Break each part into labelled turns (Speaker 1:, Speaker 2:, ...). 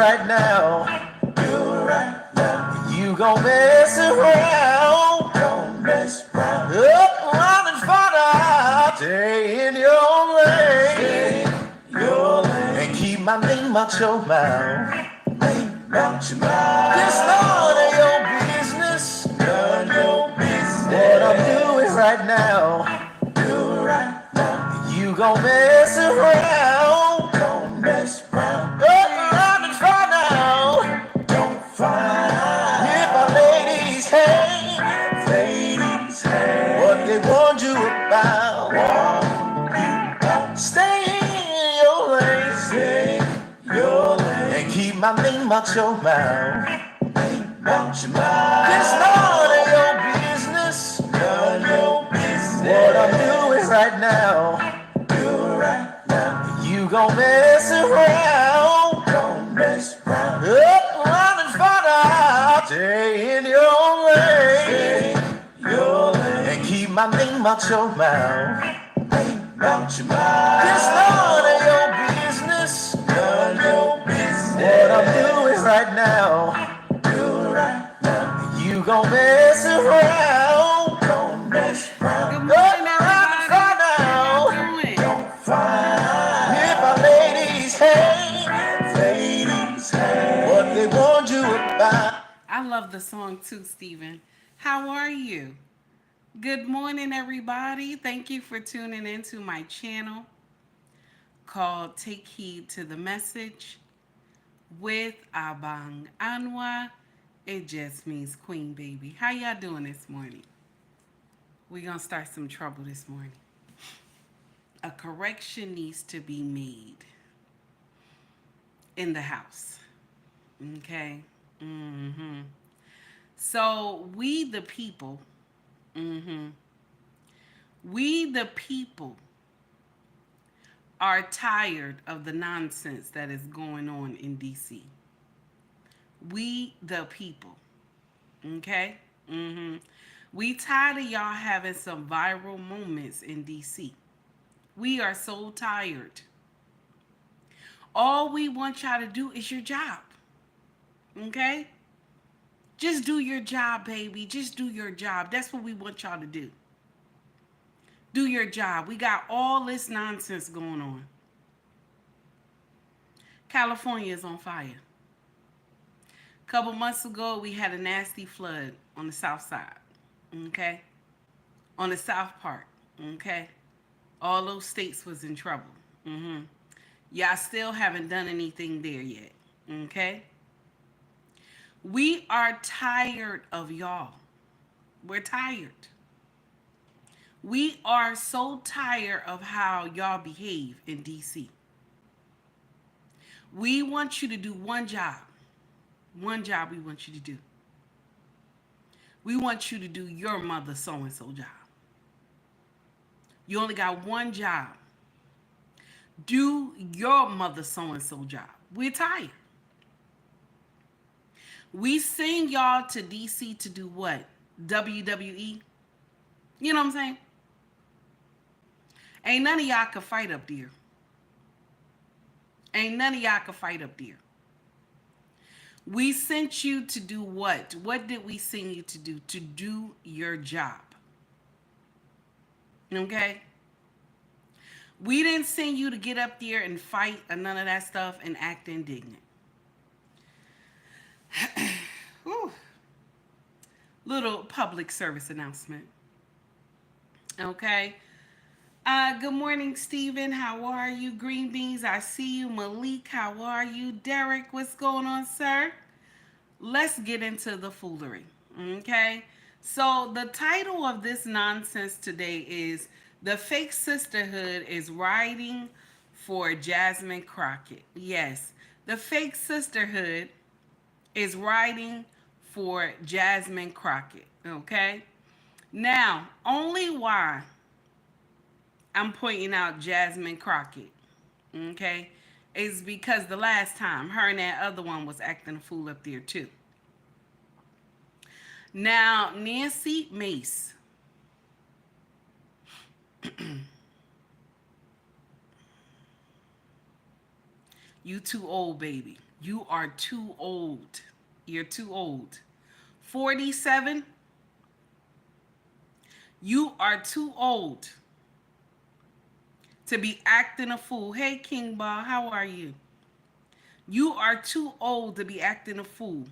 Speaker 1: right now. Do it right now. You gon' mess around. Don't mess around. Up, around and find out. Stay in your lane. Stay in your lane. And keep my name out your mouth. Name out your mouth. This none of your business. None of your business. What I'm doing right now. Do it right now. You gon' mess around. Don't mess around. Up, around and find out. Don't find out. If my ladies hate, what they warned you about. Stay in your lane. Stay in your lane. And keep my name out your mouth. Name out your mouth. It's none of your business. None of your business. What I'm doing right now. Do it right now. You gon' mess around. Don't mess around. Up, around and find out. Stay in your lane. Stay in your lane. And keep my name out your mouth. Name out your mouth. It's none of your business. None of your business. What I'm doing right now. Do it right now. You gon' mess around. Don't mess around.
Speaker 2: Good morning, everybody.
Speaker 1: How
Speaker 2: you doing?
Speaker 1: don't find. If my ladies hate, what they warned you about.
Speaker 2: I love the song too, Stephen. How are you? Good morning, everybody. Thank you for tuning into my channel called Take Heed to the Message with Abang Anwa. It just means Queen Baby. How y'all doing this morning? We're going to start some trouble this morning. A correction needs to be made in the house. Okay? So we the people, we the people are tired of the nonsense that is going on in DC. We the people, okay? We tired of y'all having some viral moments in DC. We are so tired. All we want y'all to do is your job, okay? Just do your job, baby. Just do your job. That's what we want y'all to do. Do your job. We got all this nonsense going on. California is on fire. A couple months ago, we had a nasty flood on the south side, okay? On the south part, okay? All those states was in trouble. Y'all still haven't done anything there yet, okay? We are tired of y'all. We're tired. We are so tired of how y'all behave in DC. We want you to do one job. One job we want you to do. We want you to do your mother so-and-so job. You only got one job. Do your mother so-and-so job. We're tired. We send y'all to DC to do what? WWE? You know what I'm saying? Ain't none of y'all can fight up there. Ain't none of y'all can fight up there. We sent you to do what? What did we send you to do? To do your job. Okay? We didn't send you to get up there and fight or none of that stuff and act indignant. Little public service announcement. Okay? Good morning, Stephen. How are you? Green Beans, I see you. Malik, how are you? Derek, what's going on, sir? Let's get into the foolery, okay? So the title of this nonsense today is The Fake Sisterhood is Riding for Jasmine Crockett. Yes, the fake sisterhood is riding for Jasmine Crockett, okay? Now, only why I'm pointing out Jasmine Crockett, okay, is because the last time her and that other one was acting a fool up there too. Now, Nancy Mace. You too old, baby. You are too old. You're too old. 47, you are too old to be acting a fool. Hey, King Ball, how are you? You are too old to be acting a fool.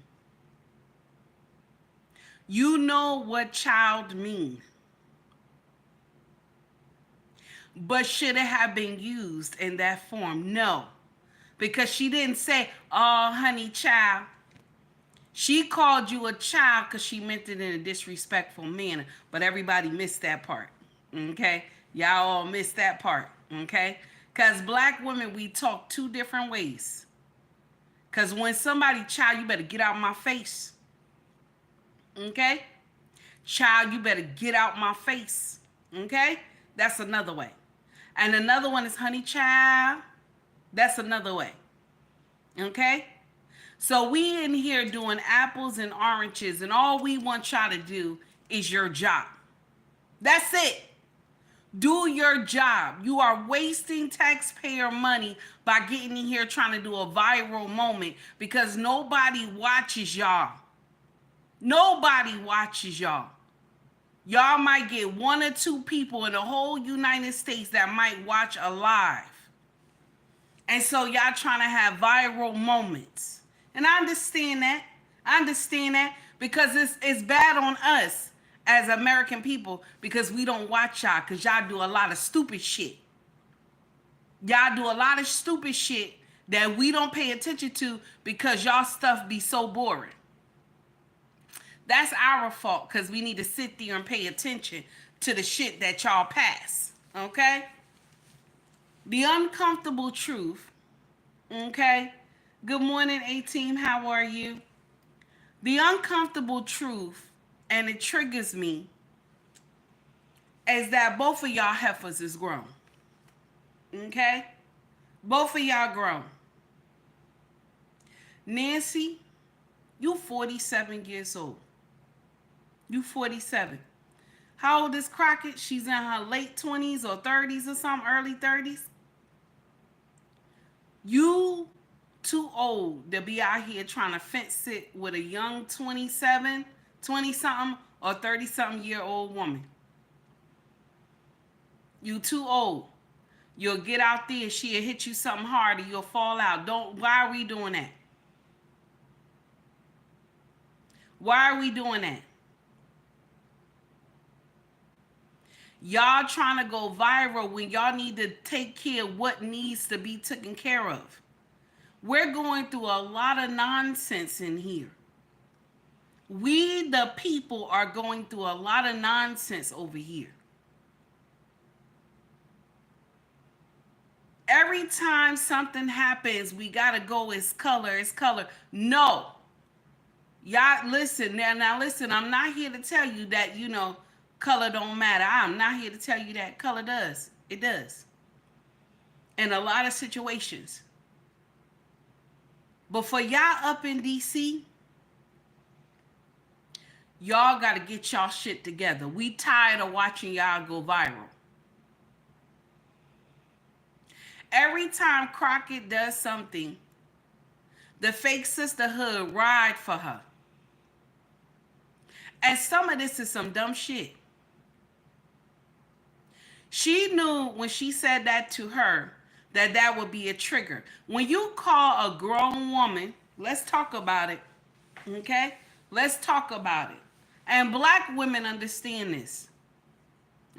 Speaker 2: You know what child mean. But should it have been used in that form? No. Because she didn't say, oh, honey, child. She called you a child because she meant it in a disrespectful manner. But everybody missed that part. Okay? Y'all all missed that part. Okay? Because black women, we talk two different ways. Because when somebody, child, you better get out my face. Okay? Child, you better get out my face. Okay? That's another way. And another one is honey, child. That's another way. Okay? So we in here doing apples and oranges, and all we want y'all to do is your job. That's it. Do your job. You are wasting taxpayer money by getting in here trying to do a viral moment because nobody watches y'all. Nobody watches y'all. Y'all might get one or two people in the whole United States that might watch a live. And so y'all trying to have viral moments. And I understand that. I understand that because it's bad on us as American people because we don't watch y'all because y'all do a lot of stupid shit. Y'all do a lot of stupid shit that we don't pay attention to because y'all stuff be so boring. That's our fault because we need to sit there and pay attention to the shit that y'all pass. Okay? The uncomfortable truth. Okay? Good morning, A-Team. How are you? The uncomfortable truth, and it triggers me, is that both of y'all heifers is grown. Okay? Both of y'all grown. Nancy, you 47 years old. You 47. How old is Crockett? She's in her late 20s or 30s or something, early 30s. You too old to be out here trying to fence it with a young 27, 20-something, or 30-something year old woman. You too old. You'll get out there, she'll hit you something hard, and you'll fall out. Why are we doing that? Why are we doing that? Y'all trying to go viral when y'all need to take care of what needs to be taken care of. We're going through a lot of nonsense in here. We, the people, are going through a lot of nonsense over here. Every time something happens, we gotta go, it's color, it's color. No. Y'all, listen, now listen, I'm not here to tell you that, color don't matter. I'm not here to tell you that color does. It does. In a lot of situations. But for y'all up in DC, y'all got to get y'all shit together. We tired of watching y'all go viral. Every time Crockett does something, the fake sisterhood ride for her. And some of this is some dumb shit. She knew when she said that to her that would be a trigger. When you call a grown woman, let's talk about it, okay? Let's talk about it. And black women understand this,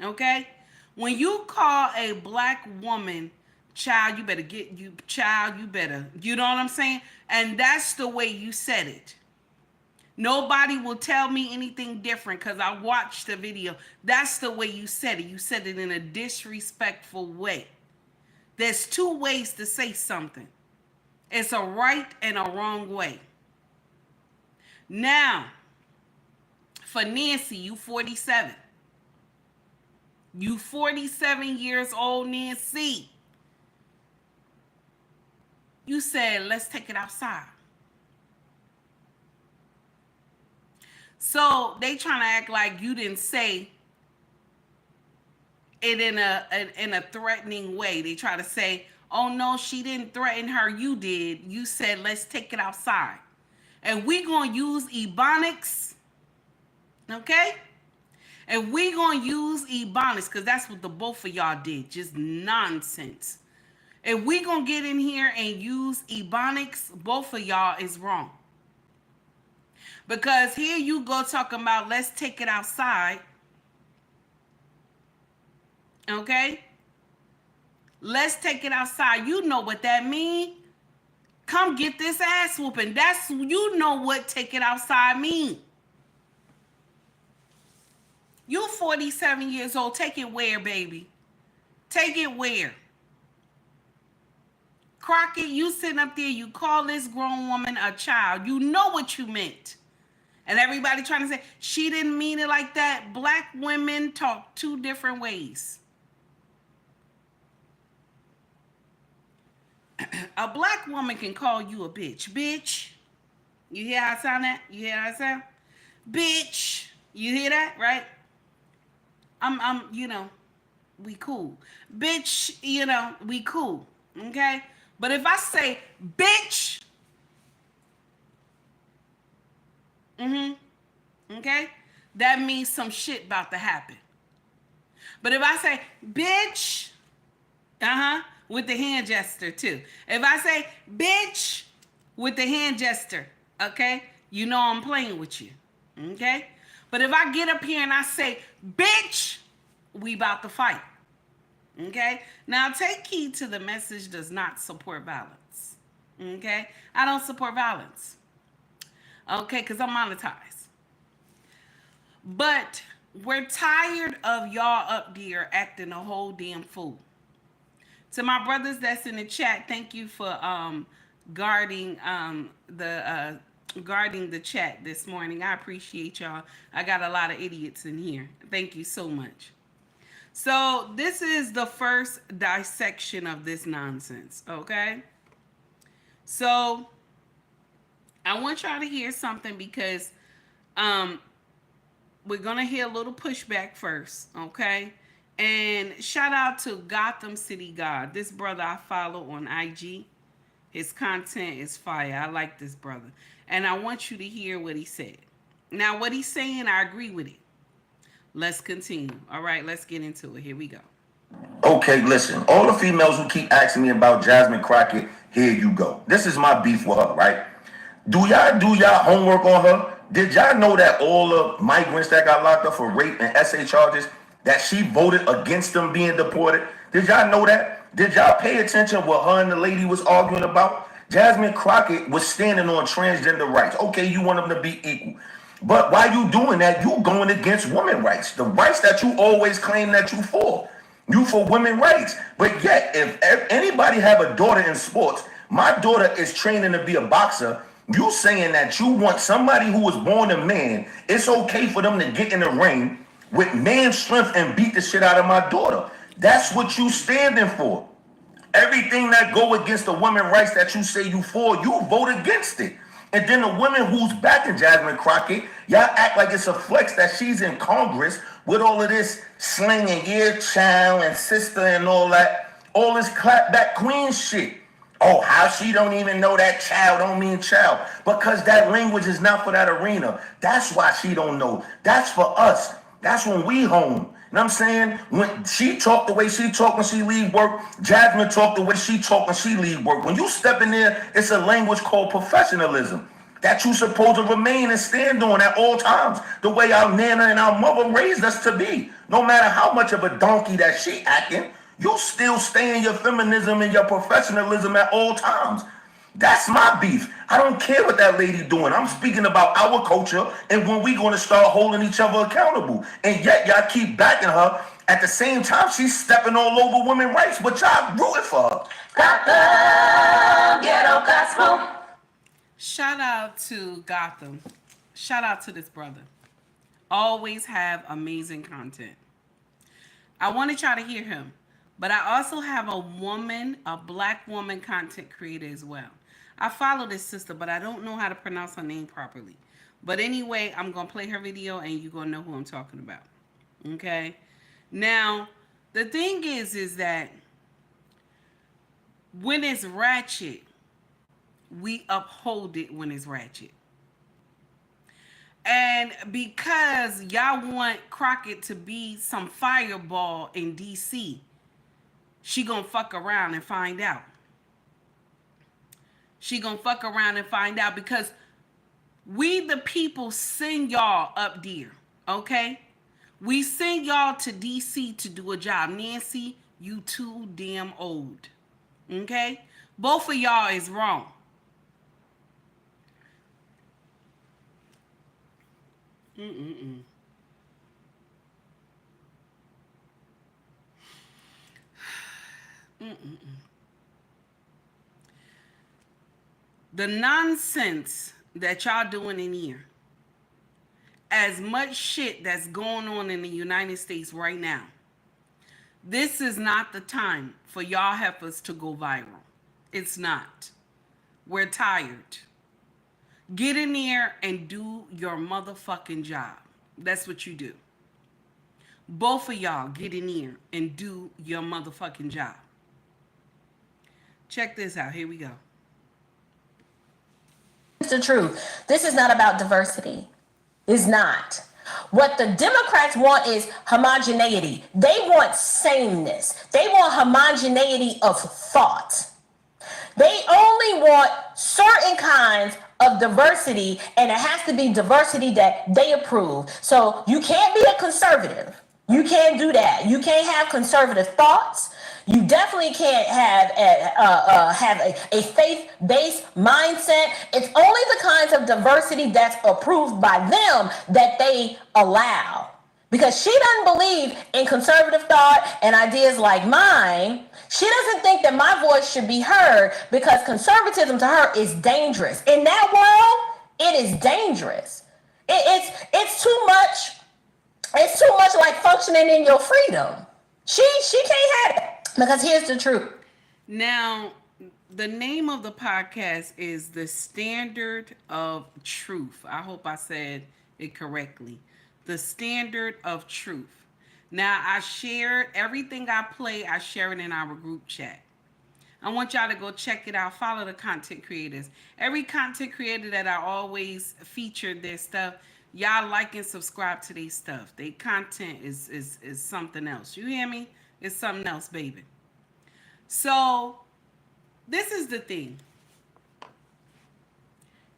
Speaker 2: okay? When you call a black woman, child, you better, you know what I'm saying? And that's the way you said it. Nobody will tell me anything different because I watched the video. That's the way you said it. You said it in a disrespectful way. There's two ways to say something. It's a right and a wrong way. Now, for Nancy, you 47. You 47 years old, Nancy. You said, let's take it outside. So they trying to act like you didn't say it in a threatening way. They try to say, Oh no, she didn't threaten her. You did. You said, let's take it outside. And we gonna use Ebonics, okay? And we gonna use Ebonics, because that's what the both of y'all did. Just nonsense. If we gonna get in here and use Ebonics, both of y'all is wrong. Because here you go talking about let's take it outside. Okay? Let's take it outside. You know what that mean? Come get this ass whooping. That's, you know what take it outside mean. You 47 years old. Take it where, baby? Take it where? Crockett, you sitting up there, you call this grown woman a child. You know what you meant. And everybody trying to say, she didn't mean it like that. Black women talk two different ways. A black woman can call you a bitch. Bitch. You hear how I sound that? You hear how I sound? Bitch. You hear that, right? I'm, we cool. Bitch, we cool. Okay? But if I say, bitch, okay, that means some shit about to happen. But if I say, bitch, with the hand gesture too. If I say, bitch, with the hand gesture, okay, you know I'm playing with you, okay? But if I get up here and I say, bitch, we about to fight, okay? Now take heed to the message does not support violence, okay? I don't support violence, okay, because I'm monetized. But we're tired of y'all up there acting a whole damn fool. To my brothers that's in the chat, thank you for guarding the chat this morning. I appreciate y'all. I got a lot of idiots in here. Thank you so much. So this is the first dissection of this nonsense, okay? So I want y'all to hear something because we're going to hear a little pushback first, okay? And shout out to Gotham City God. This brother I follow on IG. His content is fire. I like this brother. And I want you to hear what he said. Now, what he's saying, I agree with it. Let's continue. All right, let's get into it. Here we go.
Speaker 1: Okay, listen. All the females who keep asking me about Jasmine Crockett, here you go. This is my beef with her, right? Do y'all homework on her? Did y'all know that all the migrants that got locked up for rape and SA charges, that she voted against them being deported? Did y'all know that? Did y'all pay attention what her and the lady was arguing about? Jasmine Crockett was standing on transgender rights. Okay, you want them to be equal. But while you doing that, you going against women's rights. The rights that you always claim that you for. You for women's rights. But yet, if anybody have a daughter in sports, my daughter is training to be a boxer. You saying that you want somebody who was born a man, it's okay for them to get in the ring with man strength and beat the shit out of my daughter. That's what you standing for. Everything that go against the women's rights that you say you for, you vote against it. And then the women who's backing Jasmine Crockett, y'all act like it's a flex that she's in Congress with all of this slang and yeah, child and sister and all that, all this clapback queen shit. Oh, how she don't even know that child don't mean child. Because that language is not for that arena. That's why she don't know. That's for us. That's when we home. You know what I'm saying? When she talk the way she talk when she leave work, Jasmine talk the way she talk when she leave work. When you step in there, it's a language called professionalism that you supposed to remain and stand on at all times, the way our nana and our mother raised us to be. No matter how much of a donkey that she acting, you still stay in your feminism and your professionalism at all times. That's my beef. I don't care what that lady doing. I'm speaking about our culture and when we going to start holding each other accountable. And yet y'all keep backing her. At the same time, she's stepping all over women's rights, but y'all rooting for her.
Speaker 2: Gotham, ghetto gospel. Shout out to Gotham. Shout out to this brother. Always have amazing content. I wanted y'all to hear him. But I also have a black woman content creator as well. I follow this sister, but I don't know how to pronounce her name properly. But anyway, I'm going to play her video and you're going to know who I'm talking about. Okay? Now, the thing is that When it's ratchet, we uphold it when it's ratchet. And because y'all want Crockett to be some fireball in DC, she gonna fuck around and find out. She gonna fuck around and find out because we the people send y'all up there, okay? We send y'all to DC to do a job. Nancy, you too damn old, okay? Both of y'all is wrong. Mm-mm-mm. Mm-mm-mm. The nonsense that y'all doing in here, as much shit that's going on in the United States right now, this is not the time for y'all heifers to go viral. It's not. We're tired. Get in there and do your motherfucking job. That's what you do. Both of y'all get in here and do your motherfucking job. Check this out. Here we go.
Speaker 3: It's the truth. This is not about diversity. It's not. What the Democrats want is homogeneity. They want sameness. They want homogeneity of thought. They only want certain kinds of diversity, and it has to be diversity that they approve. So you can't be a conservative. You can't do that. You can't have conservative thoughts. You definitely can't have a faith-based mindset. It's only the kinds of diversity that's approved by them that they allow. Because she doesn't believe in conservative thought and ideas like mine. She doesn't think that my voice should be heard because conservatism to her is dangerous. In that world, it is dangerous. It's too much. It's too much like functioning in your freedom. She can't have it. Because here's the truth.
Speaker 2: Now, the name of the podcast is The Standard of Truth. I hope I said it correctly. The Standard of Truth. Now, I share everything I play, I share it in our group chat. I want y'all to go check it out. Follow the content creators. Every content creator that I always feature their stuff, y'all like and subscribe to their stuff. Their content is something else. You hear me? It's something else, baby. So, this is the thing.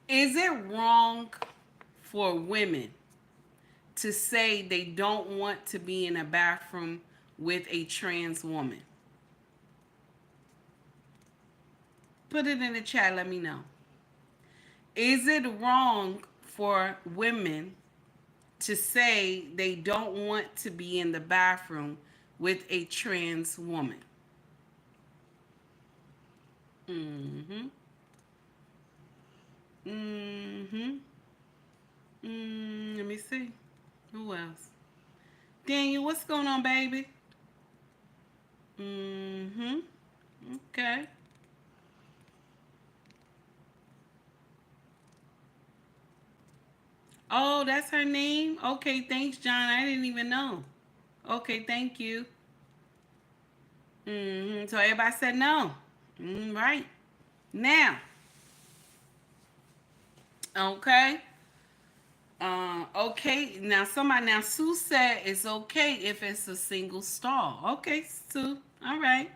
Speaker 2: Is it wrong for women to say they don't want to be in a bathroom with a trans woman? Put it in the chat, let me know. Is it wrong for women to say they don't want to be in the bathroom with a trans woman? Mm-hmm. Mm-hmm. Let me see. Who else? Daniel, what's going on, baby? Mm-hmm. Okay. Oh, that's her name? Okay, thanks, John. I didn't even know. Okay, thank you. So everybody said no. Right. Now. Okay. Okay. Now Sue said it's okay if it's a single stall. Okay, Sue. All right.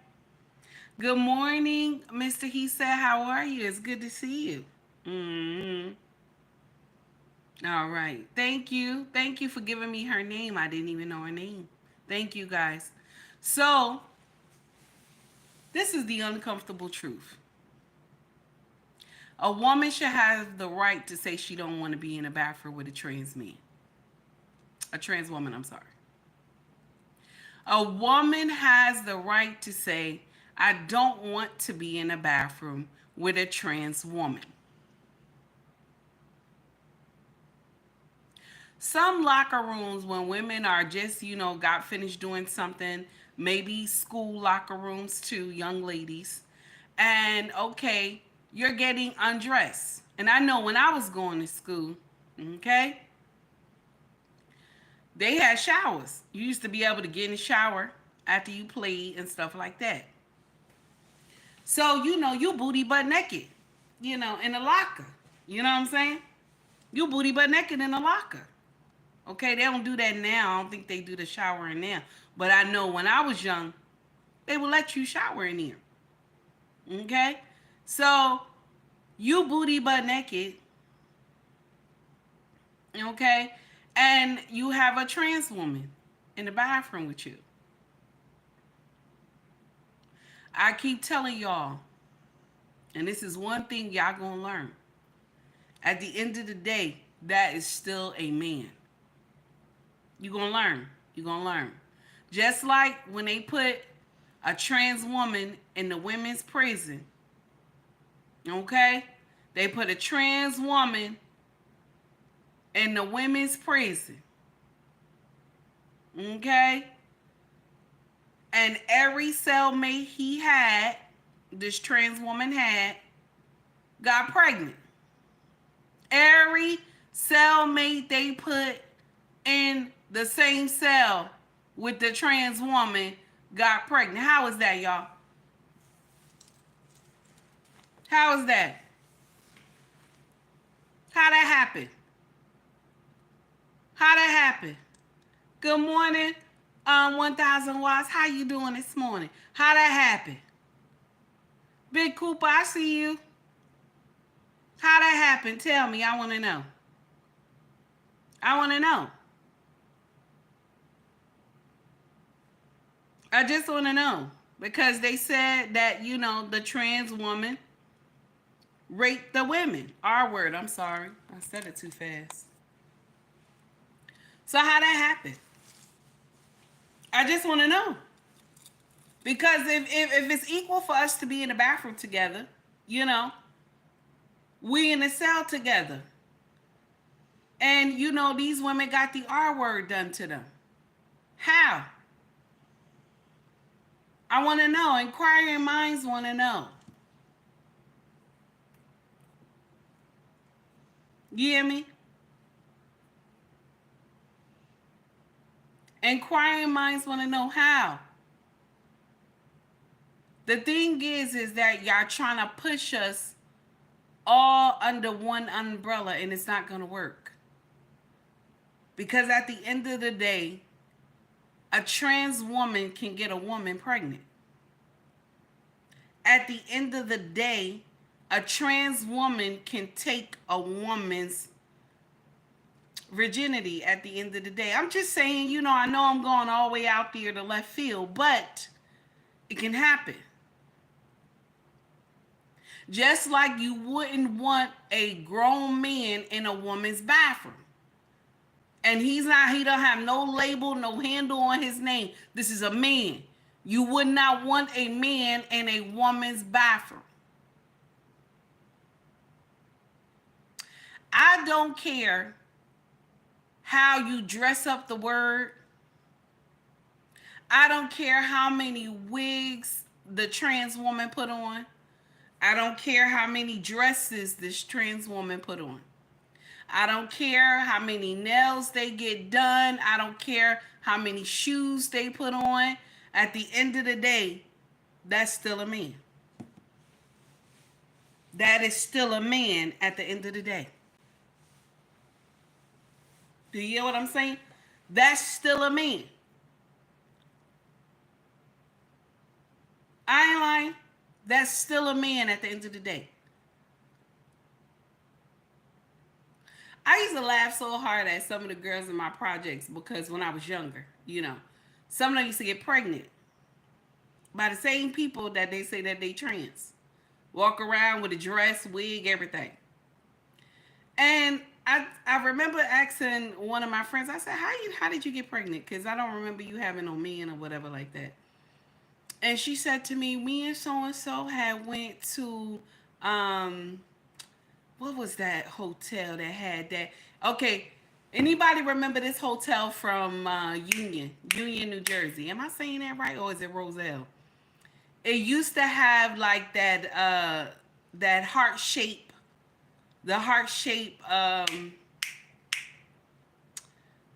Speaker 2: Good morning, Mr. He said, how are you? It's good to see you. All right. Thank you. Thank you for giving me her name. I didn't even know her name. Thank you, guys. So, this is the uncomfortable truth. A woman should have the right to say she don't want to be in a bathroom with a trans man. A trans woman, I'm sorry. A woman has the right to say, I don't want to be in a bathroom with a trans woman. Some locker rooms, when women are just, got finished doing something, maybe school locker rooms too, young ladies, and okay, you're getting undressed. And I know when I was going to school, okay, they had showers. You used to be able to get in the shower after you played and stuff like that. So, you booty butt naked, in a locker. You know what I'm saying? You booty butt naked in a locker. Okay, they don't do that now. I don't think they do the showering now. But I know when I was young, they would let you shower in here. Okay? So, you booty butt naked, okay? And you have a trans woman in the bathroom with you. I keep telling y'all, and this is one thing y'all gonna learn. At the end of the day, that is still a man. You're gonna learn. You're gonna learn. Just like when they put a trans woman in the women's prison, okay? They put a trans woman in the women's prison, okay? And every cellmate he had, this trans woman had, got pregnant. Every cellmate they put in the same cell with the trans woman got pregnant. How is that, y'all? How is that? How that happen? How that happen? Good morning, 1000 watts. How you doing this morning? How that happen? Big Cooper, I see you. How that happened? Tell me. I want to know. I want to know. I just want to know. Because they said that, the trans woman raped the women. R word, I'm sorry. I said it too fast. So how that happened? I just want to know. Because if it's equal for us to be in the bathroom together, we in the cell together. And, these women got the R word done to them. How? I want to know. Inquiring minds want to know. You hear me? Inquiring minds want to know how. The thing is that y'all trying to push us all under one umbrella, and it's not going to work. Because at the end of the day, a trans woman can get a woman pregnant. At the end of the day, a trans woman can take a woman's virginity at the end of the day. I'm just saying, I know I'm going all the way out there to left field, but it can happen. Just like you wouldn't want a grown man in a woman's bathroom. And he don't have no label, no handle on his name. This is a man. You would not want a man in a woman's bathroom. I don't care how you dress up the word. I don't care how many wigs the trans woman put on. I don't care how many dresses this trans woman put on. I don't care how many nails they get done. I don't care how many shoes they put on. At the end of the day, that's still a man. That is still a man at the end of the day. Do you hear what I'm saying? That's still a man. I ain't lying. That's still a man at the end of the day. I used to laugh so hard at some of the girls in my projects because when I was younger, some of them used to get pregnant by the same people that they say that they trans. Walk around with a dress, wig, everything. And I remember asking one of my friends, I said, how did you get pregnant? Because I don't remember you having no man or whatever like that. And she said to me, me and so-and-so had went to, what was that hotel that had that? Okay, anybody remember this hotel from Union, New Jersey? Am I saying that right, or is it Roselle? It used to have like that heart shape,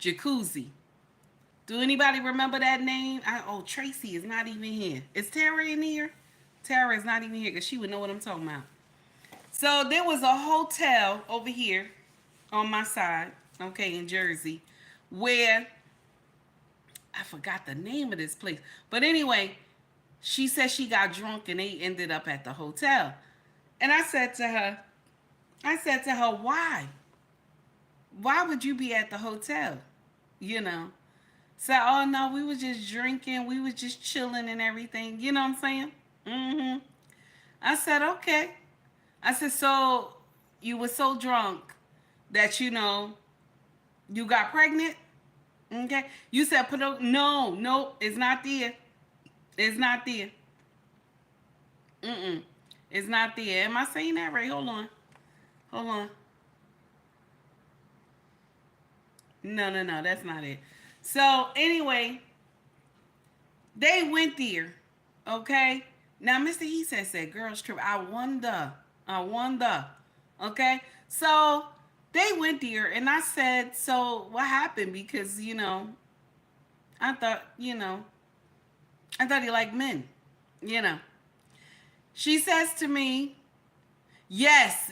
Speaker 2: jacuzzi. Do anybody remember that name? Tracy is not even here. Is Tara in here? Tara is not even here because she would know what I'm talking about. So there was a hotel over here on my side, okay, in Jersey, where I forgot the name of this place. But anyway, she said she got drunk and they ended up at the hotel. And I said to her, why? Why would you be at the hotel? You know. So, oh no, we was just drinking, we was just chilling and everything. You know what I'm saying? Mm-hmm. I said, okay. I said, so you were so drunk that, you know, you got pregnant? Okay. You said, no, it's not there. It's not there. Mm-mm. It's not there. Am I saying that right? Hold on. No, that's not it. So anyway, they went there. Okay. Now, Mr. He said, girls trip. I wonder. Okay. So they went there and I said, so what happened? Because, you know, I thought he liked men, you know. She says to me, yes,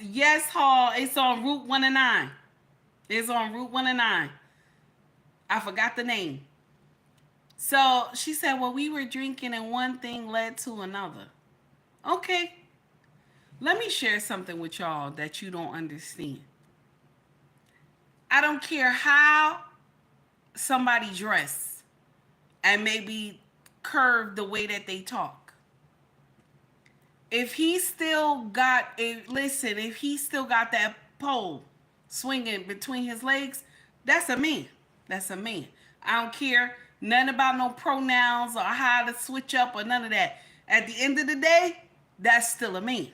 Speaker 2: Hall, it's on Route 109. It's on Route 109. I forgot the name. So she said, well, we were drinking and one thing led to another. Okay. Let me share something with y'all that you don't understand. I don't care how somebody dress and maybe curve the way that they talk. If he still got that pole swinging between his legs, that's a man. That's a man. I don't care nothing about no pronouns or how to switch up or none of that. At the end of the day, that's still a man.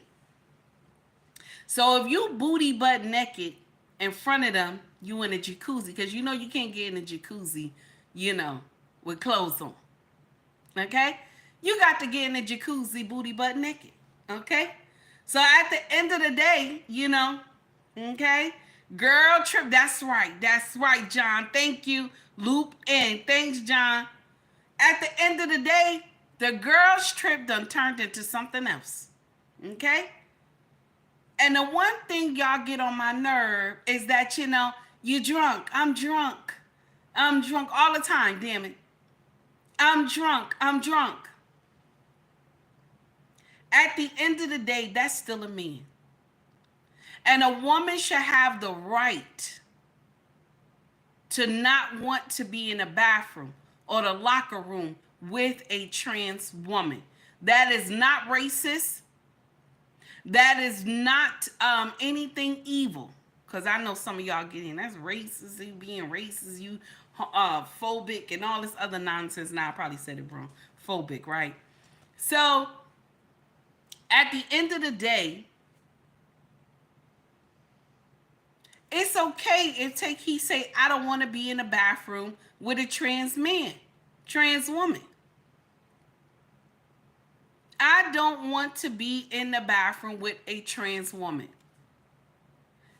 Speaker 2: So if you booty butt naked in front of them, you in a jacuzzi, because you know you can't get in a jacuzzi, you know, with clothes on. Okay? You got to get in a jacuzzi booty butt naked. Okay? So at the end of the day, you know, okay? Girl trip, that's right, John. Thank you. Loop in. Thanks, John. At the end of the day, the girl's trip done turned into something else. Okay? And the one thing y'all get on my nerve is that, you know, you drunk. I'm drunk all the time, damn it. I'm drunk. At the end of the day, that's still a man. And a woman should have the right to not want to be in a bathroom or the locker room with a trans woman. That is not racist. That is not anything evil. Because I know some of y'all getting, that's racist, you being racist, you phobic and all this other nonsense. Now I probably said it wrong. Phobic, right? So at the end of the day, it's okay if he say, I don't want to be in the bathroom with a trans woman. I don't want to be in the bathroom with a trans woman.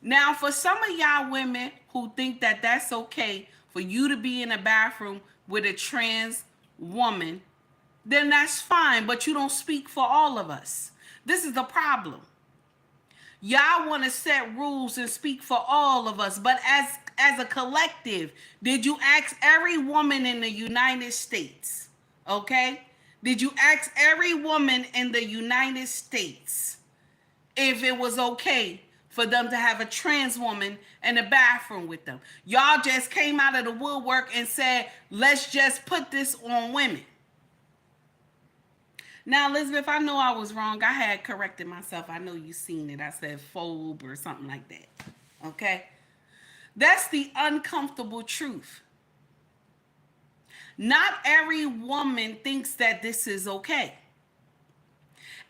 Speaker 2: Now, for some of y'all women who think that that's okay for you to be in the bathroom with a trans woman, then that's fine, but you don't speak for all of us. This is the problem. Y'all want to set rules and speak for all of us, but as a collective, did you ask every woman in the United States? Okay? Did you ask every woman in the United States if it was okay for them to have a trans woman in the bathroom with them? Y'all just came out of the woodwork and said, let's just put this on women. Now, Elizabeth, I know I was wrong. I had corrected myself. I know you seen it. I said phobe or something like that. Okay? That's the uncomfortable truth. Not every woman thinks that this is okay.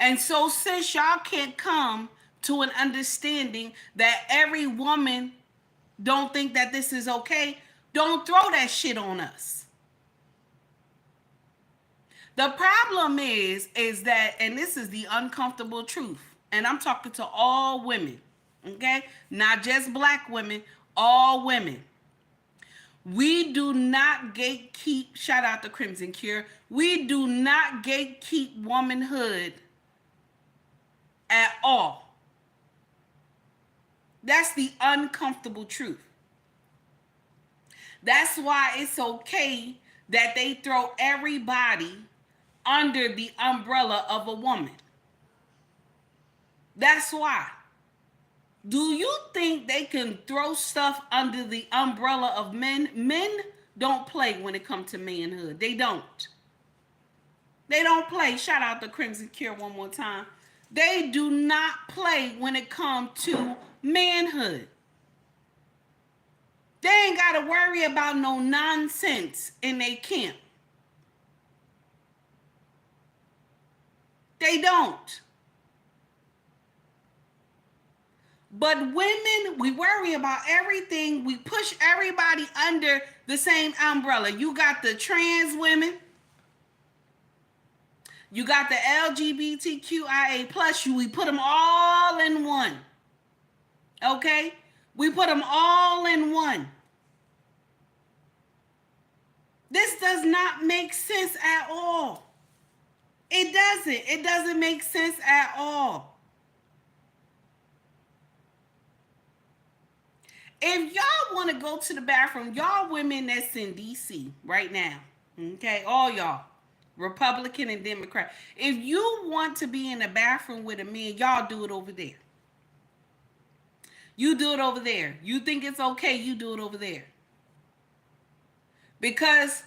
Speaker 2: And so since y'all can't come to an understanding that every woman don't think that this is okay, don't throw that shit on us. The problem is that, and this is the uncomfortable truth, and I'm talking to all women, okay? Not just black women, all women. We do not gatekeep, shout out to Crimson Cure, we do not gatekeep womanhood at all. That's the uncomfortable truth. That's why it's okay that they throw everybody under the umbrella of a woman. That's why. Do you think they can throw stuff under the umbrella of men? Men don't play when it comes to manhood. They don't. They don't play. Shout out to Crimson Cure one more time. They do not play when it comes to manhood. They ain't got to worry about no nonsense in their camp. They don't. But women, we worry about everything. We push everybody under the same umbrella. You got the trans women. You got the LGBTQIA plus. We put them all in one. Okay? We put them all in one. This does not make sense at all. It doesn't. It doesn't make sense at all. If y'all want to go to the bathroom, y'all women that's in DC right now, okay, all y'all, Republican and Democrat, if you want to be in the bathroom with a man, y'all do it over there. You do it over there. You think it's okay, you do it over there. Because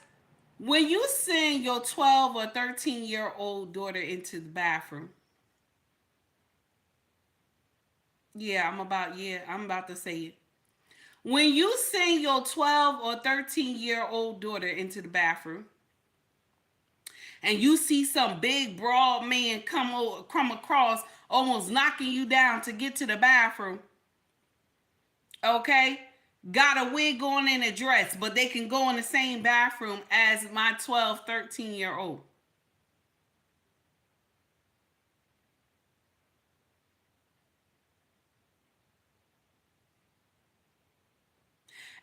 Speaker 2: when you send your 12 or 13-year-old daughter into the bathroom, I'm about to say it. When you send your 12 or 13-year-old daughter into the bathroom and you see some big broad man come across almost knocking you down to get to the bathroom, okay, got a wig on and a dress, but they can go in the same bathroom as my 12, 13-year-old.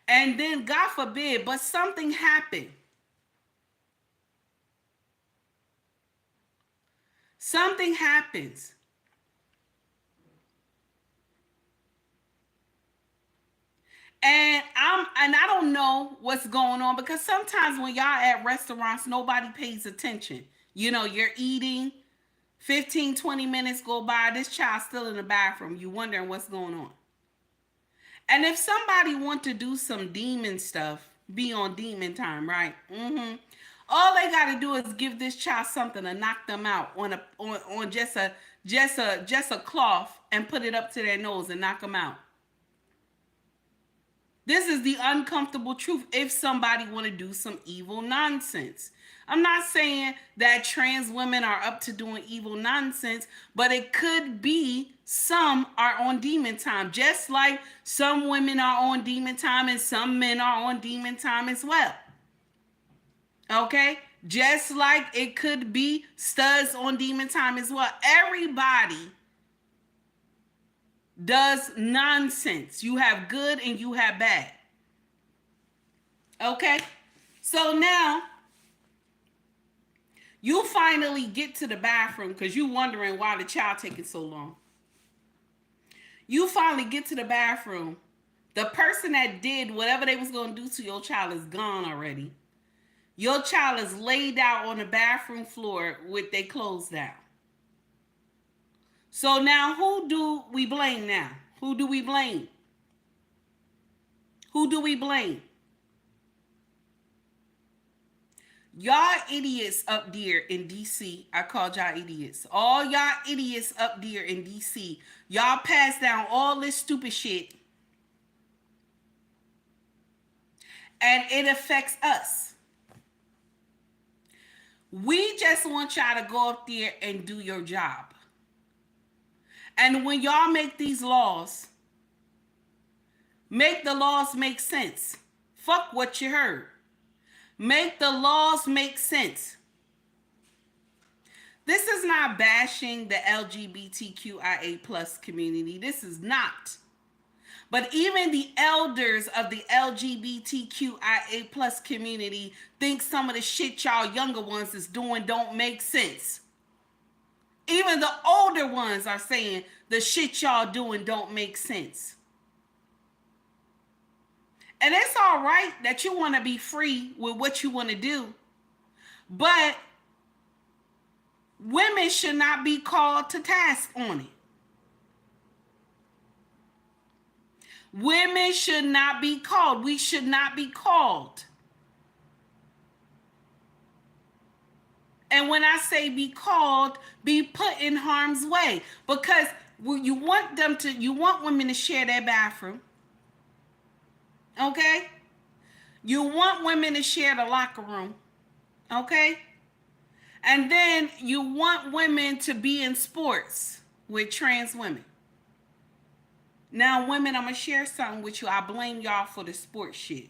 Speaker 2: And then, God forbid, but something happened. Something happens. And I don't know what's going on, because sometimes when y'all at restaurants, nobody pays attention. You know, you're eating, 15, 20 minutes go by, this child's still in the bathroom. You wondering what's going on. And if somebody want to do some demon stuff, be on demon time, right? All they got to do is give this child something to knock them out on just a cloth and put it up to their nose and knock them out. This is the uncomfortable truth if somebody want to do some evil nonsense. I'm not saying that trans women are up to doing evil nonsense, but it could be some are on demon time, just like some women are on demon time and some men are on demon time as well. Okay? Just like it could be studs on demon time as well. Everybody does nonsense. You have good and you have bad. Okay? So now you finally get to the bathroom because you're wondering why the child taking so long. You finally get to the bathroom. The person that did whatever they was going to do to your child is gone already. Your child is laid out on the bathroom floor with their clothes down. So now who do we blame now? Who do we blame? Who do we blame? Y'all idiots up there in DC. I called y'all idiots. All y'all idiots up there in DC. Y'all pass down all this stupid shit. And it affects us. We just want y'all to go up there and do your job. And when y'all make these laws, make the laws make sense. Fuck what you heard. Make the laws make sense. This is not bashing the LGBTQIA plus community. This is not. But even the elders of the LGBTQIA plus community think some of the shit y'all younger ones is doing don't make sense. Even the older ones are saying the shit y'all doing don't make sense. And it's all right that you want to be free with what you want to do, but women should not be called to task on it. Women should not be called. We should not be called. And when I say be called, be put in harm's way, because you want women to share their bathroom. Okay? You want women to share the locker room. Okay? And then you want women to be in sports with trans women. Now, women, I'm going to share something with you. I blame y'all for the sports shit.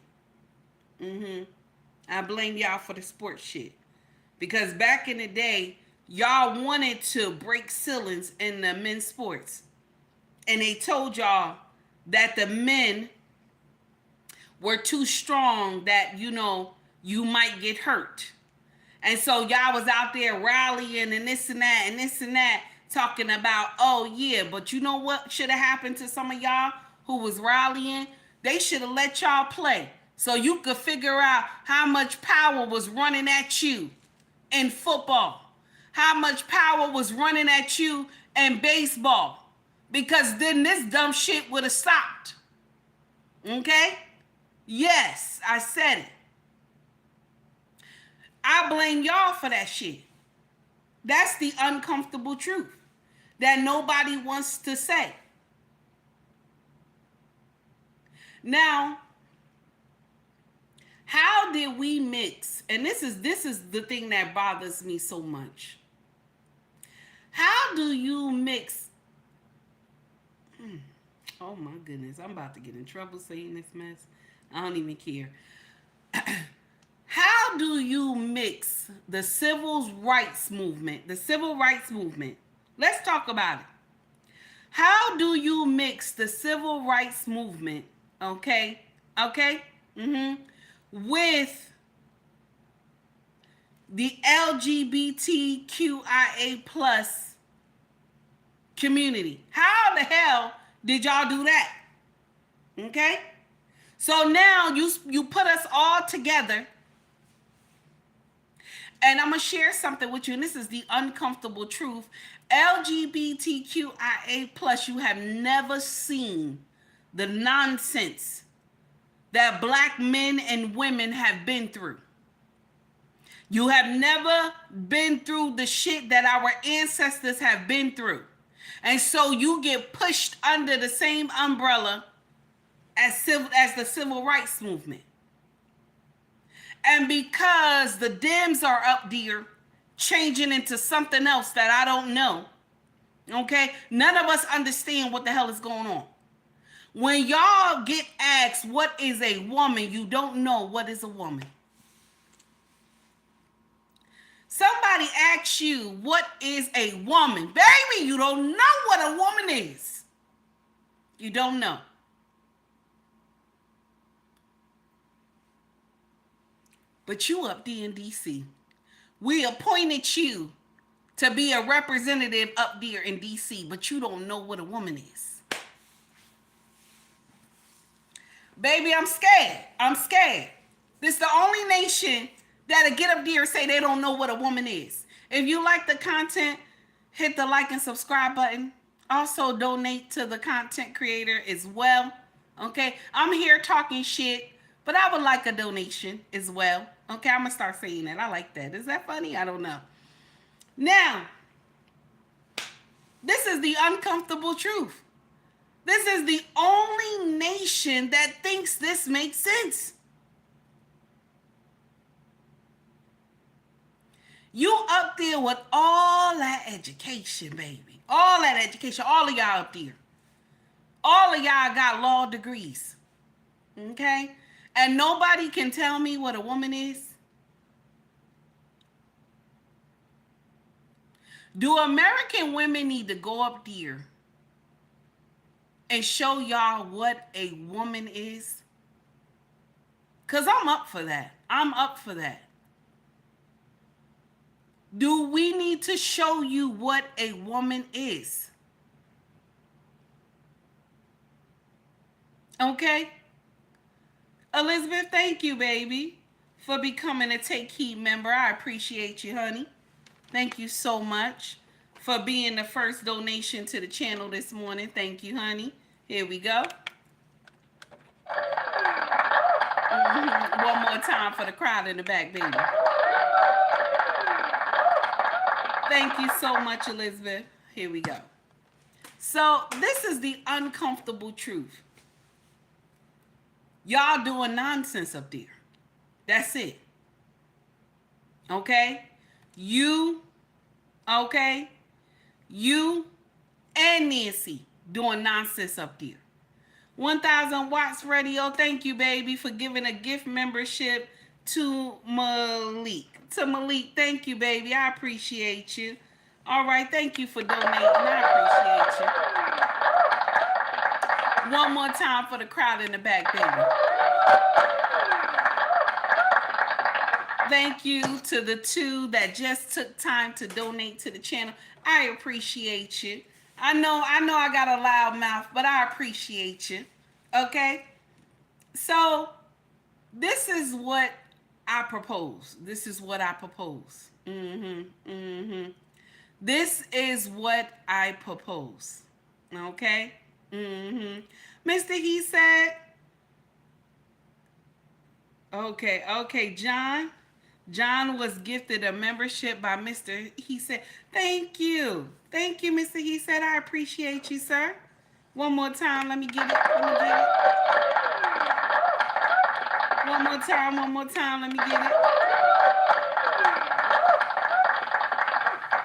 Speaker 2: I blame y'all for the sports shit. Because back in the day, y'all wanted to break ceilings in the men's sports. And they told y'all that the men were too strong, that, you might get hurt. And so y'all was out there rallying and this and that, talking about, oh yeah, but you know what should have happened to some of y'all who was rallying? They should have let y'all play so you could figure out how much power was running at you in football, how much power was running at you in baseball, because then this dumb shit would have stopped. Okay? Yes, I said it. I blame y'all for that shit. That's the uncomfortable truth that nobody wants to say. Now, how did we mix? And this is the thing that bothers me so much. How do you mix? Oh my goodness, I'm about to get in trouble saying this mess. I don't even care. How do you mix the civil rights movement? Let's talk about it. How do you mix the civil rights movement, with the LGBTQIA plus community? How the hell did y'all do that? Okay? So now you put us all together. And I'm going to share something with you, and this is the uncomfortable truth. LGBTQIA plus, you have never seen the nonsense that black men and women have been through. You have never been through the shit that our ancestors have been through. And so you get pushed under the same umbrella as the civil rights movement. And because the Dems are up there changing into something else that I don't know, okay, none of us understand what the hell is going on. When y'all get asked what is a woman, you don't know what is a woman. Somebody asks you what is a woman, baby, you don't know what a woman is. You don't know. But you up there in DC. We appointed you to be a representative up there in DC, but you don't know what a woman is. Baby, I'm scared. This is the only nation that'll get up there and say they don't know what a woman is. If you like the content, hit the like and subscribe button. Also donate to the content creator as well. Okay, I'm here talking shit, but I would like a donation as well. Okay, I'm gonna start saying that. I like that. Is that funny? I don't know. Now, this is the uncomfortable truth. This is the only nation that thinks this makes sense. You up there with all that education, baby. All that education. All of y'all up there. All of y'all got law degrees. Okay? And nobody can tell me what a woman is. Do American women need to go up there and show y'all what a woman is? Because I'm up for that. Do we need to show you what a woman is? Okay? Elizabeth, thank you, baby, for becoming a Take Heed member. I appreciate you, honey. Thank you so much for being the first donation to the channel this morning. Thank you, honey. Here we go. One more time for the crowd in the back, baby. Thank you so much, Elizabeth. Here we go. So this is the uncomfortable truth. Y'all doing nonsense up there. That's it. Okay? You and Nancy doing nonsense up there. 1000 Watts Radio, thank you, baby, for giving a gift membership to Malik. To Malik, thank you, baby. I appreciate you. All right, thank you for donating. I appreciate you. One more time for the crowd in the back, baby. Thank you to the two that just took time to donate to the channel. I appreciate you. I know I got a loud mouth, but I appreciate you. Okay? So, this is what I propose. This is what I propose. This is what I propose. Okay? Mr. He said, okay, John was gifted a membership by Mr. He said, thank you, Mr. He said, I appreciate you, sir. One more time, let me get it. One more time, let me get it.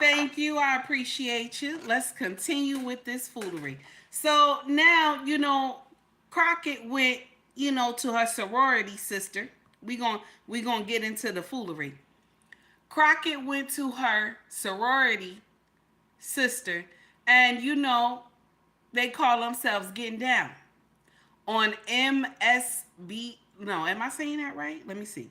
Speaker 2: Thank you, I appreciate you. Let's continue with this foolery. So now, Crockett went, to her sorority sister. We gonna get into the foolery. Crockett went to her sorority sister, and they call themselves getting down on MSB. No, am I saying that right? Let me see.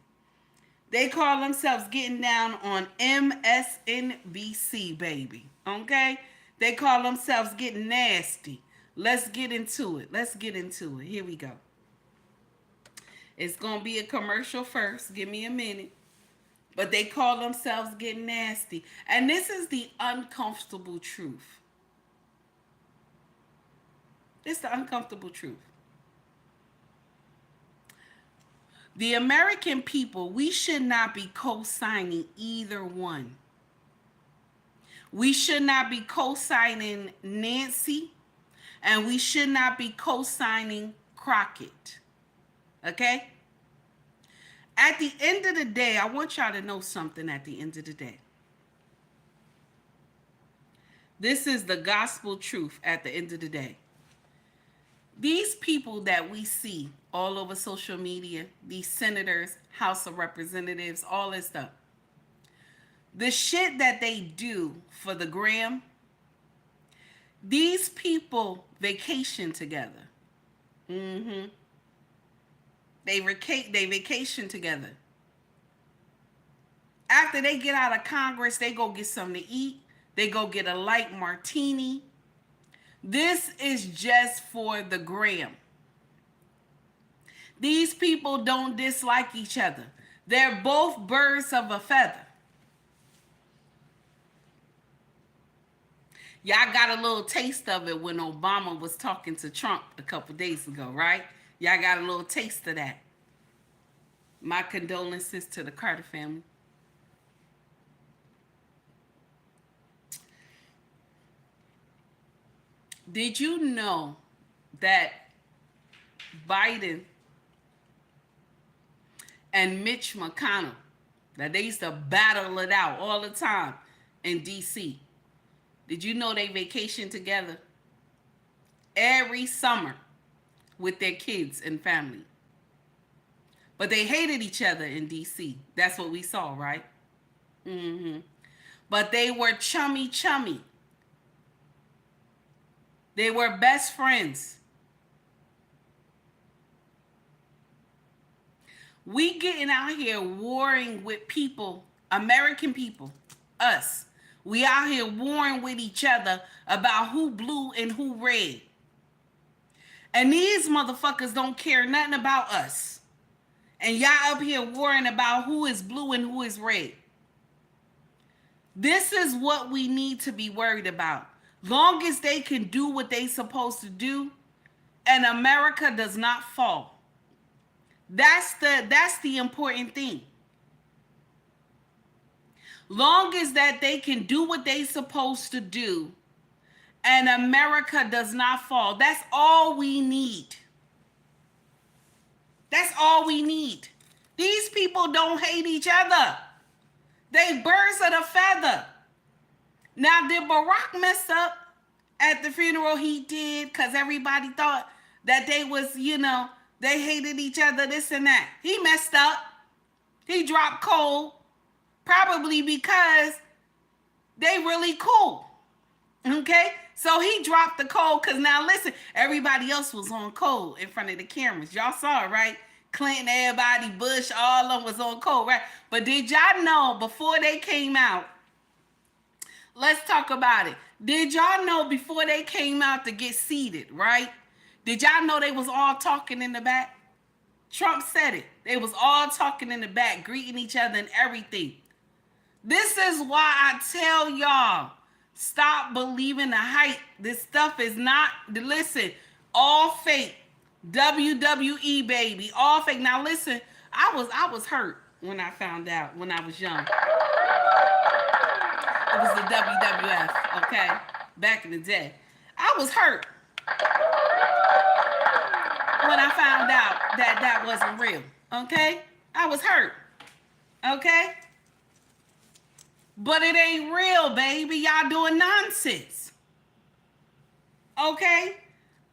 Speaker 2: They call themselves getting down on MSNBC, baby. Okay? They call themselves getting nasty. Let's get into it. Here we go. It's going to be a commercial first. Give me a minute. But they call themselves getting nasty. And this is the uncomfortable truth. It's the uncomfortable truth. The American people, we should not be co-signing either one. We should not be co-signing Nancy, and we should not be co-signing Crockett. Okay? At the end of the day, I want y'all to know something at the end of the day. This is the gospel truth at the end of the day. These people that we see all over social media, these senators, House of Representatives, all this stuff, the shit that they do for the gram, these people vacation together. They vacation together. After they get out of Congress, they go get something to eat. They go get a light martini. This is just for the gram. These people don't dislike each other. They're both birds of a feather. Y'all got a little taste of it when Obama was talking to Trump a couple days ago, right? Y'all got a little taste of that. My condolences to the Carter family. Did you know that Biden and Mitch McConnell, that they used to battle it out all the time in D.C.? Did you know they vacation together every summer with their kids and family? But they hated each other in D.C. That's what we saw, right? But they were chummy. They were best friends. We getting out here warring with people, American people, Us. We out here warring with each other about who blue and who red. And these motherfuckers don't care nothing about us. And y'all up here worrying about who is blue and who is red. This is what we need to be worried about. Long as they can do what they supposed to do, and America does not fall. That's the important thing. Long as that they can do what they supposed to do, and America does not fall. That's all we need. That's all we need. These people don't hate each other. They birds of a feather. Now, did Barack mess up at the funeral? He did, because everybody thought that they was, they hated each other, this and that. He messed up. He dropped cold, probably because they really cool. Okay? So he dropped the cold, because now listen, everybody else was on cold in front of the cameras. Y'all saw it, right? Clinton, everybody, Bush, all of them was on cold, right? But did y'all know before they came out, let's talk about it. Did y'all know before they came out to get seated, right? Did y'all know they was all talking in the back? Trump said it. They was all talking in the back, greeting each other and everything. This is why I tell y'all, stop believing the hype. This stuff is not, listen, all fake. WWE, baby, all fake. Now listen, I was hurt when I found out when I was young. It was the WWF, okay? Back in the day. I was hurt when I found out that that wasn't real, okay? I was hurt, okay? But it ain't real, baby. Y'all doing nonsense, okay?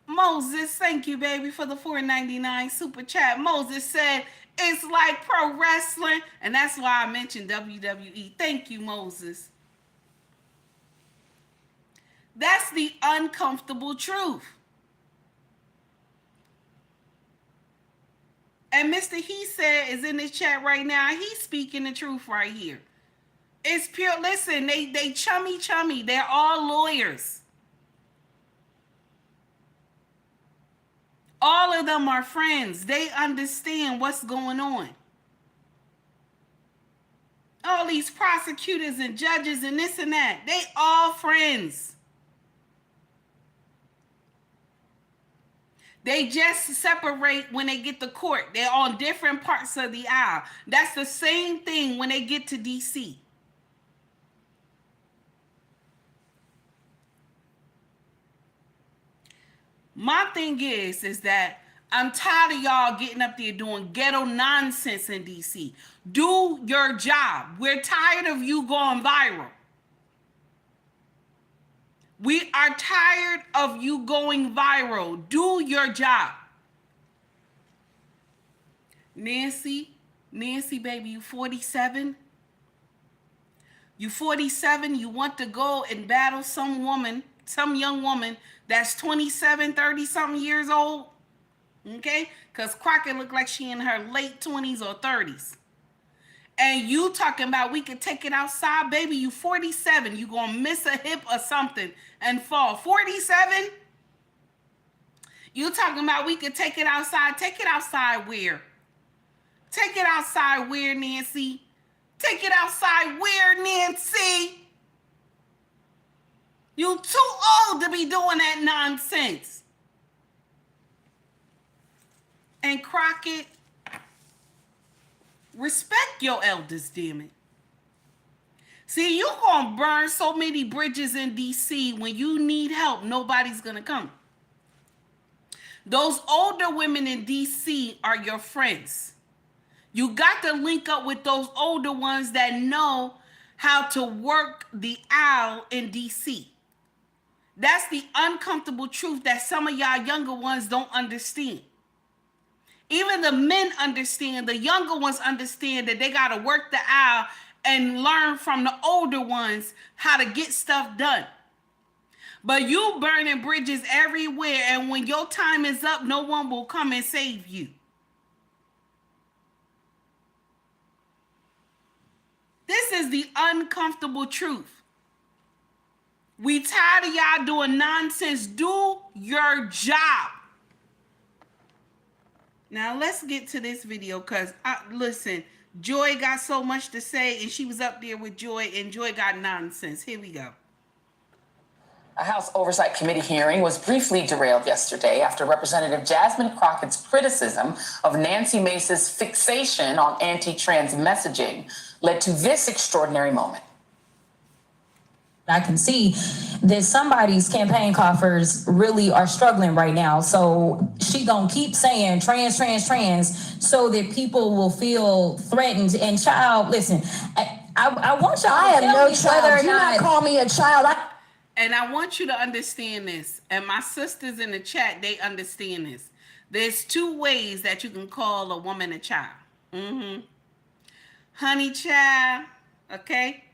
Speaker 2: Moses, thank you, baby, for the $4.99 super chat. Moses said, it's like pro wrestling, and that's why I mentioned WWE. Thank you, Moses. That's the uncomfortable truth. And Mr. He said is in this chat right now. He's speaking the truth right here. It's pure. Listen, they chummy. They're all lawyers. All of them are friends. They understand what's going on. All these prosecutors and judges and this and that, they all friends. They just separate when they get to court. They're on different parts of the aisle. That's the same thing when they get to DC. My thing is that I'm tired of y'all getting up there doing ghetto nonsense in DC. Do your job. We're tired of you going viral. We are tired of you going viral. Do your job. Nancy, baby, you 47? You 47, you want to go and battle some young woman that's 27, 30 something years old? Okay? Because Crockett looked like she in her late 20s or 30s. And you talking about we could take it outside, baby, you 47. You gonna miss a hip or something and fall. 47? You talking about we could take it outside. Take it outside where? Take it outside where, Nancy? Take it outside where, Nancy? You too old to be doing that nonsense. And Crockett, respect your elders, damn it. See, you gonna burn so many bridges in DC. When you need help, nobody's gonna come. Those older women in DC are your friends. You got to link up with those older ones that know how to work the aisle in DC. That's the uncomfortable truth that some of y'all younger ones don't understand. Even the men understand, the younger ones understand that they got to work the aisle and learn from the older ones how to get stuff done. But you burning bridges everywhere, and when your time is up, no one will come and save you. This is the uncomfortable truth. We tired of y'all doing nonsense. Do your job. Now let's get to this video because listen, Joy got so much to say and she was up there with Joy and Joy got nonsense. Here we go.
Speaker 4: A House Oversight Committee hearing was briefly derailed yesterday after Representative Jasmine Crockett's criticism of Nancy Mace's fixation on anti-trans messaging led to this extraordinary moment.
Speaker 3: I can see that somebody's campaign coffers really are struggling right now. So she gonna keep saying trans, trans, trans so that people will feel threatened. And child, listen, I want y'all
Speaker 5: I
Speaker 3: to
Speaker 5: am
Speaker 3: tell
Speaker 5: no
Speaker 3: me
Speaker 5: child.
Speaker 3: whether or
Speaker 5: Do not
Speaker 3: not
Speaker 5: call me a child.
Speaker 2: And I want you to understand this. And my sisters in the chat, they understand this. There's two ways that you can call a woman a child. Honey child, okay?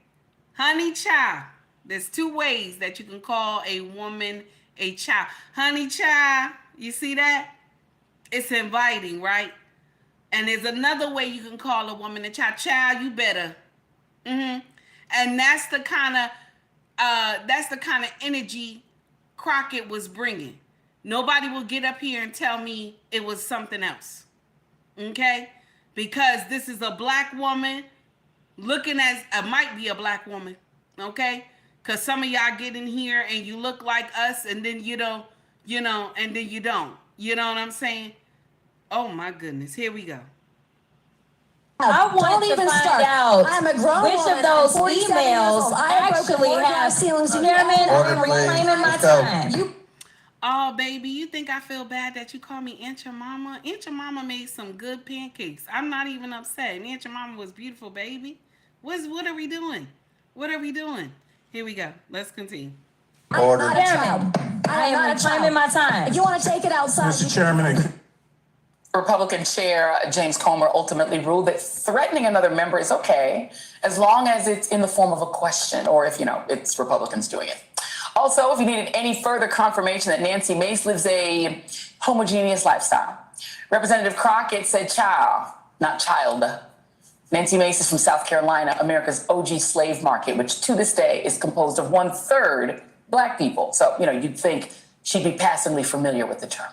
Speaker 2: Honey child. There's two ways that you can call a woman a child. Honey child, you see that? It's inviting, right? And there's another way you can call a woman a child. Child, you better. And that's the kind of energy Crockett was bringing. Nobody will get up here and tell me it was something else. Okay? Because this is a black woman looking as might be a black woman. Okay? Because some of y'all get in here and you look like us and then you don't, and then you don't. You know what I'm saying? Oh my goodness. Here we go.
Speaker 3: I want to find out
Speaker 5: I'm a grown
Speaker 3: which
Speaker 5: woman.
Speaker 3: of those
Speaker 5: I'm 47 years
Speaker 3: emails
Speaker 5: old. I have broken
Speaker 3: actually
Speaker 5: more
Speaker 3: have
Speaker 5: glass ceilings than
Speaker 3: Chairman,
Speaker 1: Order,
Speaker 3: I'm
Speaker 1: please.
Speaker 3: reclaiming my
Speaker 1: Let's go.
Speaker 3: time.
Speaker 2: Oh, baby, you think I feel bad that you call me Aunt Your Mama? Aunt Your Mama made some good pancakes. I'm not even upset. And Aunt Your Mama was beautiful, baby. What are we doing? What are we doing? Here we go. Let's continue.
Speaker 1: Order.
Speaker 5: I'm not a child.
Speaker 3: I am
Speaker 5: not a
Speaker 3: reclaiming my
Speaker 5: child.
Speaker 3: time.
Speaker 5: If you want to take it outside,
Speaker 1: Mr. Chairman,
Speaker 4: Republican Chair James Comer ultimately ruled that threatening another member is okay as long as it's in the form of a question or if, it's Republicans doing it. Also, if you needed any further confirmation that Nancy Mace lives a homogeneous lifestyle, Representative Crockett said child, not child. Nancy Mace is from South Carolina, America's OG slave market, which to this day is composed of 1/3 black people. So, you'd think she'd be passively familiar with the term.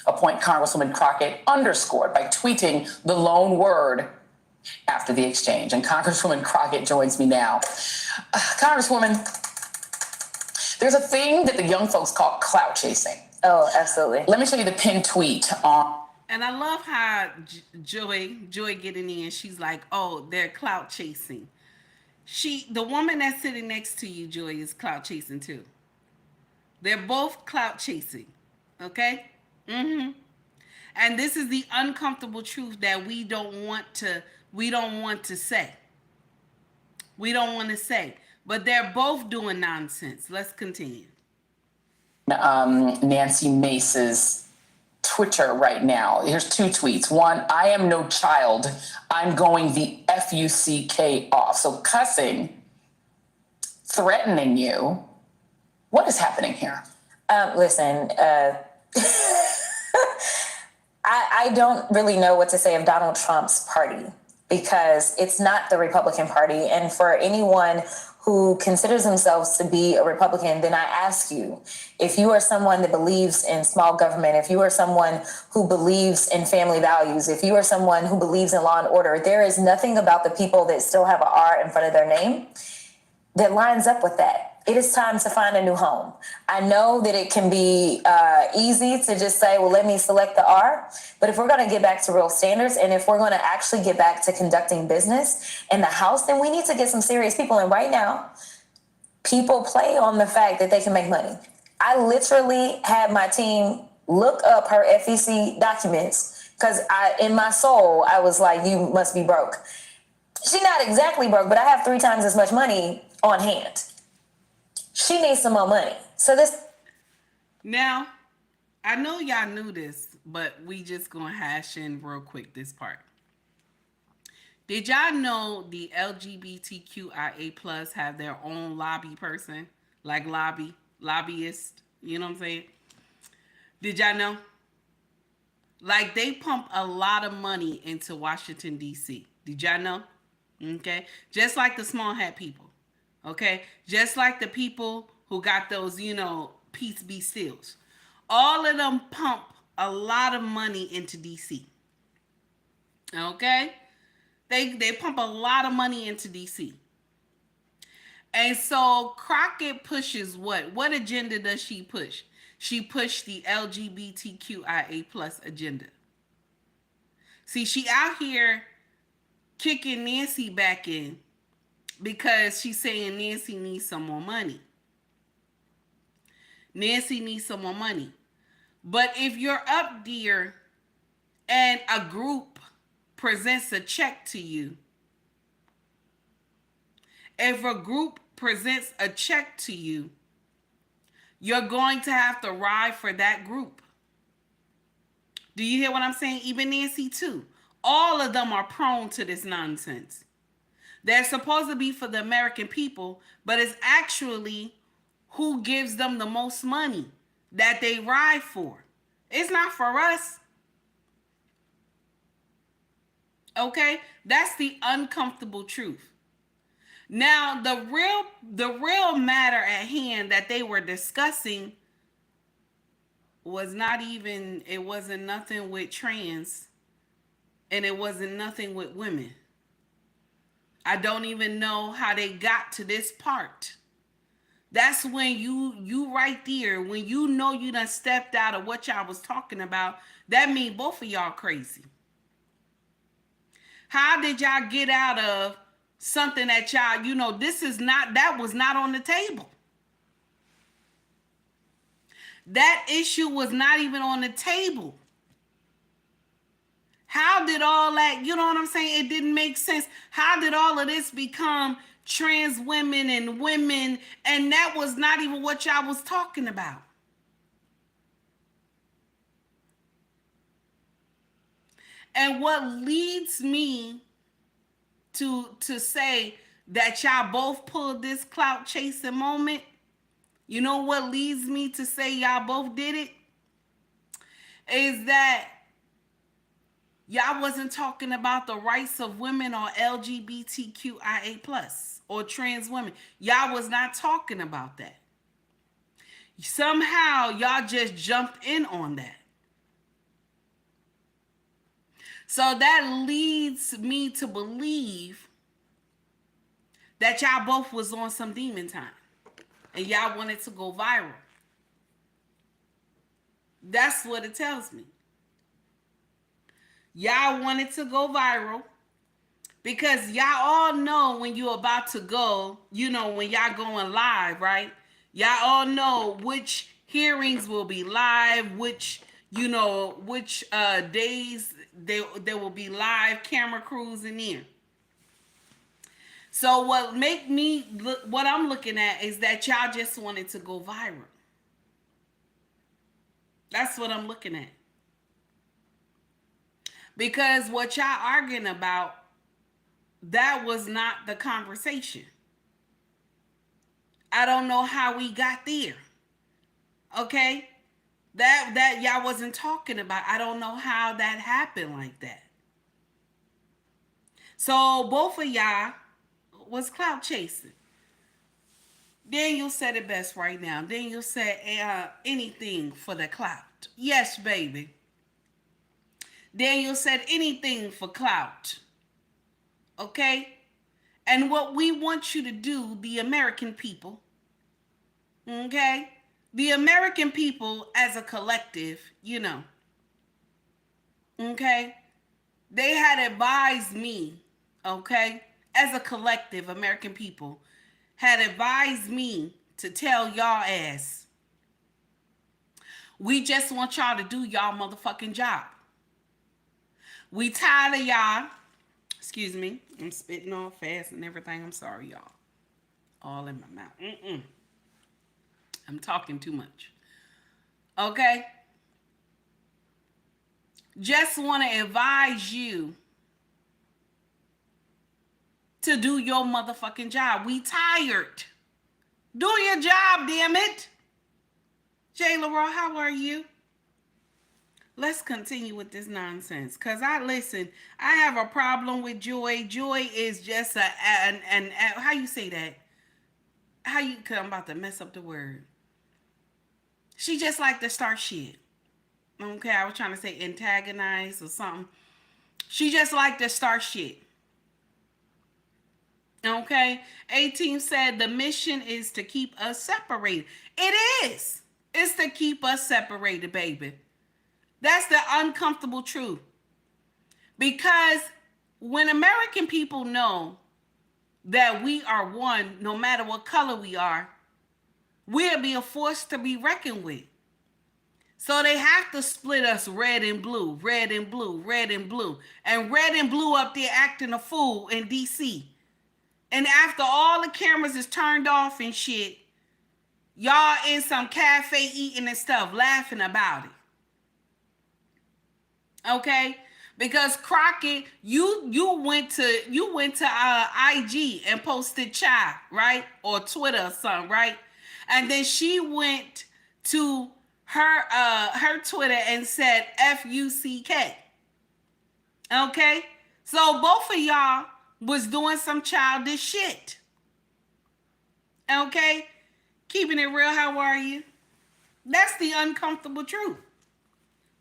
Speaker 4: A point Congresswoman Crockett underscored by tweeting the lone word after the exchange. And Congresswoman Crockett joins me now. Congresswoman, there's a thing that the young folks call clout chasing.
Speaker 3: Oh, absolutely.
Speaker 4: Let me show you the pinned tweet on.
Speaker 2: And I love how Joy getting in. She's like, oh, they're clout chasing. The woman that's sitting next to you, Joy, is clout chasing too. They're both clout chasing. Okay? And this is the uncomfortable truth that we don't want to say. We don't want to say. But they're both doing nonsense. Let's continue.
Speaker 4: Nancy Mace's Twitter right now. Here's two tweets. One, I am no child. I'm going the FUCK off. So cussing, threatening you. What is happening here?
Speaker 3: Listen, I don't really know what to say of Donald Trump's party because it's not the Republican Party. And for anyone who considers themselves to be a Republican, then I ask you, if you are someone that believes in small government, if you are someone who believes in family values, if you are someone who believes in law and order, there is nothing about the people that still have an R in front of their name that lines up with that. It is time to find a new home. I know that it can be easy to just say, well, let me select the R. But if we're going to get back to real standards and if we're going to actually get back to conducting business in the House, then we need to get some serious people. And right now, people play on the fact that they can make money. I literally had my team look up her FEC documents because in my soul, I was like, you must be broke. She's not exactly broke, but I have 3 times as much money on hand. She needs some more money. So
Speaker 2: Now, I know y'all knew this, but we just gonna hash in real quick this part. Did y'all know the LGBTQIA plus have their own lobby person? Like lobbyist, you know what I'm saying? Did y'all know? Like they pump a lot of money into Washington, D.C. Did y'all know? Okay? Just like the small hat people. Okay? Just like the people who got those, peace be stills. All of them pump a lot of money into DC. Okay? They pump a lot of money into DC. And so Crockett pushes what? What agenda does she push? She pushed the LGBTQIA plus agenda. See, she out here kicking Nancy back in because she's saying Nancy needs some more money. Nancy needs some more money. But if you're up there and a group presents a check to you, if a group presents a check to you, you're going to have to ride for that group. Do you hear what I'm saying? Even Nancy too. All of them are prone to this nonsense. They're supposed to be for the American people, but it's actually who gives them the most money that they ride for. It's not for us. Okay? That's the uncomfortable truth. Now, the real matter at hand that they were discussing was it wasn't nothing with trans, and it wasn't nothing with women. I don't even know how they got to this part. That's when you right there, when you know you done stepped out of what y'all was talking about, that means both of y'all crazy. How did y'all get out of something that y'all, that was not on the table? That issue was not even on the table. How did all that, you know what I'm saying? It didn't make sense. How did all of this become trans women and women, and that was not even what y'all was talking about? And what leads me to say that y'all both pulled this clout chasing moment, you know what leads me to say y'all both did it? Is that y'all wasn't talking about the rights of women or LGBTQIA plus or trans women. Y'all was not talking about that. Somehow y'all just jumped in on that. So that leads me to believe that y'all both was on some demon time and y'all wanted to go viral. That's what it tells me. Y'all wanted to go viral because y'all all know when you're about to go, when y'all going live, right? Y'all all know which hearings will be live, which days there will be live camera crews in there. So what I'm looking at is that y'all just wanted to go viral. That's what I'm looking at. Because what y'all arguing about, that was not the conversation. I don't know how we got there. Okay? That y'all wasn't talking about. I don't know how that happened like that. So both of y'all was clout chasing. Daniel said it best right now. Daniel said anything for the clout. Yes, baby. Daniel said anything for clout. Okay? And what we want you to do, the American people, okay? The American people as a collective, okay? They had advised me, okay? As a collective, American people had advised me to tell y'all ass, we just want y'all to do y'all motherfucking job. We tired of y'all. Excuse me. I'm spitting all fast and everything. I'm sorry, y'all. All in my mouth. I'm talking too much. Okay? Just want to advise you to do your motherfucking job. We tired. Do your job, damn it. Jay LaRoy, how are you? Let's continue with this nonsense. Cause I have a problem with Joy. Joy is just an how you say that? Cause I'm about to mess up the word. She just like to start shit. Okay, I was trying to say antagonize or something. She just like to start shit. Okay, A-Team said the mission is to keep us separated. It is. It's to keep us separated, baby. That's the uncomfortable truth. Because when American people know that we are one, no matter what color we are, we'll be a force to be reckoned with. So they have to split us red and blue, red and blue, red and blue. And red and blue up there acting a fool in DC. And after all the cameras is turned off and shit, y'all in some cafe eating and stuff, laughing about it. Okay? Because Crockett, you went to IG and posted child, right? Or Twitter or something, right? And then she went to her Twitter and said F-U-C-K. Okay? So both of y'all was doing some childish shit. Okay? Keeping it real, how are you? That's the uncomfortable truth.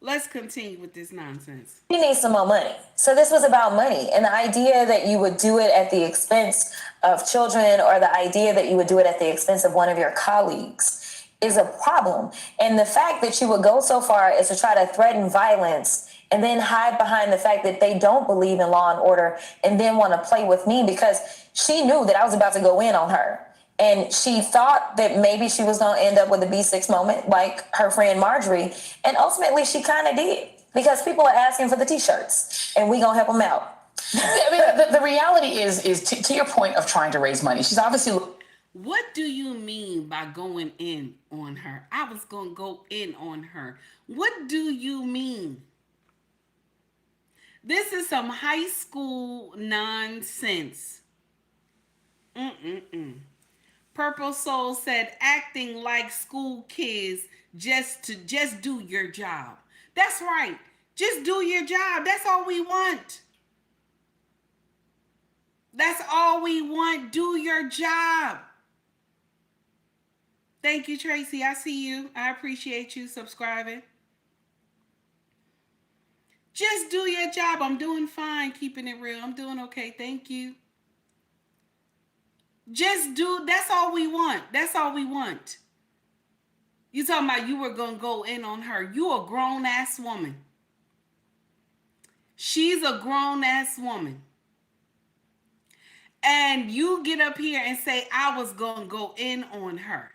Speaker 2: Let's continue with this nonsense.
Speaker 3: You need some more money. So this was about money. And the idea that you would do it at the expense of children, or the idea that you would do it at the expense of one of your colleagues, is a problem. And the fact that you would go so far as to try to threaten violence and then hide behind the fact that they don't believe in law and order, and then want to play with me, because she knew that I was about to go in on her. And she thought that maybe she was going to end up with a B6 moment like her friend Marjorie. And ultimately, she kind of did, because people are asking for the T-shirts and we going to help them out.
Speaker 4: I mean, the reality is to your point of trying to raise money, she's obviously...
Speaker 2: What do you mean by going in on her? I was going to go in on her. What do you mean? This is some high school nonsense. Purple Soul said, acting like school kids just do your job. That's right. Just do your job. That's all we want. That's all we want. Do your job. Thank you, Tracy. I see you. I appreciate you subscribing. Just do your job. I'm doing fine, keeping it real. I'm doing okay. Thank you. Just do, that's all we want. That's all we want. You talking about you were going to go in on her. You a grown-ass woman. She's a grown-ass woman. And you get up here and say, I was going to go in on her.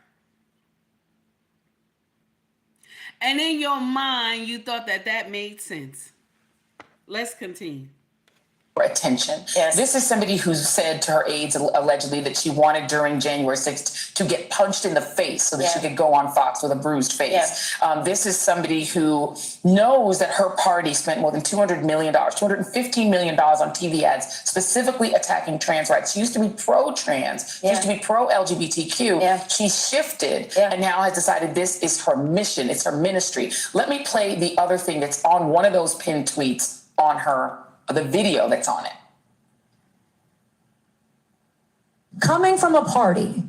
Speaker 2: And in your mind, you thought that made sense. Let's continue.
Speaker 4: Attention.
Speaker 3: Yes.
Speaker 4: This is somebody who said to her aides allegedly that she wanted during January 6th to get punched in the face so that she could go on Fox with a bruised face. This is somebody who knows that her party spent more than $200 million, $215 million on TV ads specifically attacking trans rights. She used to be pro-trans. She used to be pro-LGBTQ. She shifted and now has decided this is her mission. It's her ministry. Let me play the other thing that's on one of those pinned tweets on her, the video that's on it.
Speaker 5: Coming from a party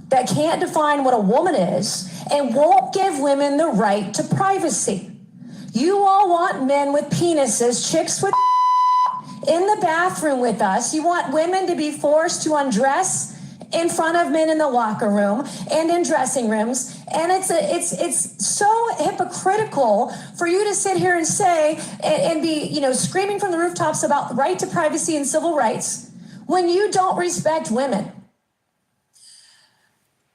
Speaker 5: that can't define what a woman is and won't give women the right to privacy. You all want men with penises, chicks with in the bathroom with us. You want women to be forced to undress in front of men in the locker room and in dressing rooms. And it's so hypocritical for you to sit here and say and be, screaming from the rooftops about the right to privacy and civil rights when you don't respect women.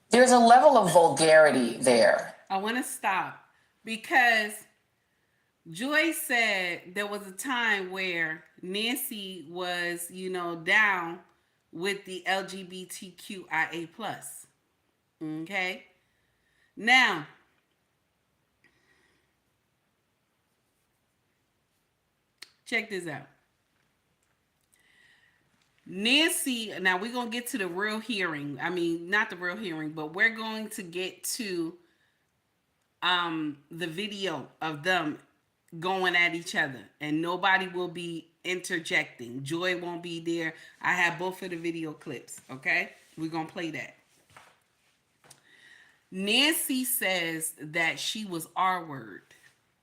Speaker 4: There's a level of vulgarity there.
Speaker 2: I want to stop because Joy said there was a time where Nancy was, down with the LGBTQIA+. Okay? Now, check this out. Nancy, now we're going to get to the real hearing. I mean, not the real hearing, but we're going to get to the video of them going at each other, and nobody will be interjecting. Joy won't be there. I have both of the video clips, okay? We're going to play that. Nancy says that she was R-word,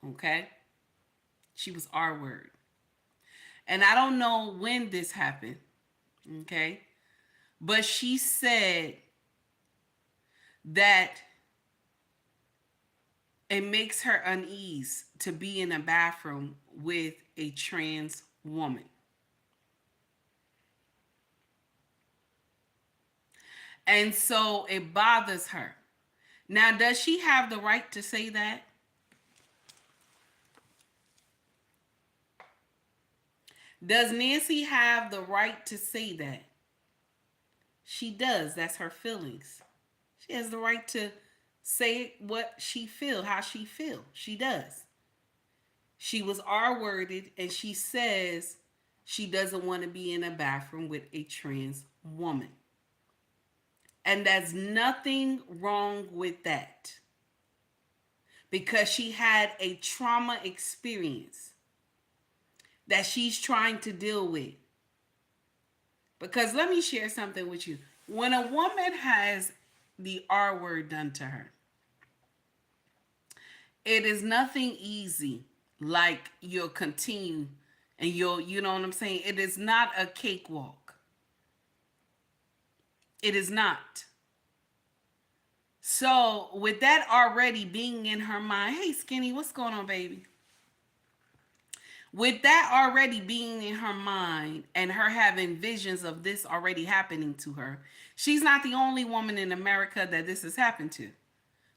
Speaker 2: okay? She was R-word. And I don't know when this happened, okay? But she said that it makes her unease to be in a bathroom with a trans woman. And so it bothers her. Now, does she have the right to say that? Does Nancy have the right to say that? She does. That's her feelings. She has the right to say what she feels, how she feels. She does. She was R-worded, and she says she doesn't want to be in a bathroom with a trans woman. And there's nothing wrong with that, because she had a trauma experience that she's trying to deal with. Because let me share something with you. When a woman has the R word done to her, it is nothing easy like you'll continue and you know what I'm saying? It is not a cakewalk. It is not. So with that already being in her mind, hey Skinny, what's going on, baby? With that already being in her mind and her having visions of this already happening to her, she's not the only woman in America that this has happened to.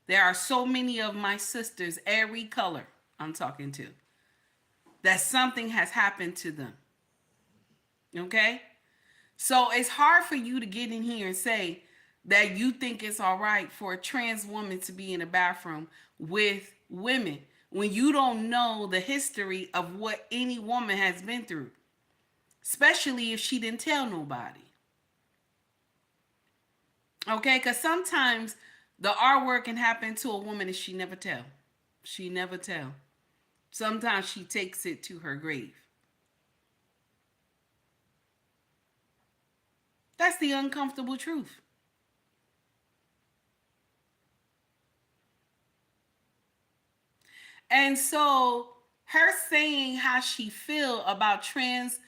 Speaker 2: There are so many of my sisters, every color I'm talking to, that something has happened to them. Okay? So it's hard for you to get in here and say that you think it's all right for a trans woman to be in a bathroom with women when you don't know the history of what any woman has been through, especially if she didn't tell nobody. Okay, because sometimes the R word can happen to a woman and she never tell. She never tell. Sometimes she takes it to her grave. That's the uncomfortable truth. And so her saying how she feel about trans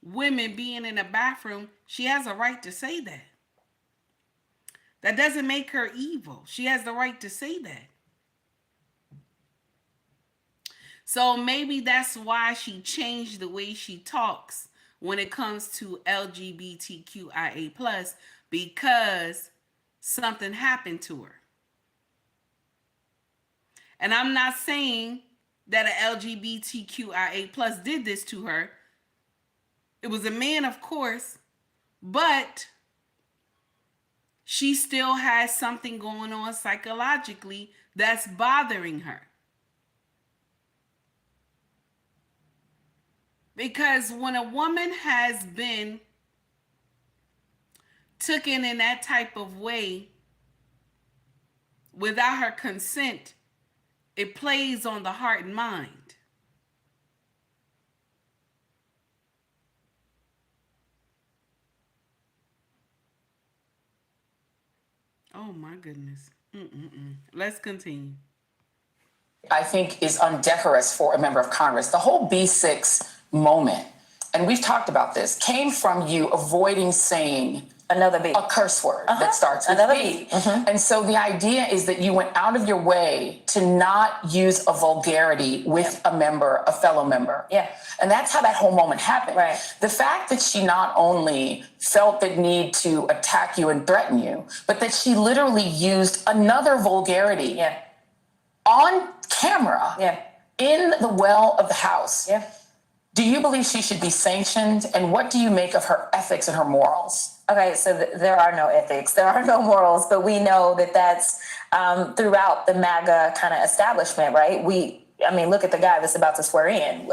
Speaker 2: women being in a bathroom, she has a right to say that. That doesn't make her evil. She has the right to say that. So maybe that's why she changed the way she talks when it comes to LGBTQIA+, because something happened to her. And I'm not saying that an LGBTQIA+ did this to her. It was a man, of course, but she still has something going on psychologically that's bothering her. Because when a woman has been taken in that type of way without her consent, it plays on the heart and mind. Oh my goodness. Let's continue.
Speaker 4: I think is undecorous for a member of Congress. The whole B6 moment, and we've talked about this, came from you avoiding saying
Speaker 3: Another B.
Speaker 4: a curse word that starts with
Speaker 3: Another
Speaker 4: B.
Speaker 3: B.
Speaker 4: And so the idea is that you went out of your way to not use a vulgarity with a fellow member.
Speaker 3: Yeah.
Speaker 4: And that's how that whole moment happened.
Speaker 3: Right.
Speaker 4: The fact that she not only felt the need to attack you and threaten you, but that she literally used another vulgarity on camera in the well of the House.
Speaker 3: Yeah.
Speaker 4: Do you believe she should be sanctioned? And what do you make of her ethics and her morals?
Speaker 3: Okay, so there are no ethics, there are no morals, but we know that that's throughout the MAGA kind of establishment, right? Look at the guy that's about to swear in.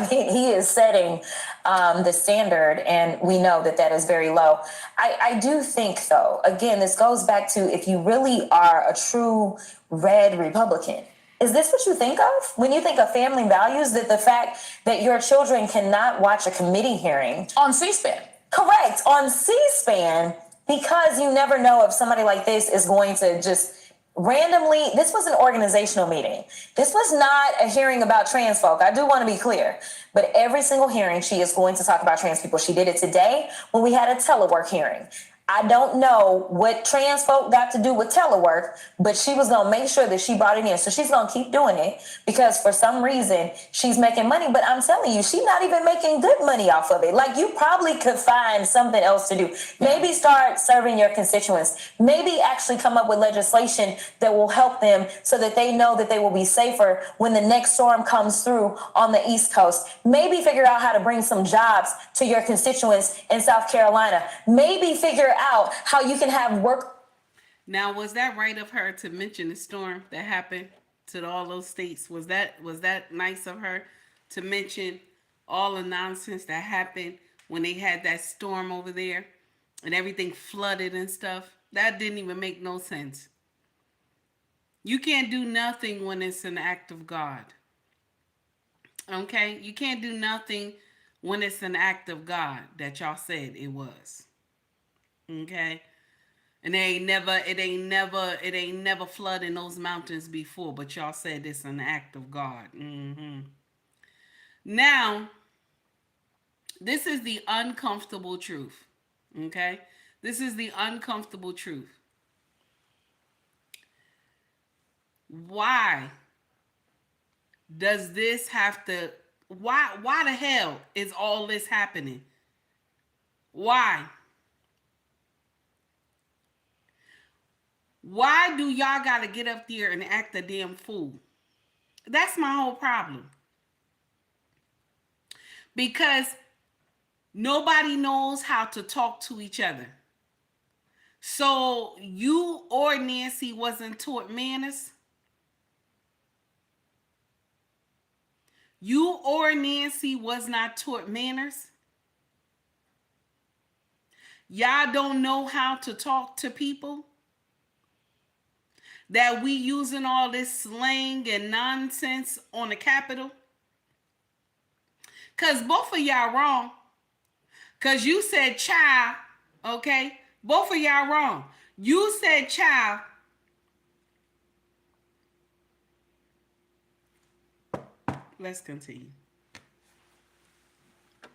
Speaker 3: He is setting the standard, and we know that that is very low. I do think, though, again, this goes back to if you really are a true red Republican, Is this what you think of when you think of family values? That the fact that your children cannot watch a committee hearing
Speaker 4: On C-SPAN.
Speaker 3: correct on C-SPAN because you never know if somebody like this is going to just randomly. This was an organizational meeting. This was not a hearing about trans folk. I do want to be clear. But every single hearing, she is going to talk about trans people. She did it today when we had a telework hearing. I don't know what trans folk got to do with telework, but she was going to make sure that she brought it in. So she's going to keep doing it because for some reason she's making money. But I'm telling you, she's not even making good money off of it. Like, you probably could find something else to do. Maybe start serving your constituents. Maybe actually come up with legislation that will help them so that they know that they will be safer when the next storm comes through on the East Coast. Maybe figure out how to bring some jobs to your constituents in South Carolina. Maybe figure out how you can have work.
Speaker 2: Now, was that right of her to mention the storm that happened to all those states? Was that nice of her to mention all the nonsense that happened when they had that storm over there and everything flooded and stuff? That didn't even make no sense. You can't do nothing when it's an act of God. Okay? You can't do nothing when it's an act of God that y'all said it was. Okay? And it ain't never flooded in those mountains before, but y'all said it's an act of God. Now, this is the uncomfortable truth. Okay? This is the uncomfortable truth. Why does this have to, why the hell is all this happening? Why? Why do y'all gotta get up there and act a damn fool? That's my whole problem. Because nobody knows how to talk to each other. So you or Nancy wasn't taught manners. You or Nancy was not taught manners. Y'all don't know how to talk to people. That we using all this slang and nonsense on the Capitol. Because both of y'all wrong. Because you said child, okay? Both of y'all wrong. You said child. Let's continue.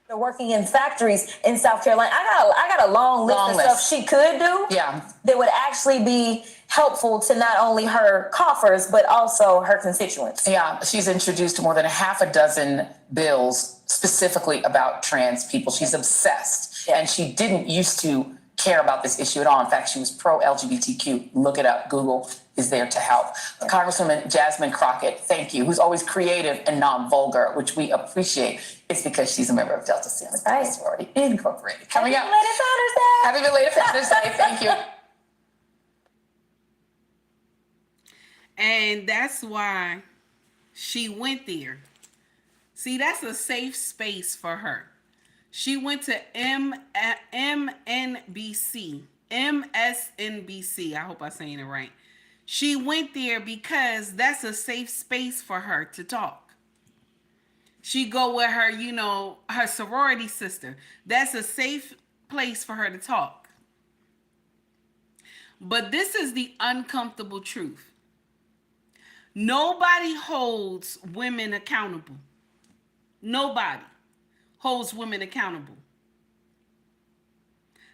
Speaker 3: They're working in factories in South Carolina. I got a long list of stuff she could do.
Speaker 4: Yeah.
Speaker 3: That would actually be helpful to not only her coffers, but also her constituents.
Speaker 4: Yeah, she's introduced more than a half a dozen bills specifically about trans people. She's obsessed. And she didn't used to care about this issue at all. In fact, she was pro-LGBTQ. Look it up. Google is there to help. Congresswoman Jasmine Crockett, thank you, who's always creative and non-vulgar, which we appreciate. It's because she's a member of Delta Sigma Sorority Incorporated. Coming up.
Speaker 3: Happy belated Founders Day.
Speaker 4: Happy belated Founders Day. Thank you.
Speaker 2: And that's why she went there. See, that's a safe space for her. She went to MSNBC. I hope I'm saying it right. She went there because that's a safe space for her to talk. She go with her, her sorority sister. That's a safe place for her to talk. But this is the uncomfortable truth. Nobody holds women accountable. Nobody holds women accountable.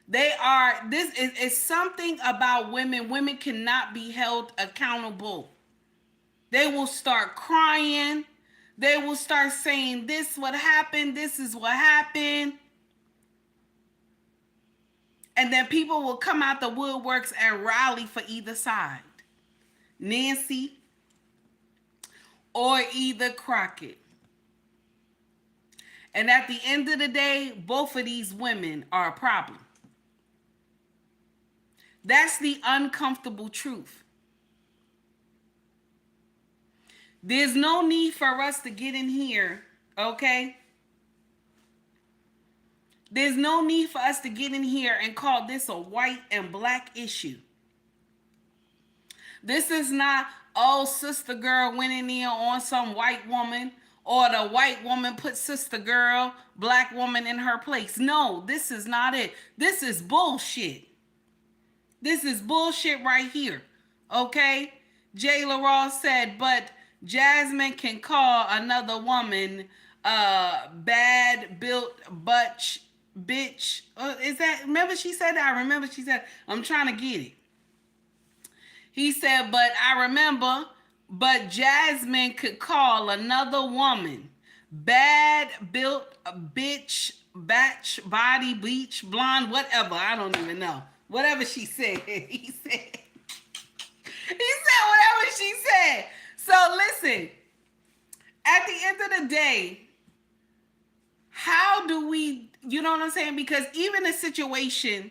Speaker 2: This is something about women. Women cannot be held accountable. They will start crying. They will start saying, this what happened, this is what happened. And then people will come out the woodworks and rally for either side. Nancy or either Crockett. And at the end of the day, both of these women are a problem. That's the uncomfortable truth. There's no need for us to get in here, okay? There's no need for us to get in here and call this a white and black issue. This is not oh, sister girl went in there on some white woman, or the white woman put sister girl, black woman in her place. No, this is not it. This is bullshit. This is bullshit right here. Okay? Jayla Ross said, but Jasmine can call another woman bad built butch bitch. Is that, remember she said that? I remember she said, I'm trying to get it. He said, but I remember, but Jasmine could call another woman bad built bitch, batch, body, bleach, blonde, whatever. I don't even know. Whatever she said. He said whatever she said. So listen, at the end of the day, how do we, you know what I'm saying? Because even a situation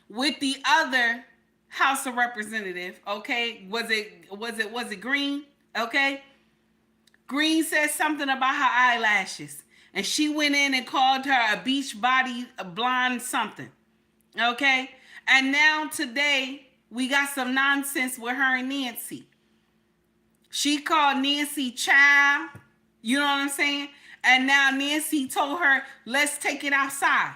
Speaker 2: with the other House of Representative, okay, was it Green? Okay, Green said something about her eyelashes, and she went in and called her a beach body, a blonde something. Okay, and now today we got some nonsense with her and Nancy. She called Nancy child, you know what I'm saying? And now Nancy told her, let's take it outside.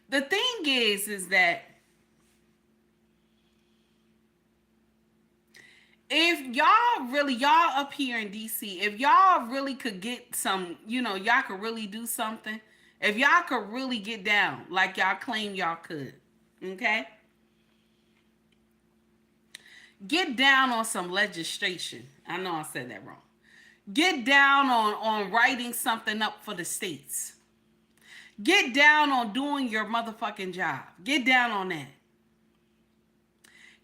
Speaker 2: The thing is that if y'all up here in DC, if y'all really could get some, y'all could really do something. If y'all could really get down like y'all claim y'all could, okay? Get down on some legislation. I know I said that wrong. Get down on writing something up for the states. Get down on doing your motherfucking job. Get down on that.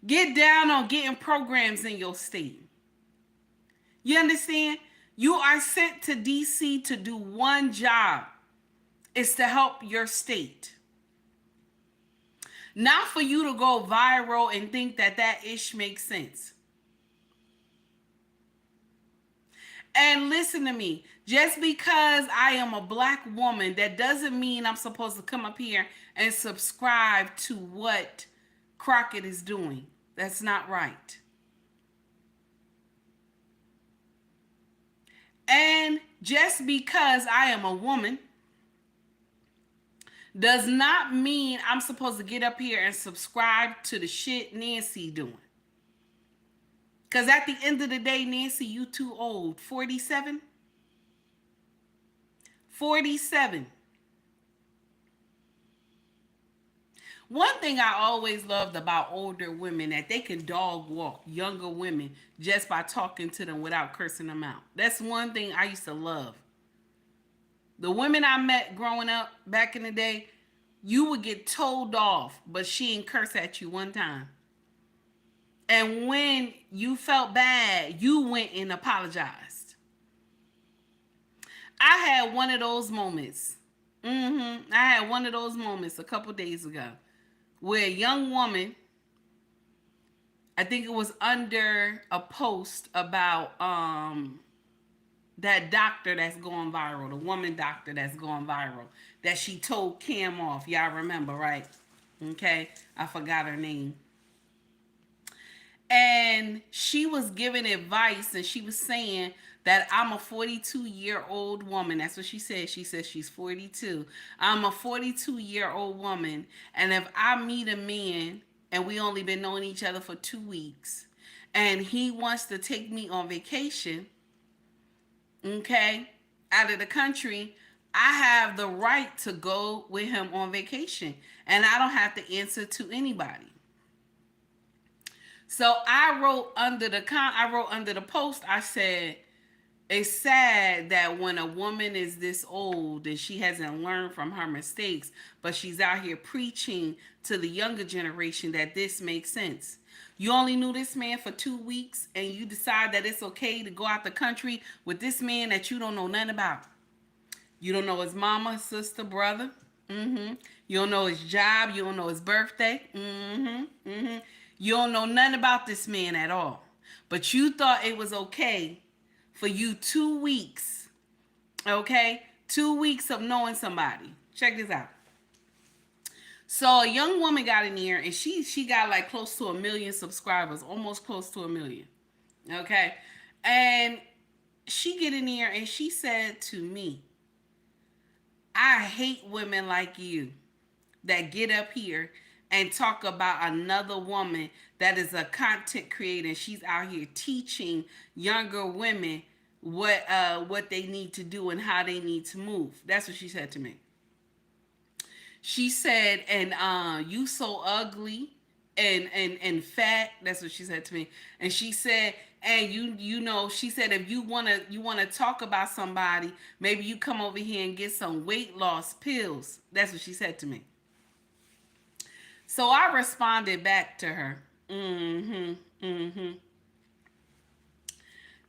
Speaker 2: Get down on getting programs in your state. You understand? You are sent to DC to do one job. It's to help your state. Not for you to go viral and think that ish makes sense. And listen to me, just because I am a black woman, that doesn't mean I'm supposed to come up here and subscribe to what Crockett is doing. That's not right. And just because I am a woman does not mean I'm supposed to get up here and subscribe to the shit Nancy doing. Because at the end of the day, Nancy, you too old. 47? 47. One thing I always loved about older women, that they can dog walk younger women just by talking to them without cursing them out. That's one thing I used to love. The women I met growing up back in the day, you would get told off, but she ain't curse at you one time. And when you felt bad, you went and apologized. I had one of those moments. I had one of those moments a couple days ago where a young woman, I think it was under a post about that doctor that's going viral, the woman doctor that's going viral, that she told Cam off. Y'all remember, right? Okay, I forgot her name. And she was giving advice, and she was saying that I'm a 42-year-old woman. That's what she said. She said she's 42. I'm a 42-year-old woman, and if I meet a man and we only been knowing each other for 2 weeks, and he wants to take me on vacation, okay, out of the country, I have the right to go with him on vacation, and I don't have to answer to anybody. So I wrote under the post, I said, it's sad that when a woman is this old and she hasn't learned from her mistakes, but she's out here preaching to the younger generation that this makes sense. You only knew this man for 2 weeks, and you decide that it's okay to go out the country with this man that you don't know nothing about. You don't know his mama, sister, brother. You don't know his job. You don't know his birthday. You don't know nothing about this man at all. But you thought it was okay for you 2 weeks, okay? 2 weeks of knowing somebody. Check this out. So a young woman got in here and she got like close to 1 million subscribers, almost close to 1 million. Okay. And she get in here and she said to me, I hate women like you that get up here and talk about another woman that is a content creator and she's out here teaching younger women what they need to do and how they need to move. That's what she said to me. She said, and you so ugly and fat. That's what she said to me. And she said, and you know, she said, if you wanna talk about somebody, maybe you come over here and get some weight loss pills. That's what she said to me. So I responded back to her.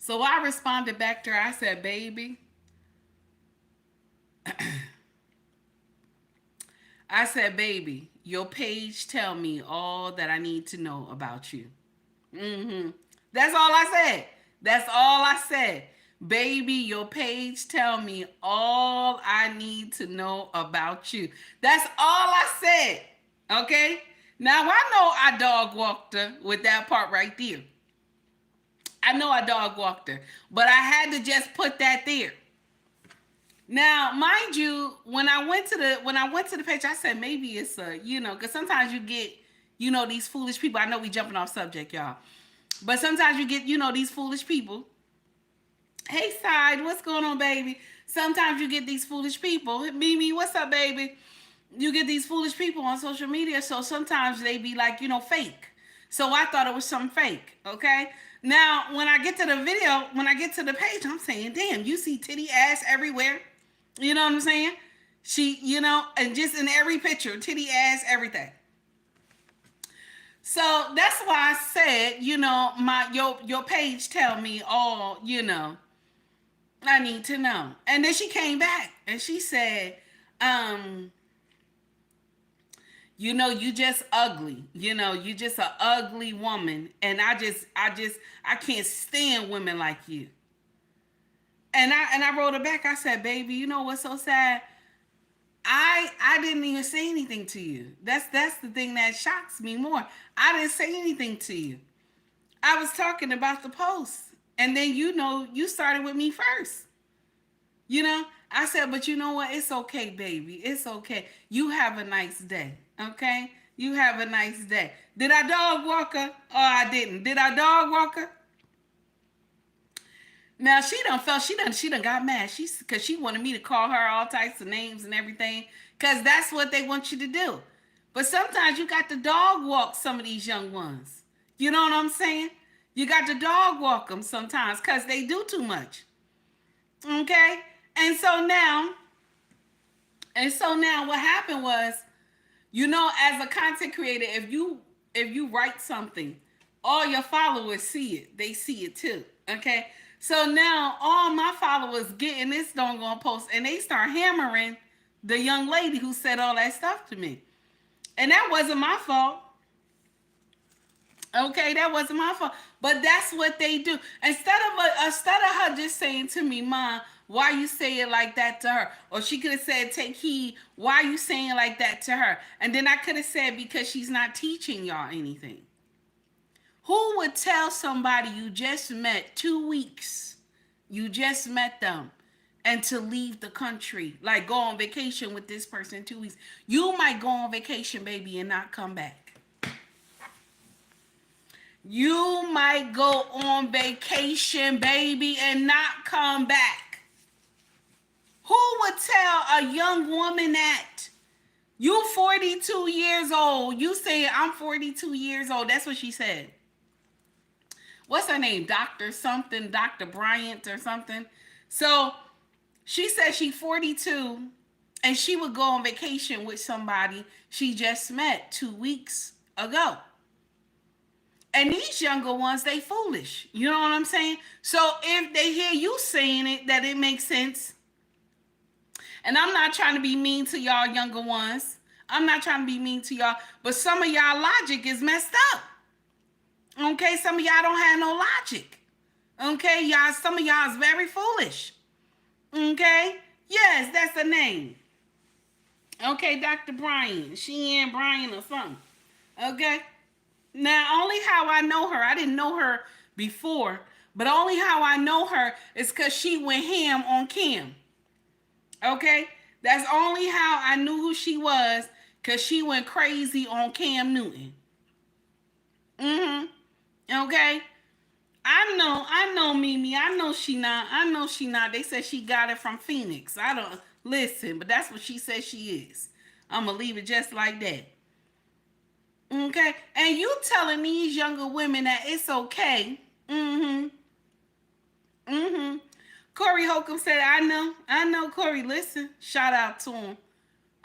Speaker 2: So I responded back to her. I said, baby, I said, baby, your page tell me all that I need to know about you. That's all I said. That's all I said. Baby, your page tell me all I need to know about you. That's all I said. Okay? Now, I know I dog walked her with that part right there. I know I dog walked her. But I had to just put that there. Now, mind you, when I went to the page, I said maybe it's because sometimes you get, these foolish people. I know we jumping off subject, y'all. But sometimes you get, these foolish people. Hey, Side, what's going on, baby? Sometimes you get these foolish people. Mimi, what's up, baby? You get these foolish people on social media, so sometimes they be like, fake. So I thought it was something fake, okay? Now, when I get to the video, when I get to the page, I'm saying, damn, you see titty ass everywhere. You know what I'm saying? She, and just in every picture, titty ass, everything. So that's why I said, your page tell me all, I need to know. And then she came back and she said, you just ugly. You just an ugly woman. And I can't stand women like you. And I wrote her back. I said, baby, you know what's so sad? I didn't even say anything to you. That's the thing that shocks me more. I didn't say anything to you. I was talking about the post. And then you started with me first. I said, but you know what? It's okay, baby. It's okay. You have a nice day. Okay? You have a nice day. Did I dog walk her? Oh, I didn't. Did I dog walk her? Now she done got mad. Cause she wanted me to call her all types of names and everything. Cause that's what they want you to do. But sometimes you got to dog walk some of these young ones. You know what I'm saying? You got to dog walk them sometimes cause they do too much. Okay? And so now what happened was, as a content creator, if you write something, all your followers see it. They see it too. Okay? So now all my followers getting this doggone post and they start hammering the young lady who said all that stuff to me. And that wasn't my fault. Okay, that wasn't my fault. But that's what they do. Instead of her just saying to me, Mom, why you say it like that to her? Or she could have said, take heed, why you saying it like that to her? And then I could have said, because she's not teaching y'all anything. Who would tell somebody you just met 2 weeks, you just met them, and to leave the country, like go on vacation with this person 2 weeks? You might go on vacation, baby, and not come back. You might go on vacation, baby, and not come back. Who would tell a young woman that? You 42 years old. You say, I'm 42 years old. That's what she said. What's her name? Dr. something, Dr. Bryant or something. So she said she's 42 and she would go on vacation with somebody she just met 2 weeks ago. And these younger ones, they foolish. You know what I'm saying? So if they hear you saying it, that it makes sense. And I'm not trying to be mean to y'all younger ones. I'm not trying to be mean to y'all. But some of y'all logic is messed up. Okay? Some of y'all don't have no logic. Okay? Y'all, some of y'all is very foolish. Okay? Yes, that's the name. Okay, Dr. Brian. Sheehan Brian or something. Okay? Now, only how I know her, I didn't know her before, but only how I know her is because she went ham on Kim. Okay? That's only how I knew who she was, because she went crazy on Cam Newton. Okay? I know Mimi. I know she not. They said she got it from Phoenix. I don't listen, but that's what she says she is. I'm gonna leave it just like that. Okay? And you telling these younger women that it's okay. Corey Holcomb said, I know, Corey, listen. Shout out to him.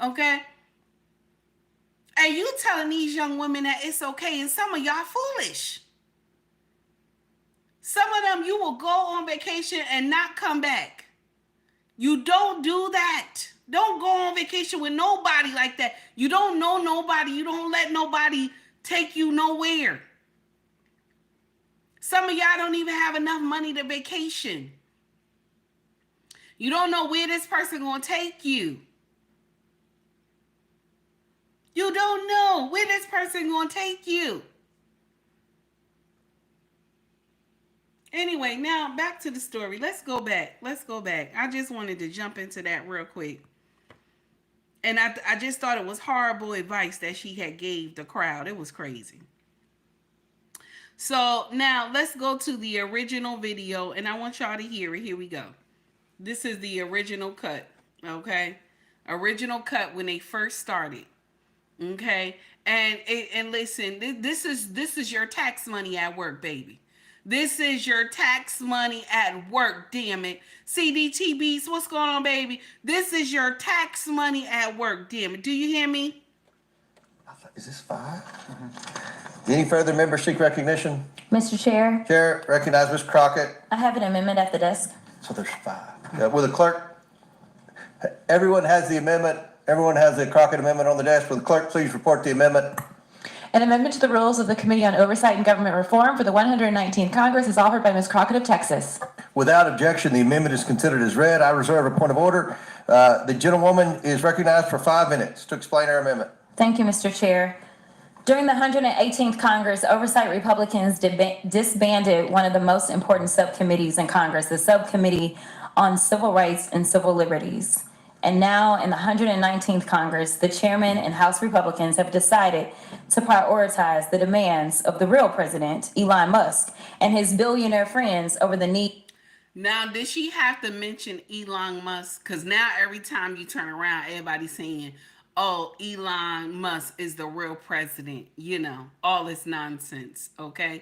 Speaker 2: Okay? And you telling these young women that it's okay, and some of y'all foolish. Some of them, you will go on vacation and not come back. You don't do that. Don't go on vacation with nobody like that. You don't know nobody. You don't let nobody take you nowhere. Some of y'all don't even have enough money to vacation. You don't know where this person gonna take you. You don't know where this person gonna take you. Anyway, now back to the story. Let's go back. I just wanted to jump into that real quick. And I just thought it was horrible advice that she had gave the crowd. It was crazy. So now let's go to the original video, and I want y'all to hear it. Here we go. This is the original cut, okay? Original cut when they first started, okay? And listen, this is your tax money at work, baby. This is your tax money at work, damn it. CDTBs, what's going on, baby? This is your tax money at work, damn it. Do you hear me?
Speaker 1: Is this 5? Any further members seek recognition?
Speaker 6: Mr. Chair,
Speaker 1: Chair, recognize Ms. Crockett.
Speaker 6: I have an amendment at the desk.
Speaker 1: So there's 5. Will the clerk, everyone has the amendment, everyone has the Crockett amendment on the desk. Will the clerk please report the amendment?
Speaker 6: An amendment to the rules of the Committee on Oversight and Government Reform for the 119th Congress is offered by Ms. Crockett of Texas.
Speaker 1: Without objection, the amendment is considered as read. I reserve a point of order. The gentlewoman is recognized for 5 minutes to explain her amendment.
Speaker 6: Thank you, Mr. Chair. During the 118th Congress, Oversight Republicans disbanded one of the most important subcommittees in Congress, the Subcommittee on Civil Rights and Civil Liberties. And now in the 119th Congress, the chairman and House Republicans have decided to prioritize the demands of the real president, Elon Musk, and his billionaire friends over the need.
Speaker 2: Now, did she have to mention Elon Musk? Because now every time you turn around, everybody's saying, oh, Elon Musk is the real president. You know, all this nonsense, okay?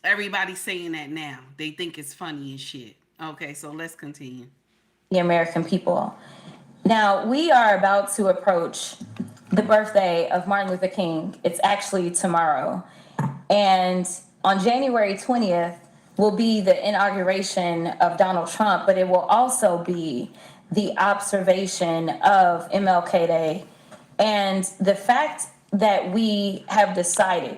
Speaker 2: Everybody's saying that now. They think it's funny and shit. Okay, so let's continue.
Speaker 6: The American people. Now, we are about to approach the birthday of Martin Luther King. It's actually tomorrow. And on January 20th will be the inauguration of Donald Trump, but it will also be the observation of MLK Day. And the fact that we have decided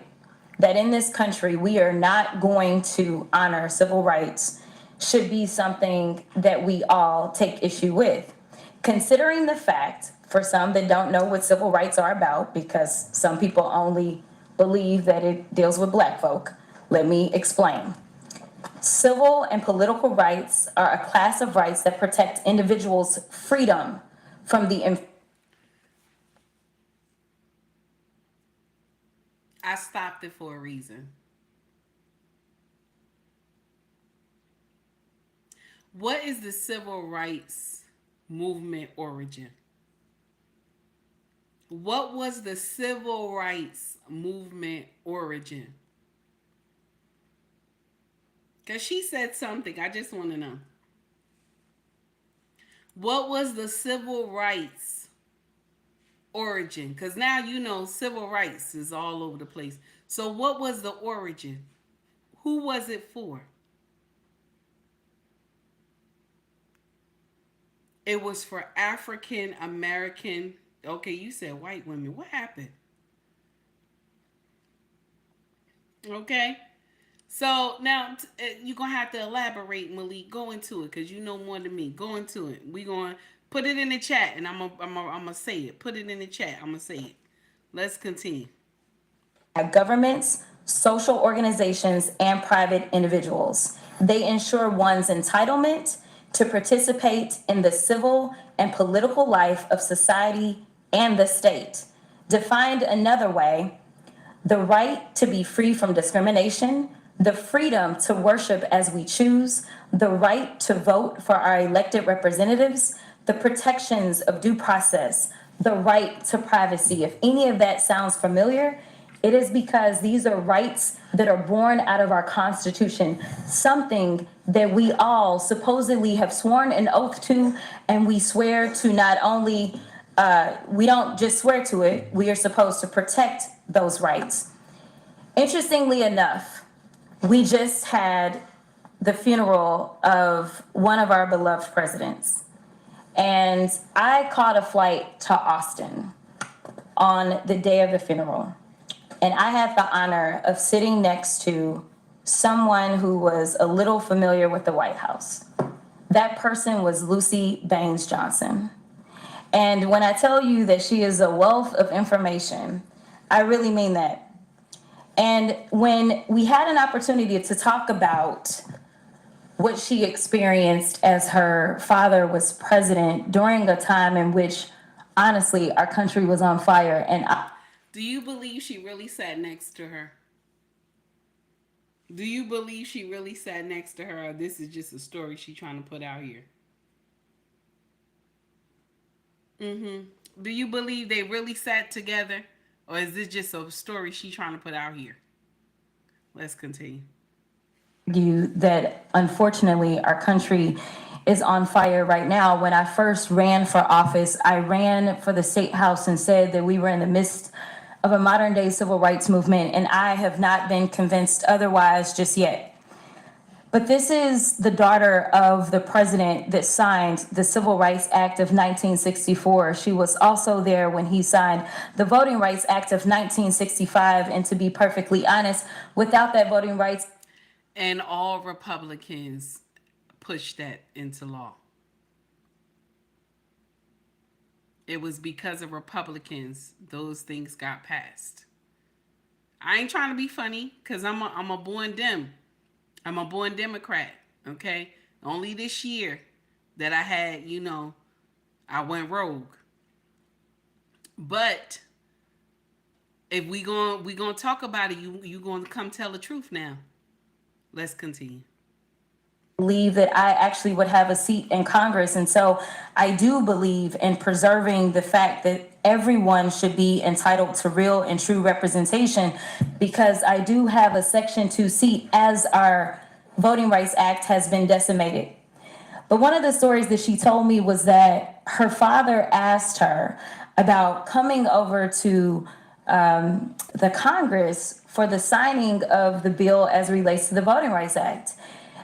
Speaker 6: that in this country we are not going to honor civil rights should be something that we all take issue with. Considering the fact, for some that don't know what civil rights are about, because some people only believe that it deals with black folk, let me explain. Civil and political rights are a class of rights that protect individuals' freedom from the...
Speaker 2: I stopped it for a reason. What is the civil rights movement origin? What was the civil rights movement origin? Because she said something. I just want to know. What was the civil rights origin? Because now you know civil rights is all over the place. So what was the origin? Who was it for? It was for African American. Okay, you said white women. What happened? Okay. So now you're going to have to elaborate, Malik. Go into it because you know more than me. Go into it. We're going to Put it in the chat, and I'm gonna say it. Put it in the chat. I'm gonna say it. Let's continue.
Speaker 6: Governments, social organizations, and private individuals. They ensure one's entitlement to participate in the civil and political life of society and the state. Defined another way, the right to be free from discrimination, the freedom to worship as we choose, the right to vote for our elected representatives, the protections of due process, the right to privacy. If any of that sounds familiar, it is because these are rights that are born out of our Constitution, something that we all supposedly have sworn an oath to, and we swear to not only, we don't just swear to it, we are supposed to protect those rights. Interestingly enough, we just had the funeral of one of our beloved presidents. And I caught a flight to Austin on the day of the funeral. And I had the honor of sitting next to someone who was a little familiar with the White House. That person was Lucy Baines Johnson. And when I tell you that she is a wealth of information, I really mean that. And when we had an opportunity to talk about what she experienced as her father was president during a time in which, honestly, our country was on fire. And
Speaker 2: Do you believe she really sat next to her? Do you believe she really sat next to her, or this is just a story she's trying to put out here? Do you believe they really sat together, or is this just a story she's trying to put out here? Let's continue.
Speaker 6: That unfortunately our country is on fire right now. When I first ran for office, I ran for the state house and said that we were in the midst of a modern day civil rights movement, and I have not been convinced otherwise just yet. But this is the daughter of the president that signed the Civil Rights Act of 1964. She was also there when he signed the Voting Rights Act of 1965. And to be perfectly honest, without that voting rights,
Speaker 2: and all Republicans pushed that into law. It was because of Republicans those things got passed. I ain't trying to be funny because I'm a born Dem. I'm a born Democrat. Okay, only this year that I had, I went rogue. But if we gonna talk about it, you gonna come tell the truth now. Let's continue.
Speaker 6: Believe that I actually would have a seat in Congress. And so I do believe in preserving the fact that everyone should be entitled to real and true representation, because I do have a Section 2 seat as our Voting Rights Act has been decimated. But one of the stories that she told me was that her father asked her about coming over to the Congress for the signing of the bill as relates to the Voting Rights Act.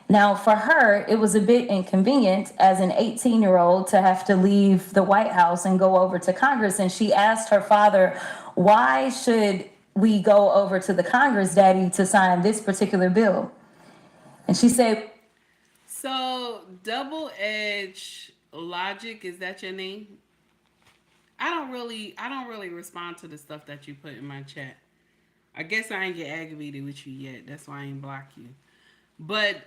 Speaker 6: Now, for her, it was a bit inconvenient as an 18-year-old to have to leave the White House and go over to Congress. And she asked her father, why should we go over to the Congress, Daddy, to sign this particular bill? And she said,
Speaker 2: so Double Edge Logic, is that your name? I don't really respond to the stuff that you put in my chat. I guess I ain't get aggravated with you yet. That's why I ain't block you. But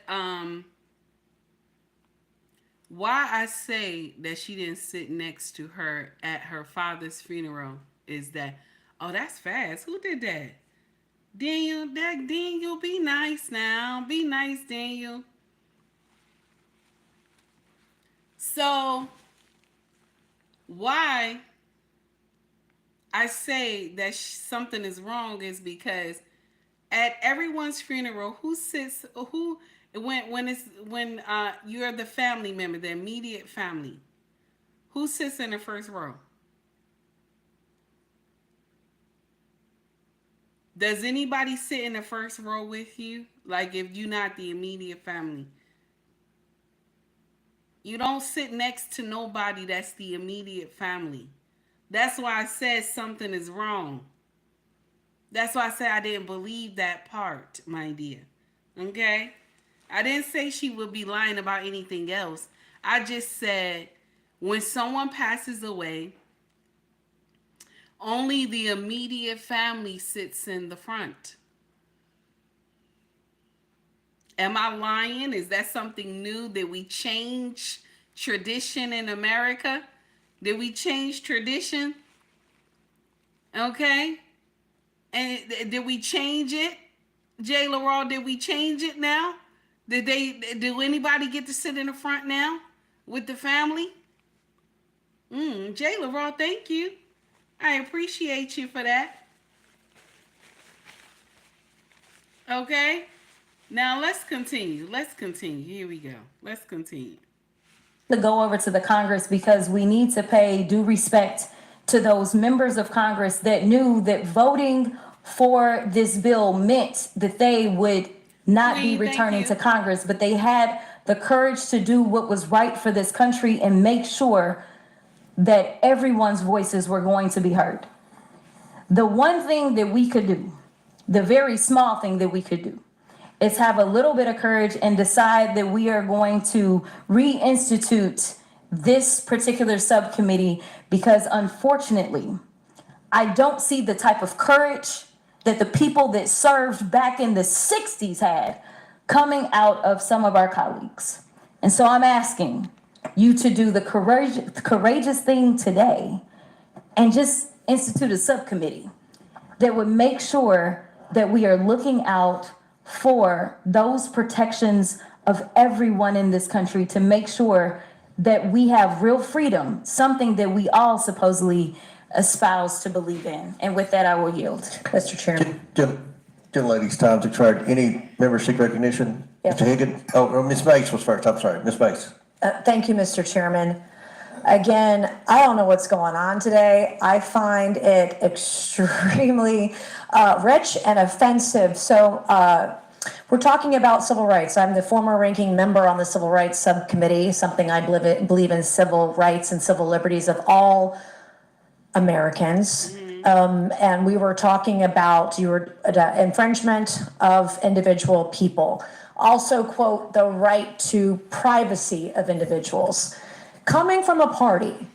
Speaker 2: why I say that she didn't sit next to her at her father's funeral is that, oh, that's fast. Who did that? Daniel, be nice now. Be nice, Daniel. So why I say that something is wrong is because at everyone's funeral, when you're the family member, the immediate family, who sits in the first row? Does anybody sit in the first row with you? Like, if you're not the immediate family, you don't sit next to nobody that's the immediate family. That's why I said something is wrong. That's why I said I didn't believe that part, my dear. Okay? I didn't say she would be lying about anything else. I just said When someone passes away, only the immediate family sits in the front. Am I lying? Is that something new? Did we change tradition in America? Did we change tradition? Okay. And did we change it? Jay Laurel, did we change it now? Do anybody get to sit in the front now with the family? Jay Laurel, thank you. I appreciate you for that. Okay. Now let's continue. Here we go. Let's continue.
Speaker 6: To go over to the Congress because we need to pay due respect to those members of Congress that knew that voting for this bill meant that they would not be returning to Congress, but they had the courage to do what was right for this country and make sure that everyone's voices were going to be heard. The one thing that we could do, the very small thing that we could do, is have a little bit of courage and decide that we are going to reinstitute this particular subcommittee because unfortunately, I don't see the type of courage that the people that served back in the 60s had coming out of some of our colleagues. And so I'm asking you to do the courageous thing today and just institute a subcommittee that would make sure that we are looking out for those protections of everyone in this country to make sure that we have real freedom, something that we all supposedly espouse to believe in. And with that, I will yield.
Speaker 7: Mr. Chairman.
Speaker 8: Ladies, time's expired. Any member seek recognition?
Speaker 7: Yeah.
Speaker 8: Mr. Higgins? Oh, Ms. Mace was first. I'm sorry. Ms. Mace.
Speaker 7: Thank you, Mr. Chairman. Again, I don't know what's going on today. I find it extremely rich and offensive. So we're talking about civil rights. I'm the former ranking member on the Civil Rights Subcommittee, something I believe in civil rights and civil liberties of all Americans. And we were talking about infringement of individual people. Also, quote, the right to privacy of individuals. Coming from a party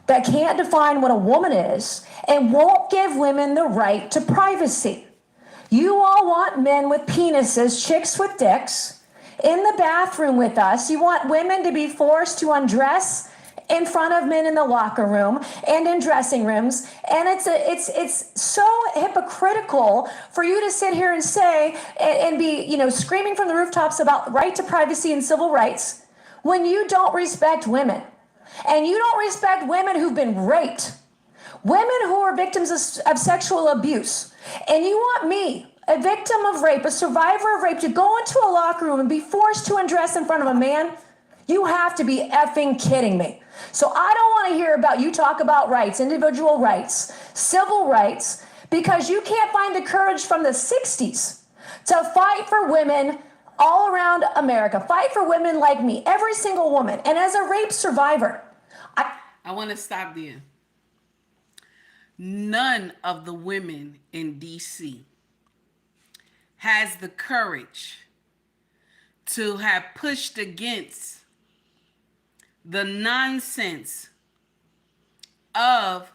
Speaker 7: that can't define what a woman is and won't give women the right to privacy. You all want men with penises, chicks with dicks, in the bathroom with us. You want women to be forced to undress in front of men in the locker room and in dressing rooms. And it's so hypocritical for you to sit here and say and be, screaming from the rooftops about right to privacy and civil rights when you don't respect women. And you don't respect women who've been raped, women who are victims of sexual abuse. And you want me, a victim of rape, a survivor of rape, to go into a locker room and be forced to undress in front of a man? You have to be effing kidding me. So I don't want to hear about you talk about rights, individual rights, civil rights, because you can't find the courage from the 60s to fight for women all around America. Fight for women like me, every single woman. And as a rape survivor,
Speaker 2: I want to stop there. None of the women in DC has the courage to have pushed against the nonsense of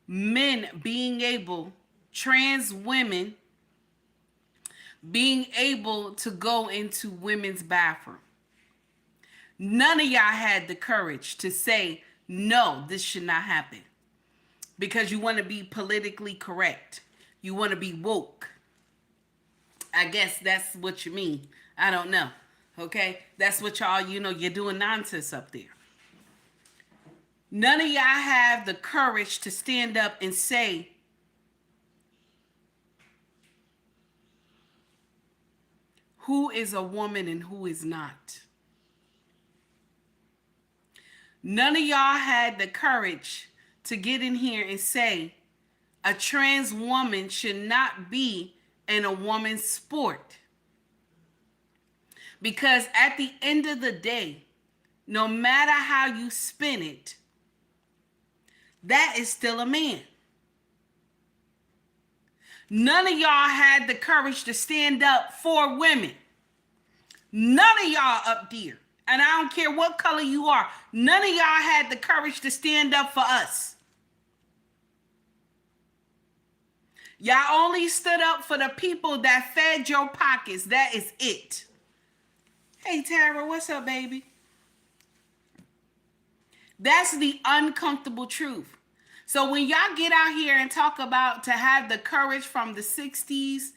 Speaker 2: men being able, trans women being able to go into women's bathroom. None of y'all had the courage to say, no, this should not happen. Because you want to be politically correct. You want to be woke. I guess that's what you mean. I don't know. Okay? That's what y'all, you're doing nonsense up there. None of y'all have the courage to stand up and say, who is a woman and who is not. None of y'all had the courage to get in here and say a trans woman should not be in a woman's sport. Because at the end of the day, no matter how you spin it, that is still a man. None of y'all had the courage to stand up for women. None of y'all up there And I don't care what color you are. None of y'all had the courage to stand up for us. Y'all only stood up for the people that fed your pockets. That is it. Hey, Tara, what's up, baby? That's the uncomfortable truth. So when y'all get out here and talk about to have the courage from the 60s,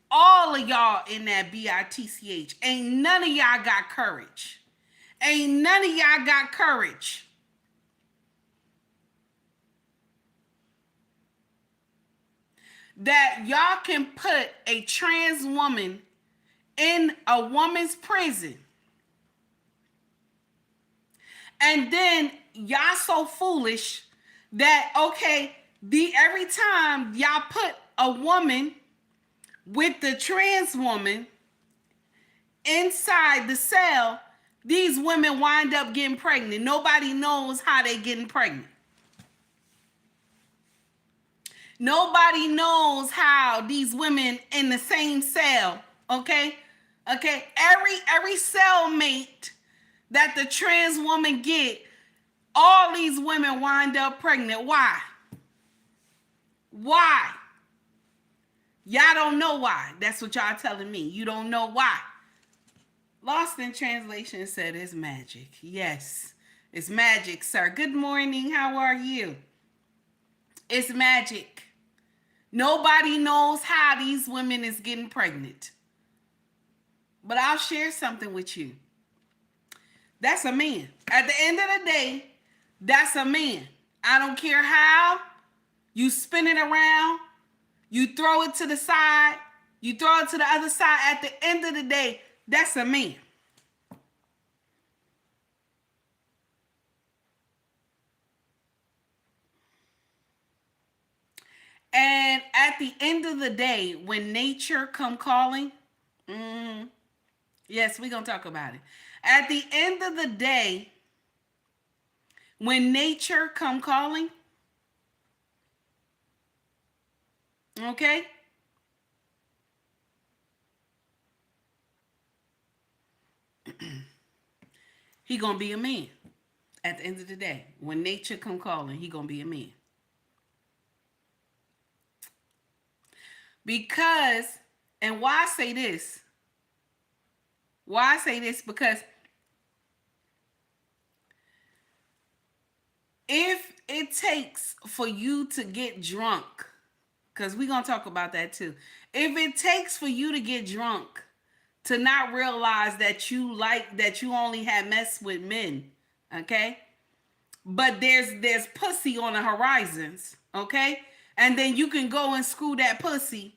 Speaker 2: all of y'all in that BITCH, ain't none of y'all got courage. Ain't none of y'all got courage. That y'all can put a trans woman in a woman's prison. And then y'all so foolish that, okay, every time y'all put a woman with the trans woman inside the cell, these women wind up getting pregnant. Nobody knows how they getting pregnant. Nobody knows how these women in the same cell, okay? Okay, every cellmate that the trans woman get, all these women wind up pregnant. Why? Why? Y'all don't know why. That's what y'all telling me. You don't know why. Lost in Translation said it's magic. Yes, it's magic, sir. Good morning. How are you? It's magic. Nobody knows how these women is getting pregnant. But I'll share something with you. That's a man. At the end of the day, that's a man. I don't care how you spin it around, you throw it to the side, you throw it to the other side. At the end of the day, that's a man. And at the end of the day, when nature come calling, yes, we're going to talk about it. At the end of the day, when nature come calling, okay? He going to be a man. At the end of the day, when nature come calling, he going to be a man. Because, and why I say this? Why I say this? Because if it takes for you to get drunk, because we're going to talk about that too. If it takes for you to get drunk to not realize that you only had mess with men, okay? But there's pussy on the horizons, okay? And then you can go and screw that pussy.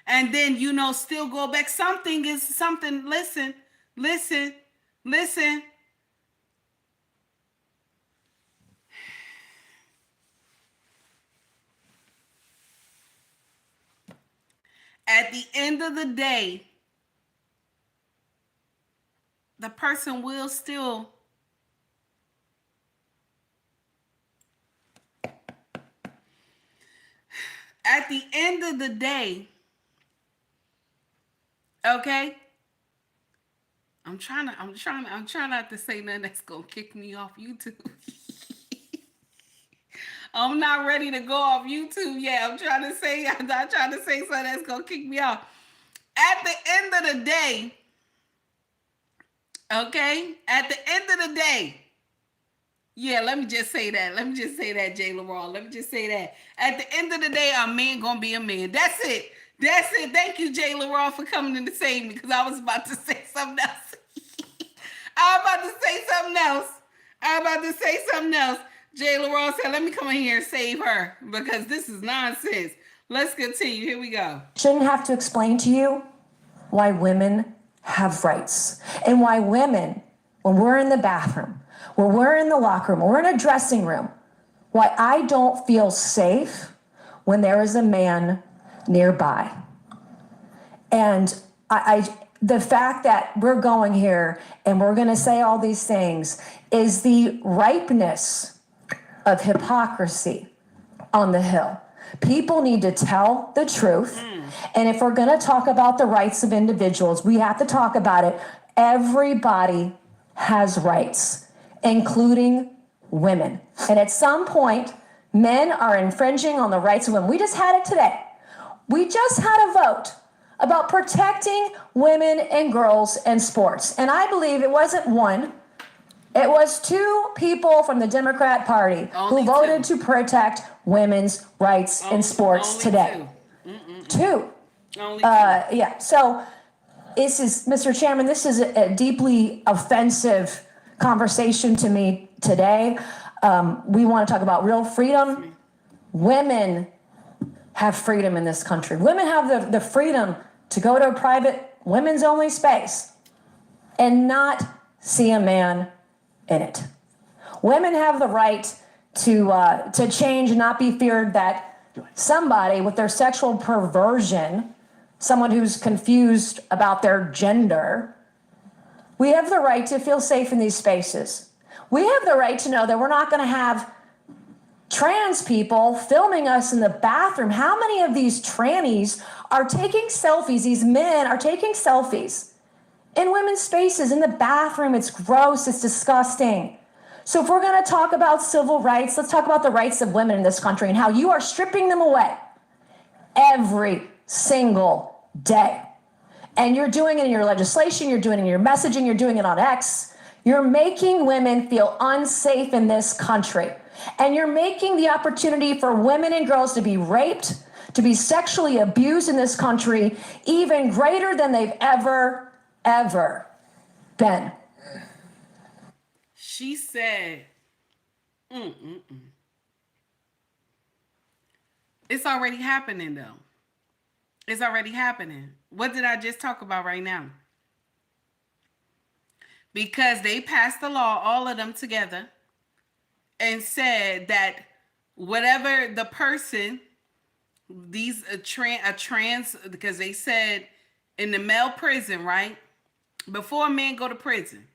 Speaker 2: And then, still go back. Something. Listen. At the end of the day, the person will still at the end of the day, okay? I'm trying not to say nothing that's gonna kick me off YouTube. I'm not ready to go off YouTube yet. I'm not trying to say something that's gonna kick me off. At the end of the day, okay? At the end of the day, yeah, let me just say that, Jay LaRaw. Let me just say that. At the end of the day, a man gonna be a man. That's it. Thank you, Jay LaRaw, for coming in to save me, because I was about to say something else. I was about to say something else. Jay LaRaw said, let me come in here and save her, because this is nonsense. Let's continue. Here we go.
Speaker 7: Shouldn't have to explain to you why women have rights, and why women, when we're in the bathroom, when we're in the locker room, when we're in a dressing room, why I don't feel safe when there is a man nearby. And the fact that we're going here and we're going to say all these things is the ripeness of hypocrisy on the Hill. People need to tell the truth. And if we're going to talk about the rights of individuals, we have to talk about it. Everybody has rights, including women. And at some point, men are infringing on the rights of women. We just had it today. We just had a vote about protecting women and girls in sports. And I believe it wasn't one, it was two people from the Democrat Party who voted to protect women's rights in sports today. Two. Yeah, so this is, Mr. Chairman, this is a deeply offensive conversation to me today. We want to talk about real freedom. Women have freedom in this country. Women have the freedom to go to a private women's only space and not see a man in it. Women have the right to change and not be feared that somebody with their sexual perversion, someone who's confused about their gender, we have the right to feel safe in these spaces. We have the right to know that we're not going to have trans people filming us in the bathroom. How many of these trannies are taking selfies? These men are taking selfies in women's spaces, in the bathroom. It's gross. It's disgusting. So if we're going to talk about civil rights, let's talk about the rights of women in this country and how you are stripping them away every single day. And you're doing it in your legislation, you're doing it in your messaging, you're doing it on X. You're making women feel unsafe in this country. And you're making the opportunity for women and girls to be raped, to be sexually abused in this country, even greater than they've ever been.
Speaker 2: She said, It's already happening, though. It's already happening. What did I just talk about right now? Because they passed the law, all of them together, and said that whatever the person, these a trans, because they said in the male prison, right? Before men go to prison,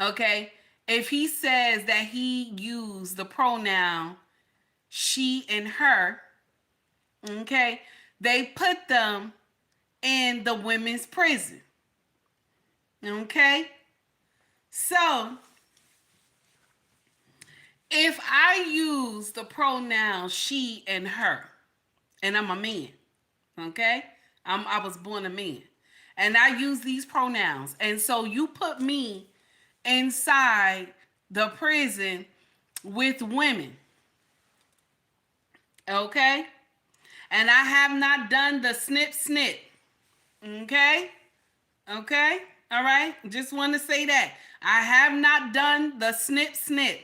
Speaker 2: okay, if he says that he used the pronoun she and her, okay, they put them in the women's prison. Okay? So, if I use the pronoun she and her, and I'm a man, okay? I was born a man. And I use these pronouns. And so you put me inside the prison with women. Okay? And I have not done the snip snip. Okay? Okay? All right? Just want to say that. I have not done the snip snip.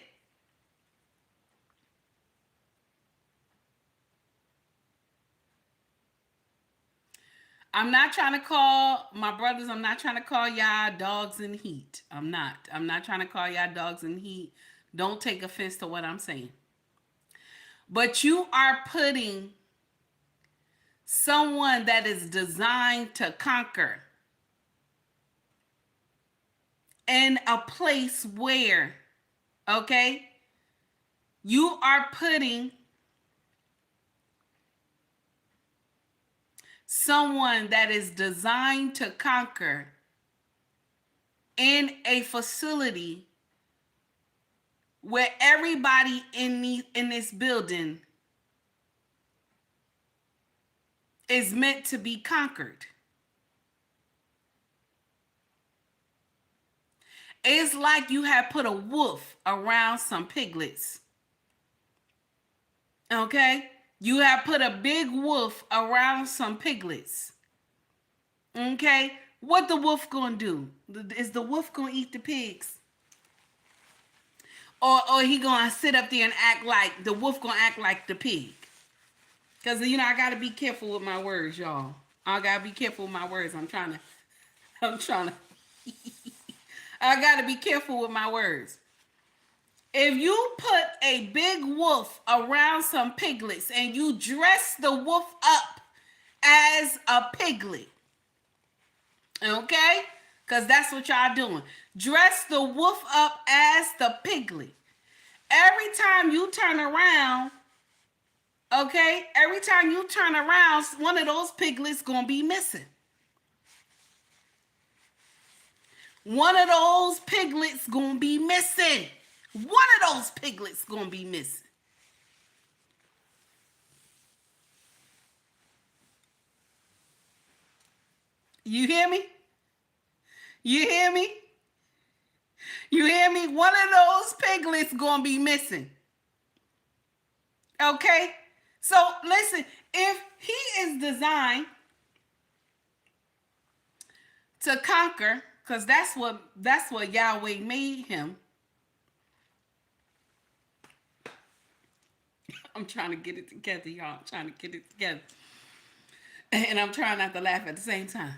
Speaker 2: I'm not trying to call my brothers, I'm not trying to call y'all dogs in heat. I'm not trying to call y'all dogs in heat. Don't take offense to what I'm saying. But you are putting someone that is designed to conquer in a place where, okay, you are putting someone that is designed to conquer in a facility where everybody in this building is meant to be conquered. It's like you have put a wolf around some piglets. Okay? You have put a big wolf around some piglets. Okay? What the wolf gonna do? Is the wolf gonna eat the pigs? Or he gonna sit up there and act like, the wolf gonna act like the pig? Because, you know, I gotta be careful with my words, y'all. I gotta be careful with my words. I gotta be careful with my words. If you put a big wolf around some piglets and you dress the wolf up as a piglet, okay? Because that's what y'all doing. Dress the wolf up as the piglet. Every time you turn around, okay? Every time you turn around, one of those piglets gonna be missing. One of those piglets gonna be missing. One of those piglets gonna be missing. You hear me? You hear me? You hear me? One of those piglets gonna be missing. Okay? So listen, if he is designed to conquer, because that's what Yahweh made him. I'm trying to get it together, y'all. I'm trying to get it together. And I'm trying not to laugh at the same time.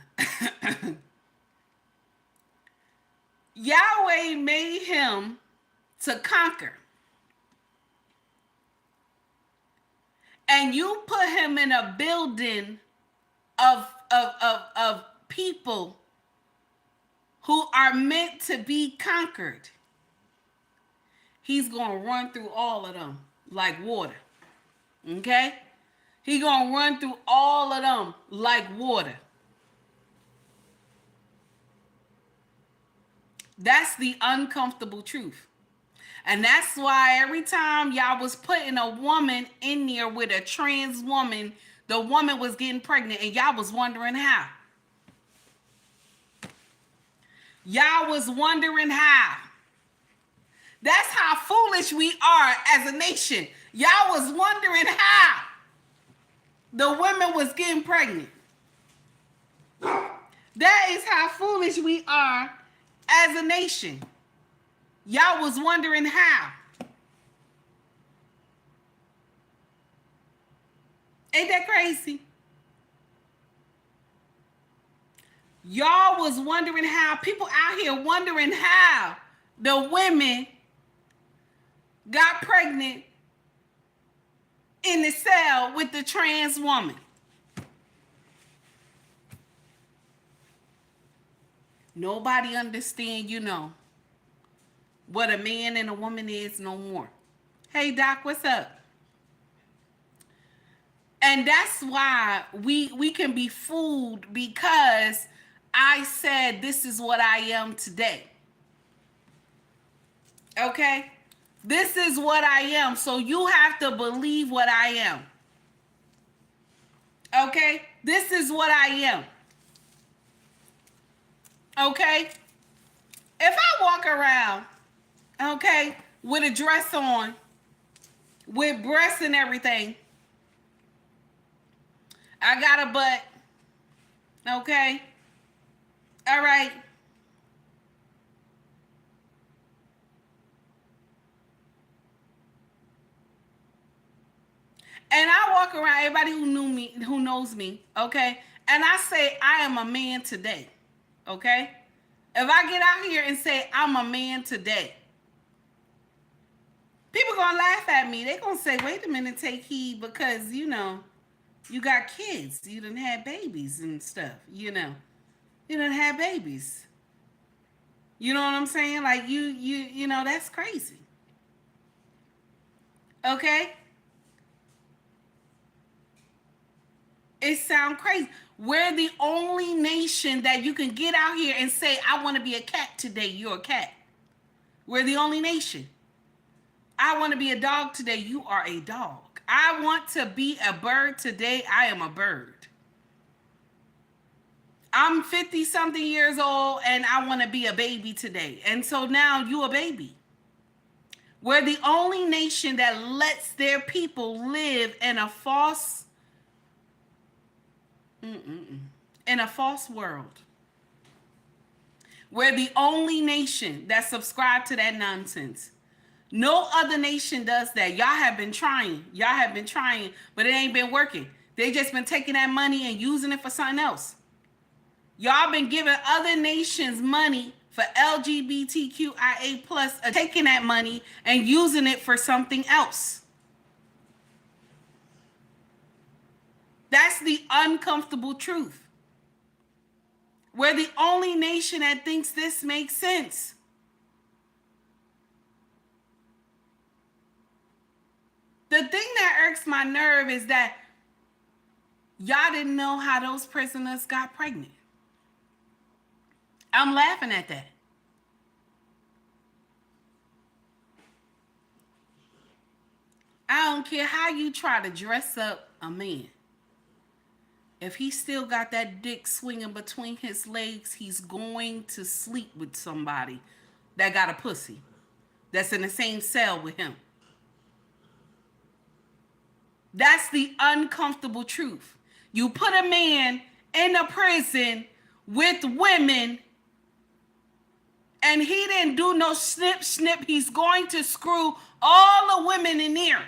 Speaker 2: Yahweh made him to conquer. And you put him in a building of people who are meant to be conquered. He's going to run through all of them like water. Okay? He's going to run through all of them like water. That's the uncomfortable truth. And that's why every time y'all was putting a woman in there with a trans woman, the woman was getting pregnant and y'all was wondering how. Y'all was wondering how. That's how foolish we are as a nation. Y'all was wondering how the women was getting pregnant. That is how foolish we are as a nation. Y'all was wondering how. Ain't that crazy? Y'all was wondering how. People out here wondering how the women got pregnant in the cell with the trans woman. Nobody understand, what a man and a woman is no more. Hey, Doc, what's up? And that's why we can be fooled, because I said this is what I am today. Okay? This is what I am. So you have to believe what I am. Okay? This is what I am. Okay? If I walk around, okay, with a dress on, with breasts and everything, I got a butt, okay? All right. And I walk around, everybody who knows me, okay? And I say, I am a man today, okay? If I get out here and say, I'm a man today, people gonna laugh at me. They gonna say, wait a minute, take heed, because, you got kids. You done had babies and stuff, You done had babies. You know what I'm saying? Like, that's crazy. Okay? It sounds crazy. We're the only nation that you can get out here and say, I want to be a cat today. You're a cat. We're the only nation. I want to be a dog today. You are a dog. I want to be a bird today. I am a bird. I'm 50-something years old and I want to be a baby today. And so now you a baby. We're the only nation that lets their people live in a false world. We're the only nation that subscribe to that nonsense. No other nation does that. Y'all have been trying, but it ain't been working. They just been taking that money and using it for something else. Y'all been giving other nations money for LGBTQIA plus, taking that money and using it for something else. That's the uncomfortable truth. We're the only nation that thinks this makes sense. The thing that irks my nerve is that y'all didn't know how those prisoners got pregnant. I'm laughing at that. I don't care how you try to dress up a man. If he still got that dick swinging between his legs, he's going to sleep with somebody that got a pussy that's in the same cell with him. That's the uncomfortable truth. You put a man in a prison with women and he didn't do no snip. He's going to screw all the women in there.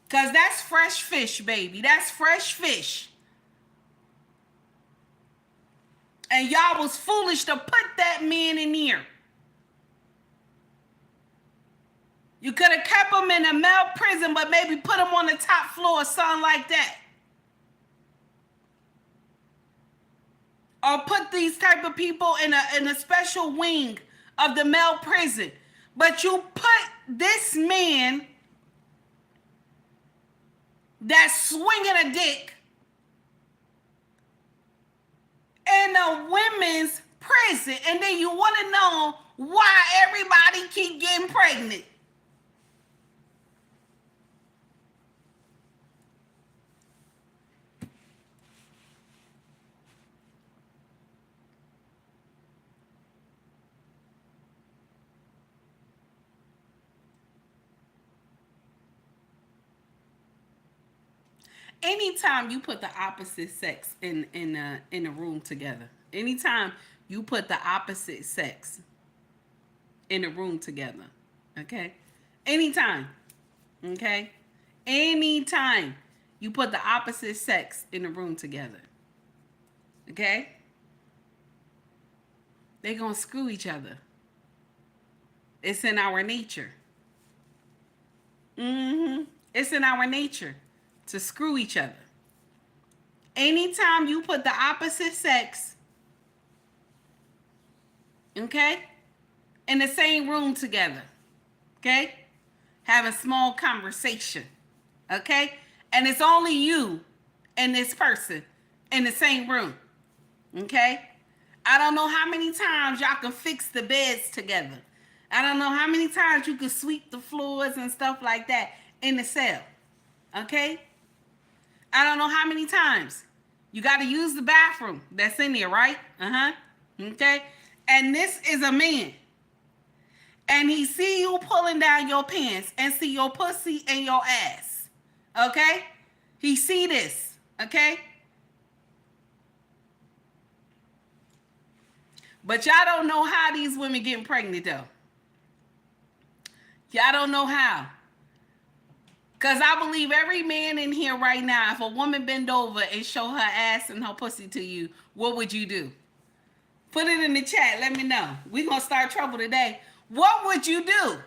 Speaker 2: Because that's fresh fish, baby. That's fresh fish. And y'all was foolish to put that man in here. You could have kept him in a male prison, but maybe put him on the top floor or something like that. Or put these type of people in a special wing of the male prison. But you put this man that's swinging a dick in a women's prison, and then you want to know why everybody keep getting pregnant. Anytime you put the opposite sex in a room together, anytime you put the opposite sex in a room together, okay? Anytime, okay? Anytime you put the opposite sex in a room together, okay? They're gonna screw each other. It's in our nature. It's in our nature to screw each other. Anytime you put the opposite sex, okay, in the same room together, okay, having small conversation, okay, and it's only you and this person in the same room, okay. I don't know how many times y'all can fix the beds together. I don't know how many times you can sweep the floors and stuff like that in the cell, okay. I don't know how many times. You got to use the bathroom that's in there, right? Okay. And this is a man. And he see you pulling down your pants and see your pussy and your ass. Okay? He see this. Okay? But y'all don't know how these women getting pregnant, though. Y'all don't know how. Because I believe every man in here right now, if a woman bend over and show her ass and her pussy to you, what would you do? Put it in the chat. Let me know. We're going to start trouble today. What would you do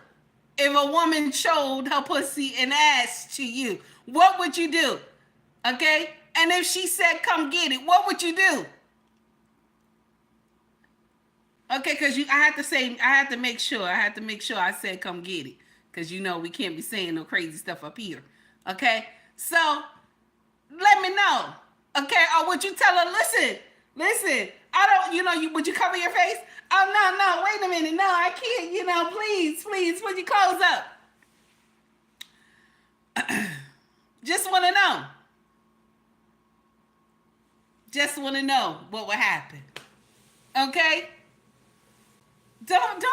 Speaker 2: if a woman showed her pussy and ass to you? What would you do? Okay? And if she said, come get it, what would you do? Okay, because I had to make sure I said, come get it. Because, you know, we can't be saying no crazy stuff up here. Okay? So, let me know. Okay? Or would you tell her, listen, I don't, would you cover your face? Oh, no, wait a minute. No, I can't, please, put your clothes up. Just want to know. Just want to know what would happen. Okay? Don't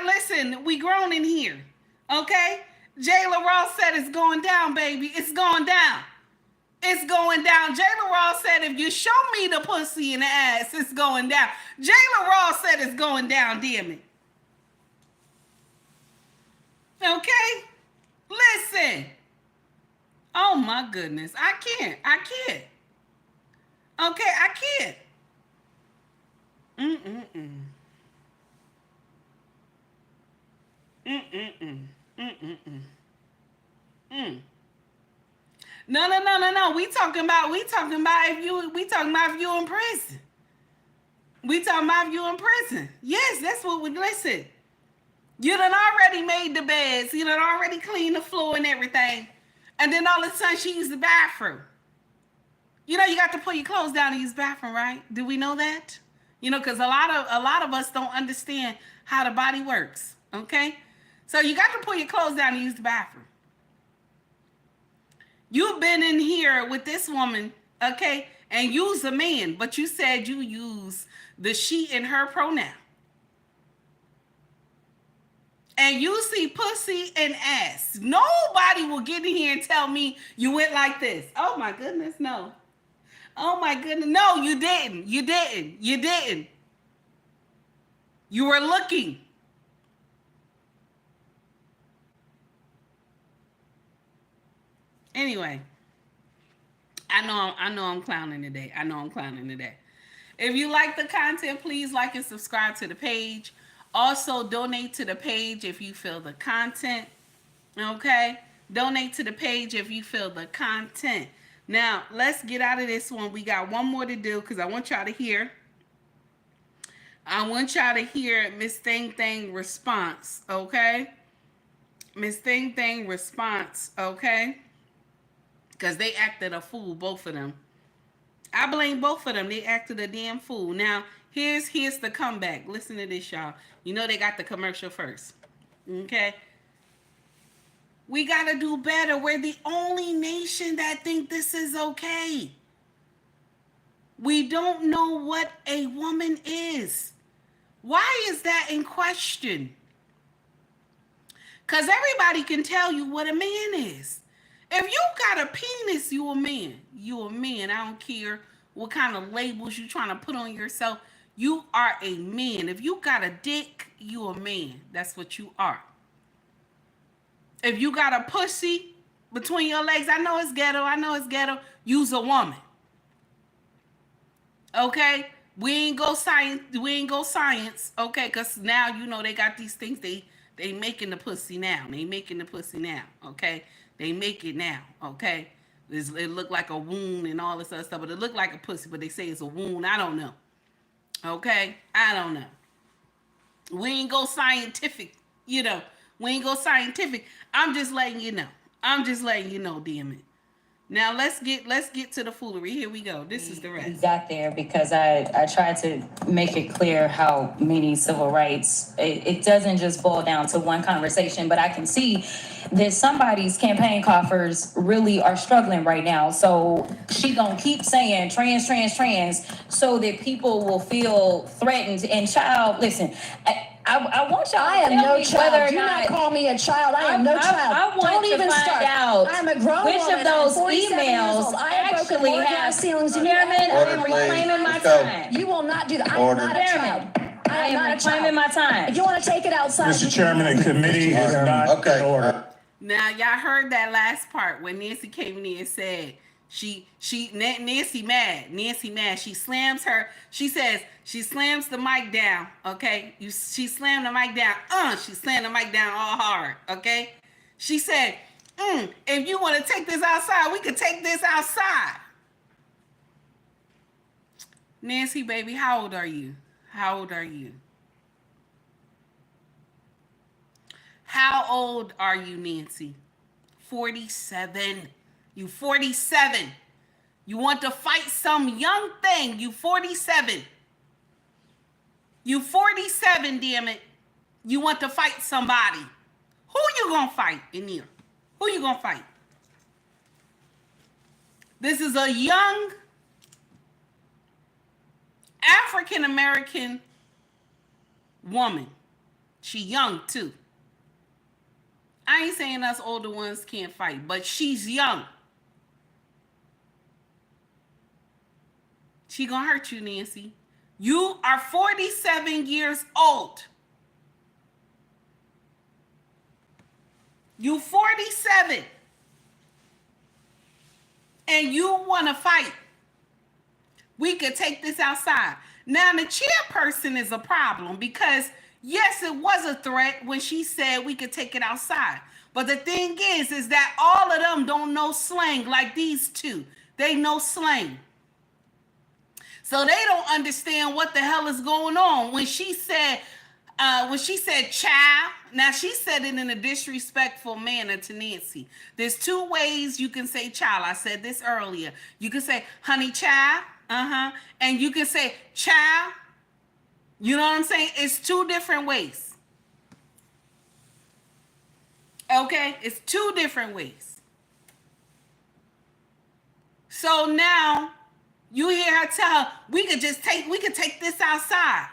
Speaker 2: listen, we grown in here. Okay? Jayla Ross said it's going down, baby. It's going down. It's going down. Jayla Ross said if you show me the pussy and the ass, it's going down. Jayla Ross said it's going down, damn it. Okay? Listen. Oh my goodness. I can't. Okay, I can't. No. We talking about if you in prison. We talking about if you in prison. Yes, that's what we listen. You done already made the beds. You done already cleaned the floor and everything. And then all of a sudden she used the bathroom. You know you got to put your clothes down and use the bathroom, right? Do we know that? You know, because a lot of us don't understand how the body works. Okay, so you got to pull your clothes down and use the bathroom. You've been in here with this woman, okay, and use a man, but you said you use the she and her pronoun. And you see pussy and ass. Nobody will get in here and tell me you went like this. Oh my goodness, no. Oh my goodness, no, you didn't. You didn't. You didn't. You were looking. Anyway, I know I'm clowning today. I know I'm clowning today. If you like the content, please like and subscribe to the page. Also, donate to the page if you feel the content. Okay? Donate to the page if you feel the content. Now, let's get out of this one. We got one more to do because I want y'all to hear. I want y'all to hear Miss Thing Thing response. Okay? Miss Thing Thing response. Okay? Because they acted a fool, both of them. I blame both of them. They acted a damn fool. Now, here's the comeback. Listen to this, y'all. You know they got the commercial first. Okay? We got to do better. We're the only nation that think this is okay. We don't know what a woman is. Why is that in question? Because everybody can tell you what a man is. If you got a penis, you a man. You a man. I don't care what kind of labels you trying to put on yourself. You are a man. If you got a dick, you a man. That's what you are. If you got a pussy between your legs, I know it's ghetto. You's a woman. Okay? We ain't go science. Okay? Because now, you know, they got these things. They making the pussy now. Okay? They make it now, okay? It look like a wound and all this other stuff, but it look like a pussy, but they say it's a wound. I don't know. Okay? I don't know. We ain't go scientific, you know. We ain't go scientific. I'm just letting you know. Damn it. Now let's get to the foolery. Here we go. This is the rest.
Speaker 6: We got there because I tried to make it clear how many civil rights, it doesn't just boil down to one conversation, but I can see that somebody's campaign coffers really are struggling right now. So she gonna keep saying trans, so that people will feel threatened. And child, listen, I want y'all to tell me whether or
Speaker 5: Do
Speaker 6: not
Speaker 5: not call me a child. I am no child.
Speaker 6: I want
Speaker 5: Don't
Speaker 6: to
Speaker 5: even
Speaker 6: find
Speaker 5: start.
Speaker 6: out
Speaker 5: I am a grown
Speaker 6: which
Speaker 5: woman.
Speaker 6: of those
Speaker 5: I'm 47 years
Speaker 6: emails
Speaker 5: old. I have broken
Speaker 6: actually
Speaker 5: more
Speaker 6: have
Speaker 5: glass ceilings than you
Speaker 6: Chairman,
Speaker 5: have.
Speaker 6: I am
Speaker 8: Order,
Speaker 6: reclaiming my
Speaker 8: please. Let's go.
Speaker 6: time.
Speaker 5: You will not do that. I am not a child.
Speaker 6: I am
Speaker 5: not a
Speaker 6: reclaiming
Speaker 5: child.
Speaker 6: my time.
Speaker 5: If you want to take it outside,
Speaker 9: Mr. Chairman, a committee is not
Speaker 8: Okay.
Speaker 9: in order.
Speaker 2: Now y'all heard that last part when Nancy came in and said Nancy mad. She slams the mic down. Okay, she slammed the mic down. She slammed the mic down all hard. Okay, she said, if you want to take this outside, we could take this outside. Nancy, baby, how old are you? How old are you, Nancy? 47. You 47. You want to fight some young thing. You 47. You 47, damn it. You want to fight somebody. Who you gonna fight in here? Who you gonna fight? This is a young African American woman. She young too. I ain't saying us older ones can't fight, but she's young. She gonna hurt you, Nancy. You are 47 years old. You 47. And you wanna fight. We could take this outside. Now the chairperson is a problem because yes, it was a threat when she said we could take it outside. But the thing is that all of them don't know slang like these two. They know slang. So they don't understand what the hell is going on. When she said child, now she said it in a disrespectful manner to Nancy. There's two ways you can say child. I said this earlier. You can say honey child, and you can say child, You know what I'm saying? It's two different ways. Okay? It's two different ways. So now you hear her tell her, we could take this outside.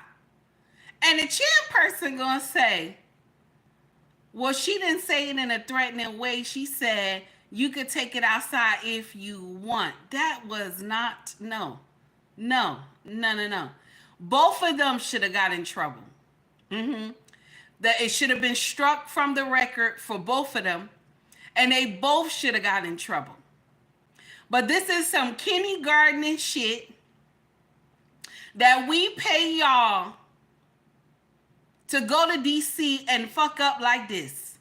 Speaker 2: And the chairperson gonna say, well, she didn't say it in a threatening way. She said, you could take it outside if you want. That was not, no. Both of them should have got in trouble. That it should have been struck from the record for both of them. And they both should have got in trouble. But this is some kindergarten shit that we pay y'all to go to DC and fuck up like this.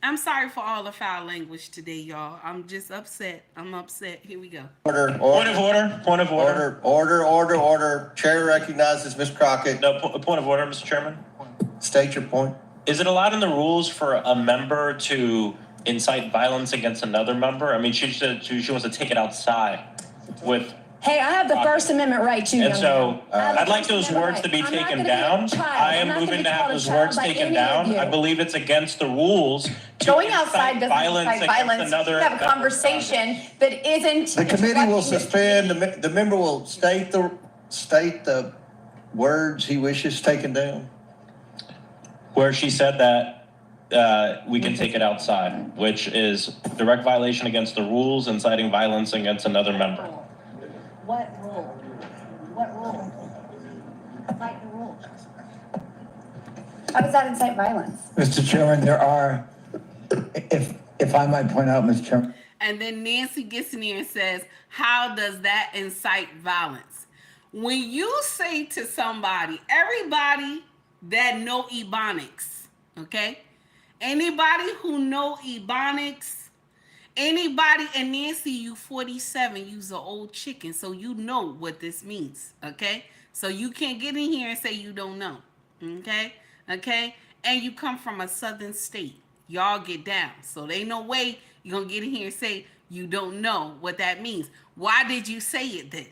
Speaker 2: I'm sorry for all the foul language today, y'all. I'm just upset. I'm upset. Here we go.
Speaker 8: Order.
Speaker 9: Point of order.
Speaker 8: Order. Chair recognizes Ms. Crockett.
Speaker 9: No, point of order, Mr. Chairman.
Speaker 8: State your point.
Speaker 9: Is it allowed in the rules for a member to incite violence against another member? I mean, she said she wants to take it outside with.
Speaker 5: Hey, I have the First Amendment right too.
Speaker 9: And so I'd like those words to be taken down. I am moving to have those words taken down. I believe it's against the rules.
Speaker 10: Going outside doesn't incite violence. Have a conversation that isn't.
Speaker 8: The committee will suspend, the member will state the words he wishes taken down.
Speaker 9: Where she said that we can take it outside, which is direct violation against the rules, inciting violence against another member.
Speaker 5: What rule? What rule? Cite the rule.
Speaker 10: How does that incite violence?
Speaker 11: Mr. Chairman, there are, if I might point out, Mr. Chairman.
Speaker 2: And then Nancy gets in here and says, how does that incite violence? When you say to somebody, everybody that know Ebonics, okay? Anybody who know Ebonics, anybody, and Nancy, you 47, you's an old chicken, so you know what this means, okay? So you can't get in here and say you don't know, okay? Okay? And you come from a southern state. Y'all get down. So there ain't no way you're going to get in here and say you don't know what that means. Why did you say it then?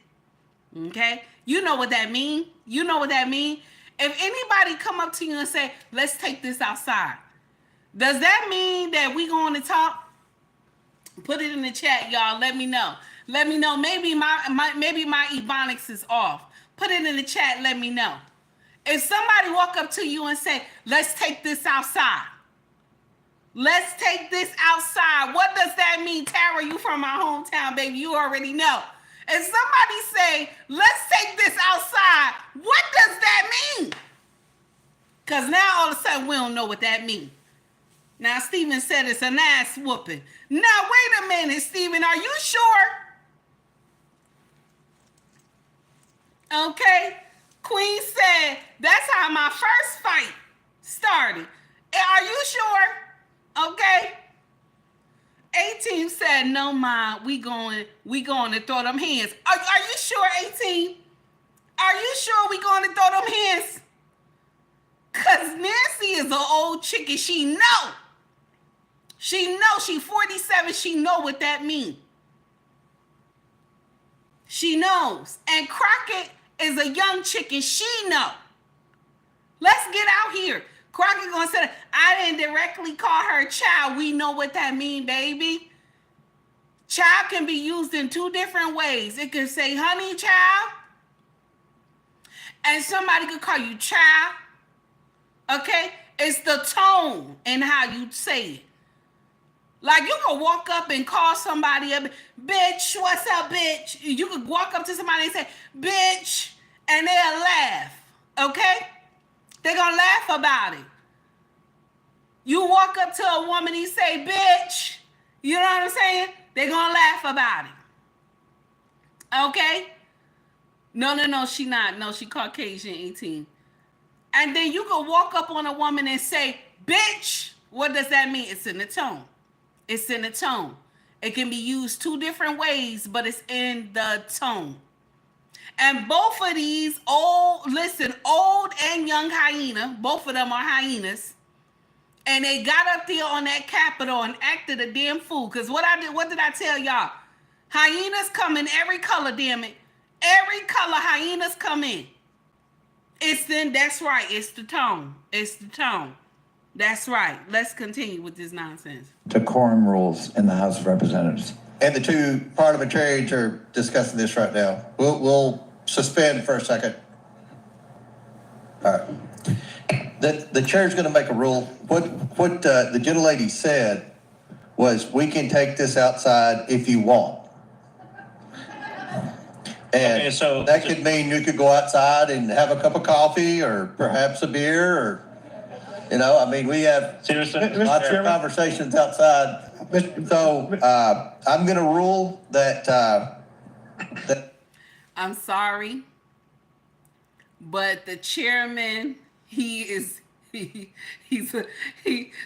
Speaker 2: Okay? You know what that mean. You know what that mean. If anybody come up to you and say, let's take this outside, does that mean that we going to talk? Put it in the chat, y'all. Let me know. Let me know. Maybe my Ebonics is off. Put it in the chat. Let me know. If somebody walk up to you and say, let's take this outside. Let's take this outside. What does that mean? Tara, you from my hometown, baby. You already know. If somebody say, let's take this outside, what does that mean? Because now all of a sudden we don't know what that means. Now, Stephen said it's an ass whooping. Now, wait a minute, Stephen. Are you sure? Okay. Queen said, that's how my first fight started. Are you sure? Okay. 18 said, no, Ma, we going to throw them hands. Are you sure, 18? Are you sure we going to throw them hands? Because Nancy is an old chicken. She know. She 47. She know what that means. She knows. And Crockett is a young chicken. She know. Let's get out here. Crockett gonna say, I didn't directly call her a child. We know what that mean, baby. Child can be used in two different ways. It can say honey child. And somebody could call you child. Okay? It's the tone and how you say it. Like you could walk up and call somebody a bitch, what's up, bitch? You could walk up to somebody and say, bitch, and they'll laugh. Okay? They're gonna laugh about it. You walk up to a woman and you say, bitch, you know what I'm saying? They're gonna laugh about it. Okay? No, she not. No, she Caucasian 18. And then you could walk up on a woman and say, bitch. What does that mean? It's in the tone. It's in the tone. It can be used two different ways, but it's in the tone. And both of these old and young hyena, both of them are hyenas. And they got up there on that Capitol and acted a damn fool. Because what did I tell y'all? Hyenas come in every color, damn it. Every color hyenas come in. That's right. It's the tone. It's the tone. That's right. Let's continue with this nonsense.
Speaker 11: Decorum rules in the House of Representatives.
Speaker 8: And the two parliamentarians are discussing this right now. We'll suspend for a second. All right. The chair's going to make a rule. What the gentlelady said was, we can take this outside if you want. And
Speaker 9: Okay, so
Speaker 8: that could mean you could go outside and have a cup of coffee or perhaps a beer, or, you know, I mean, we have lots of conversations outside. So I'm going to rule that
Speaker 2: I'm sorry, but the chairman, he's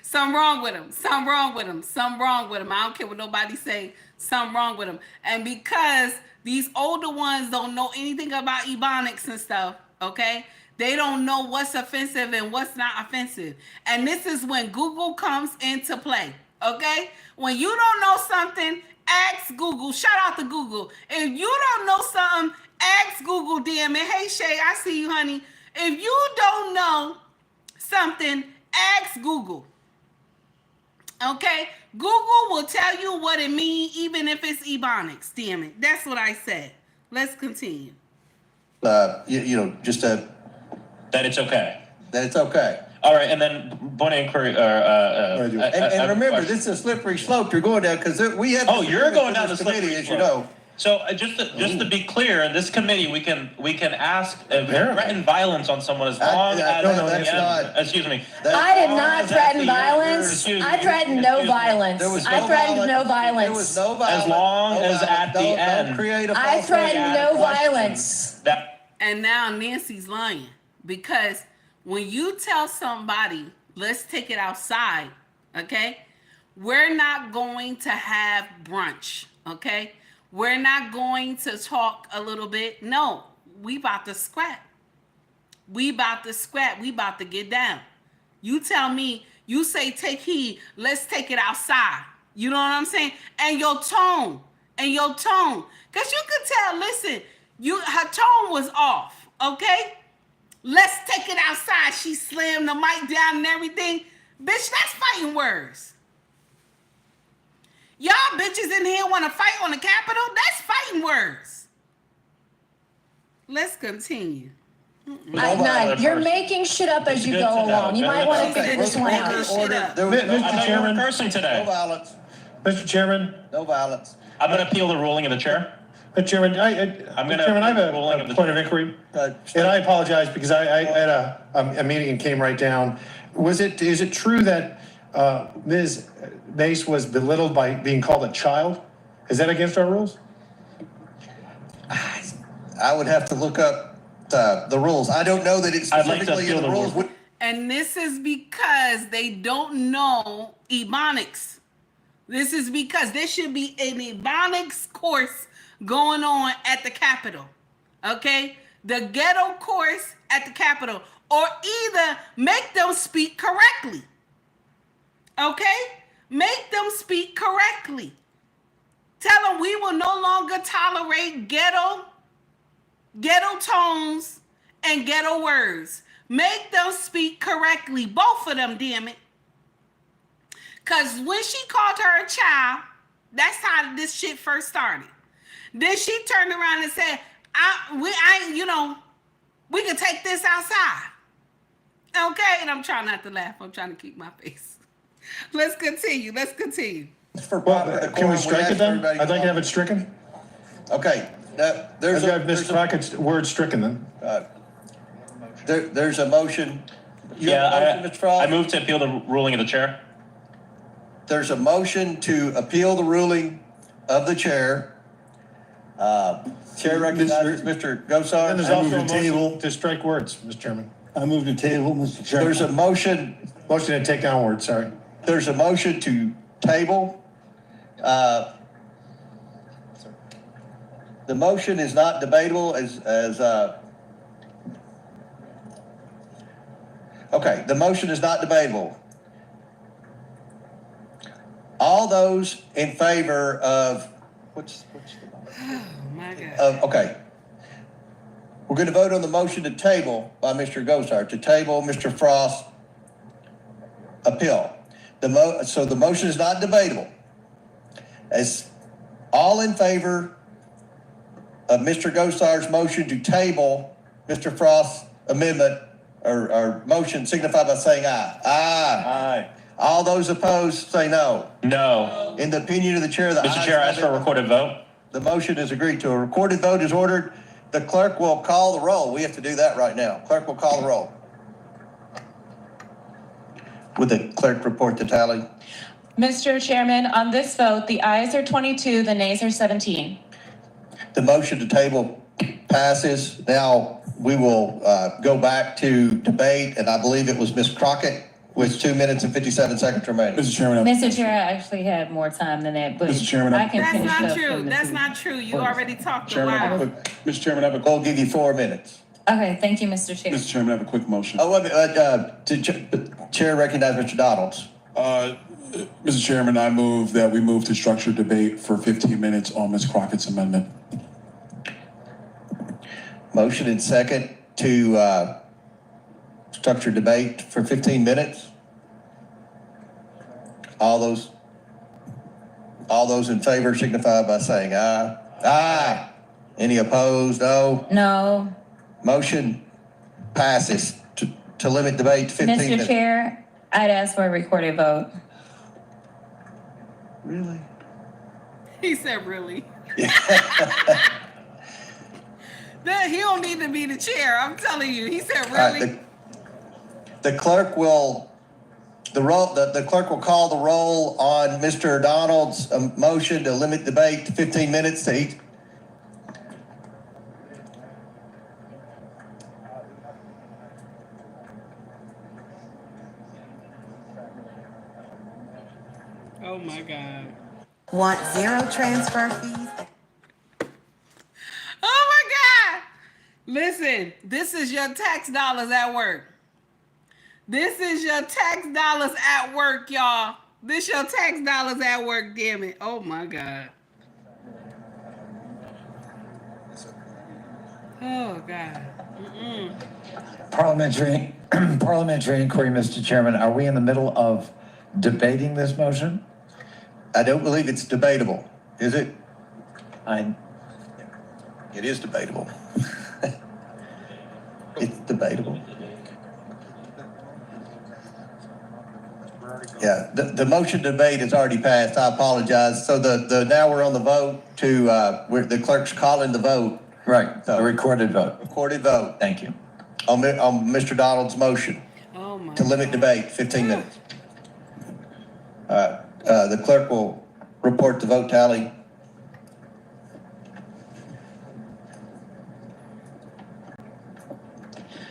Speaker 2: something wrong with him. Something wrong with him. Something wrong with him. I don't care what nobody say. Something wrong with him. And because these older ones don't know anything about ebonics and stuff, okay? They don't know what's offensive and what's not offensive. And this is when Google comes into play, okay? When you don't know something, ask Google. Shout out to Google. If you don't know something, ask Google, damn it. Hey, Shay, I see you, honey. If you don't know something, ask Google. Okay? Google will tell you what it means, even if it's ebonics. Damn it. That's what I said. Let's continue.
Speaker 8: just
Speaker 9: that it's okay.
Speaker 8: That it's okay.
Speaker 9: All right, and then one inquiry.
Speaker 8: And remember, this is a slippery slope you're going down, because we have.
Speaker 9: Oh, you're going down the slippery
Speaker 8: committee, as you
Speaker 9: slope.
Speaker 8: know.
Speaker 9: So just to be clear, in this committee, we can ask threaten violence on someone as long as excuse me.
Speaker 7: I did not threaten violence. I threatened no violence. I threatened no violence.
Speaker 8: There was no violence.
Speaker 9: As long as at the end.
Speaker 7: I threatened no violence.
Speaker 2: And now Nancy's lying, because when you tell somebody, let's take it outside, okay? We're not going to have brunch, okay? We're not going to talk a little bit. No, we about to scrap. We about to scrap. We about to get down. You tell me, you say take heed, let's take it outside. You know what I'm saying? And your tone. Because you could tell, listen, her tone was off, okay? Let's take it outside. She slammed the mic down and everything. Bitch, that's fighting words. Y'all bitches in here want to fight on the Capitol? That's fighting words. Let's continue.
Speaker 7: You're making shit up as you go along. You might want to figure this one out.
Speaker 9: Mr. Chairman, cursing today.
Speaker 8: No violence.
Speaker 12: Mr. Chairman.
Speaker 8: No violence.
Speaker 9: I'm going to appeal the ruling of the chair.
Speaker 12: Mr. Chairman, I have a point of inquiry, and I apologize because I had a meeting and came right down. Is it true that Ms. Mace was belittled by being called a child? Is that against our rules?
Speaker 8: I would have to look up the rules. I don't know that it's specifically in the rules.
Speaker 2: And this is because they don't know ebonics. This is because there should be an ebonics course going on at the Capitol, okay? The ghetto course at the Capitol, or either make them speak correctly, okay? Make them speak correctly. Tell them we will no longer tolerate ghetto tones and ghetto words. Make them speak correctly, both of them, damn it. Because when she called her a child, that's how this shit first started. Then she turned around and said, we can take this outside. Okay? And I'm trying not to laugh. I'm trying to keep my face. Let's continue.
Speaker 12: Can we strike it then? I'd like to have it stricken.
Speaker 8: Okay.
Speaker 12: I've got Ms. Crockett's word stricken then.
Speaker 8: There's a motion.
Speaker 9: I move to appeal the ruling of the chair.
Speaker 8: There's a motion to appeal the ruling of the chair. Chair recognizes Mr. Gosar.
Speaker 12: And there's also a motion to strike words, Mr. Chairman.
Speaker 11: I move to table, Mr. Chairman.
Speaker 8: There's a motion.
Speaker 12: Motion to take down words, sorry.
Speaker 8: There's a motion to table. The motion is not debatable okay, the motion is not debatable. All those in favor of,
Speaker 2: Oh my God.
Speaker 8: okay. We're going to vote on the motion to table by Mr. Gosar, to table Mr. Frost's appeal. So the motion is not debatable. As all in favor of Mr. Gosar's motion to table Mr. Frost's amendment or motion signify by saying aye. Aye.
Speaker 9: Aye.
Speaker 8: All those opposed say no.
Speaker 9: No.
Speaker 8: In the opinion of the chair, the
Speaker 9: Mr. Chair, I ask for a recorded vote.
Speaker 8: The motion is agreed to. A recorded vote is ordered. The clerk will call the roll. We have to do that right now. Clerk will call the roll. Would the clerk report the tally?
Speaker 13: Mr. Chairman, on this vote, the ayes are 22, the nays are 17.
Speaker 8: The motion to table passes. Now we will go back to debate, and I believe it was Ms. Crockett with 2 minutes and 57 seconds remaining.
Speaker 11: Mr. Chairman.
Speaker 6: Mr. Chair, I actually had more time than that, but
Speaker 11: Mr. Chairman,
Speaker 6: I can
Speaker 2: That's
Speaker 6: finish
Speaker 2: not
Speaker 6: up
Speaker 2: true.
Speaker 6: from the
Speaker 2: That's
Speaker 6: two.
Speaker 2: not true. You already talked a
Speaker 11: Chairman, I have a
Speaker 2: while.
Speaker 11: quick, Mr. Chairman, I have a,
Speaker 8: We'll give you 4 minutes.
Speaker 6: Okay, thank you, Mr. Chair.
Speaker 11: Mr. Chairman, I have a quick motion.
Speaker 8: Oh, wait a minute. Chair recognize Mr. Donalds.
Speaker 11: Mr. Chairman, I move that we move to structured debate for 15 minutes on Ms. Crockett's amendment.
Speaker 8: Motion and second to structured debate for 15 minutes. All those in favor signify by saying aye. Aye. Any opposed? No.
Speaker 6: No.
Speaker 8: Motion passes to limit debate to 15 minutes.
Speaker 6: Mr. Chair, I'd ask for a recorded vote.
Speaker 8: Really?
Speaker 2: He said, really? He don't need to be the chair. I'm telling you. He said,
Speaker 8: All right,
Speaker 2: really?
Speaker 8: the clerk will the clerk will call the roll on Mr. Donald's motion to limit debate to 15 minutes to each.
Speaker 2: Oh my God.
Speaker 14: Want zero transfer fees?
Speaker 2: Oh my God. Listen, this is your tax dollars at work. This is your tax dollars at work, y'all. This your tax dollars at work, damn it. Oh my God. Oh God.
Speaker 11: Parliamentary inquiry, Mr. Chairman. Are we in the middle of debating this motion?
Speaker 8: I don't believe it's debatable, is it?
Speaker 11: I
Speaker 8: It is debatable. It's debatable. Yeah, the motion debate is already passed. I apologize. So now we're on the vote to where the clerk's calling the vote.
Speaker 11: Right,
Speaker 8: So-
Speaker 11: a recorded vote.
Speaker 8: Recorded vote
Speaker 11: Thank you.
Speaker 8: on Mr. Donald's motion
Speaker 2: Oh my
Speaker 8: to limit debate 15 minutes. The clerk will report the vote tally.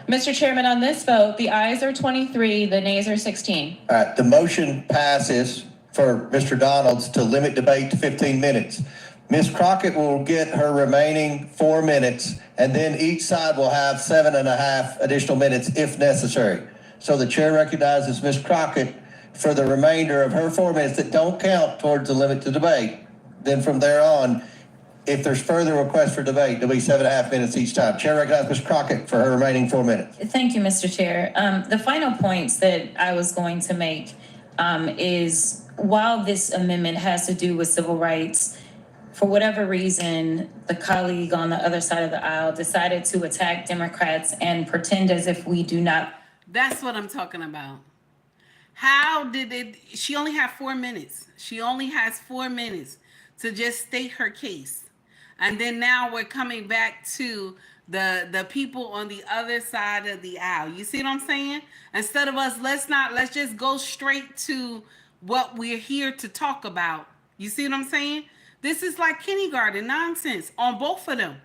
Speaker 13: Mr. Chairman, on this vote, the ayes are 23, the nays are 16.
Speaker 8: All right, the motion passes for Mr. Donalds to limit debate to 15 minutes. Ms. Crockett will get her remaining 4 minutes, and then each side will have 7.5 additional minutes if necessary. So the chair recognizes Ms. Crockett for the remainder of her 4 minutes that don't count towards the limit to debate. Then from there on, if there's further requests for debate, there'll be 7.5 minutes each time. Chair recognizes Ms. Crockett for her remaining 4 minutes.
Speaker 6: Thank you, Mr. Chair. The final points that I was going to make is while this amendment has to do with civil rights, for whatever reason, the colleague on the other side of the aisle decided to attack Democrats and pretend as if we do not.
Speaker 2: That's what I'm talking about. How did it? She only had 4 minutes. She only has 4 minutes to just state her case. And then now we're coming back to the people on the other side of the aisle. You see what I'm saying? Instead of us, let's just go straight to what we're here to talk about. You see what I'm saying? This is like kindergarten nonsense on both of them.